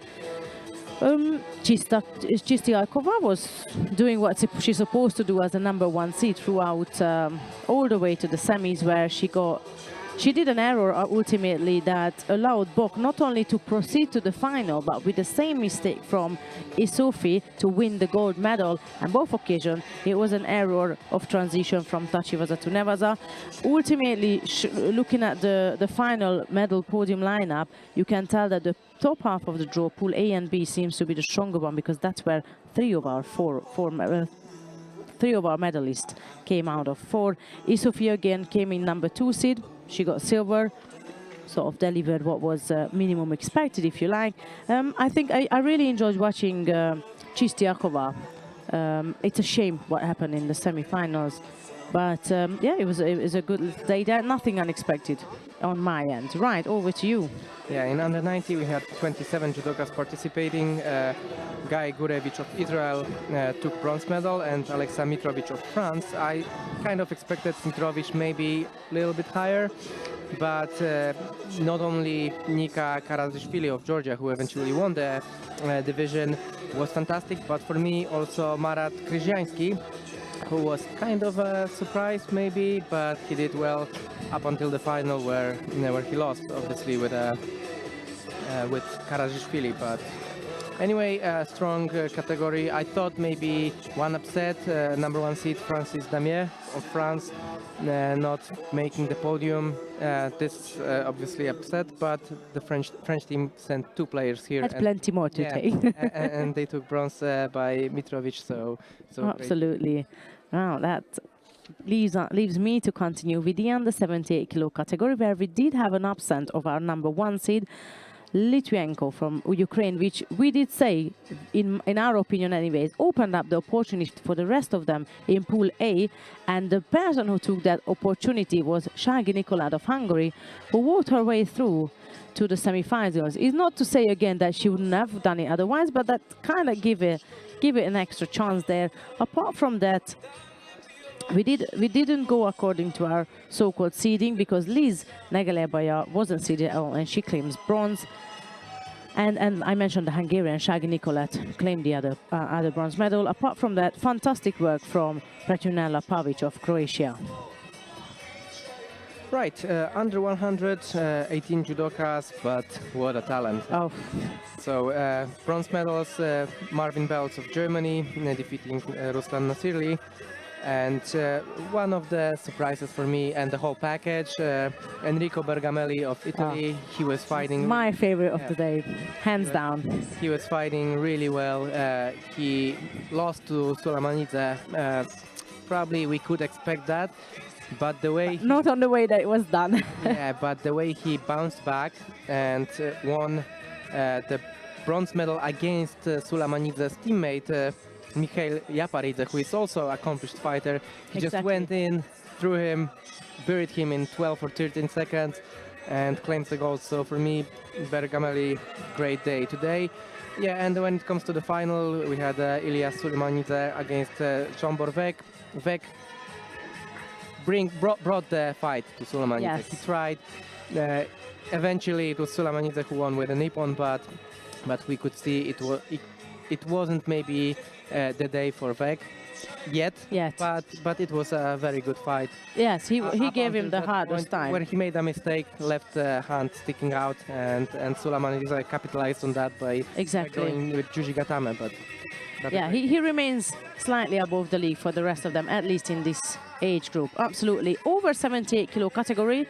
Chistiakova was doing what she's supposed to do as the #1 seed throughout all the way to the semis, where she did an error ultimately that allowed Bok not only to proceed to the final, but with the same mistake from Isofi to win the gold medal. And both occasions, it was an error of transition from Tachivaza to Nevaza. Ultimately, looking at the final medal podium lineup, you can tell that the top half of the draw, pool A and B, seems to be the stronger one, because that's where three of our medalists came out of 4. Isofi again came in #2 seed. She got silver, sort of delivered what was minimum expected, if you like. I think I really enjoyed watching Chistiakova. It's a shame what happened in the semi-finals, but yeah, it was a good day there. Nothing unexpected on my end. Right, over to you. yeah, in under 90 we had 27 judokas participating. Guy Gurevich of Israel took bronze medal, and Alexa Mitrovic of France. I kind of expected Mitrovic maybe a little bit higher, but not only Nika Karazishvili of Georgia, who eventually won the division, was fantastic, but for me also Marat Kryzhański, who was kind of a surprise maybe, but he did well up until the final, where he lost obviously with Karazishvili. But anyway, a strong category. I thought maybe one upset, #1 seed Francis Damier of France, not making the podium. This obviously upset, but the French team sent 2 players here. Had plenty more to take. and they took bronze by Mitrovic. So Absolutely. Wow, that leaves me to continue with the under 78 kilo category, where we did have an upset of our #1 seed, Litvinenko from Ukraine, which we did say, in our opinion anyways, opened up the opportunity for the rest of them in Pool A. And the person who took that opportunity was Shagi Nicolad of Hungary, who walked her way through to the semi-finals. It's not to say again that she wouldn't have done it otherwise, but that kind of give it an extra chance there. Apart from that, we didn't go according to our so-called seeding, because Liz Negelebaya wasn't seeded at all, and she claims bronze. And I mentioned the Hungarian Shagi Nicolet claimed the other bronze medal. Apart from that, fantastic work from Pretunela Pavic of Croatia. Right, under 100, 18 judokas, but what a talent. Oh. So bronze medals, Marvin Belz of Germany defeating Ruslan Nasirli. And one of the surprises for me and the whole package, Enrico Bergamelli of Italy. He was fighting... My favorite of the day, hands down. He was fighting really well. He lost to Sulamanidze. Probably we could expect that, but the way... Not on the way that it was done. Yeah, but the way he bounced back and won the bronze medal against Sulamanidze's teammate, Mikhail Yaparidze, who is also an accomplished fighter. He just went in, threw him, buried him in 12 or 13 seconds, and claims the gold. So for me, Bergamelli, great day today. Yeah, and when it comes to the final, we had Ilias Sulamanidze against Zsombor Vek. Vek brought the fight to Sulamanidze. Yes. He tried. Eventually, it was Sulamanidze who won with a Nippon, but we could see it wasn't maybe the day for Vek. yet. Yet. But it was a very good fight. Yes, he Up gave him until the that hardest point time. where he made a mistake, left hand sticking out, and Sulaiman capitalized on that by Exactly. going with Jujigatame. But Yeah, he remains slightly above the league for the rest of them, at least in this age group. Absolutely. Over 78 kilo category,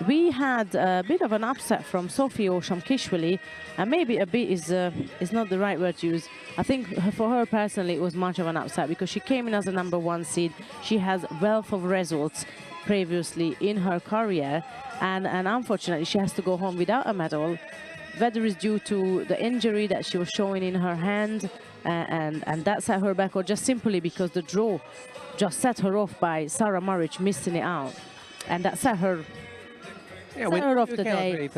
we had a bit of an upset from Sofia Shamkishvili, and maybe a bit is not the right word to use. I think for her personally it was much of an upset because she came in as a #1 seed. She has wealth of results previously in her career, and unfortunately she has to go home without a medal, whether it's due to the injury that she was showing in her hand, and that set her back, or just simply because the draw just set her off by Sarah Maric missing it out, and that set her off the day,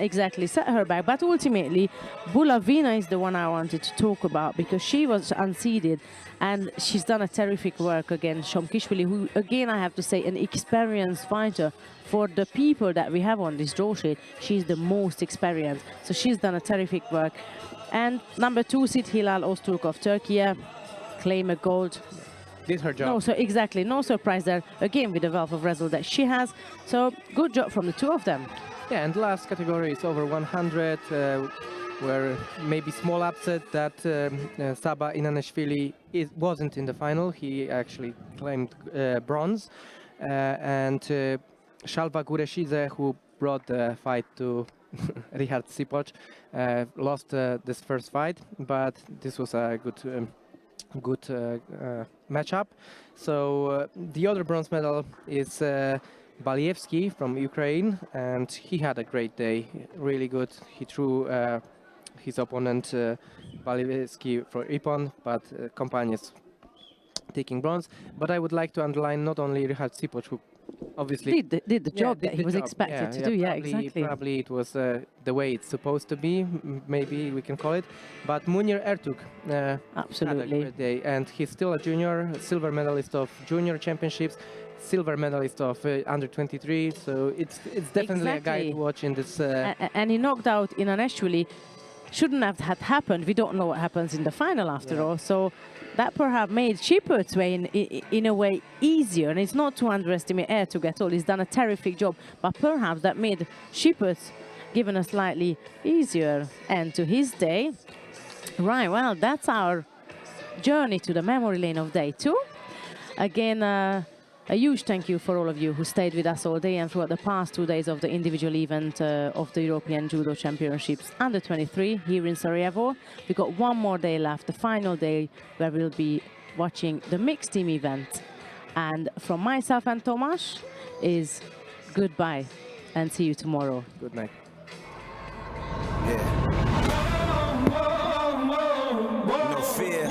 exactly, set her back. But ultimately, Bulavina is the one I wanted to talk about because she was unseeded and she's done a terrific work against Shamkishvili, who, again, I have to say, an experienced fighter. For the people that we have on this draw sheet, she's the most experienced. So she's done a terrific work. And #2 seed Hilal Öztürk of Turkey, claim a gold. Did her job. No, so exactly, no surprise there. Again, with the wealth of result that she has. So good job from the two of them. Yeah, and last category is over 100, where maybe small upset that Saba Inaneshvili wasn't in the final. He actually claimed bronze. And Shalva Gureshidze, who brought the fight to Richard Sipoc, lost this first fight, but this was a good matchup. So the other bronze medal is Balievsky from Ukraine, and he had a great day, really good. He threw his opponent Balievsky for Ippon, but companions taking bronze. But I would like to underline not only Richard Sipoc, who obviously did the job that he was expected to do. Yeah, exactly. Probably it was the way it's supposed to be, maybe we can call it. But Munir Ertug absolutely had a great day, and he's still a junior, silver medalist of junior championships, silver medalist of under 23. So it's definitely a guy to watch in this. And he knocked out Inaneshvili. Shouldn't have had happened. We don't know what happens in the final after all. So that perhaps made Chipert's way in a way easier. And it's not to underestimate Ertug at all. He's done a terrific job. But perhaps that made Chipert's given a slightly easier end to his day. Right, well, that's our journey to the memory lane of day 2. Again, a huge thank you for all of you who stayed with us all day and throughout the past 2 days of the individual event of the European Judo Championships under 23 here in Sarajevo. We've got one more day left, the final day, where we'll be watching the mixed team event. And from myself and Tomasz is goodbye and see you tomorrow. Good night. Yeah. No fear.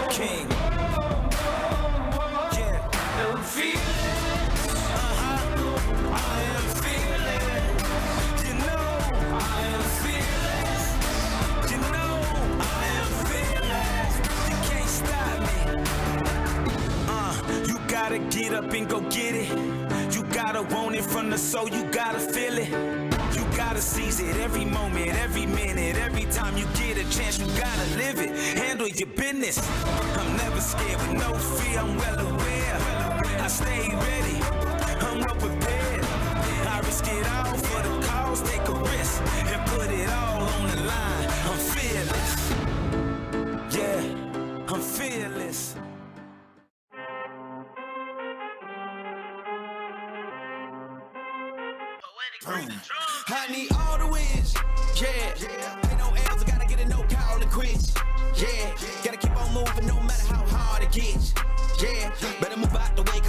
King. Yeah. No feeling. I am feeling. You know I am feeling. You know I am feeling. You can't stop me. You gotta get up and go get it. You gotta want it from the soul. You gotta feel it. You gotta seize it every moment, every minute, every time you get a chance, you gotta live it. Handle your business. I'm never scared with no fear, I'm well aware. I stay ready, I'm well prepared. I risk it all for the cause, take a risk and put it all on the line. I'm fearless. Yeah, I'm fearless. I need all the wins, yeah. Ain't no L's, I gotta get it, no call it quits, yeah. Gotta keep on moving no matter how hard it gets, yeah. Better move out the way.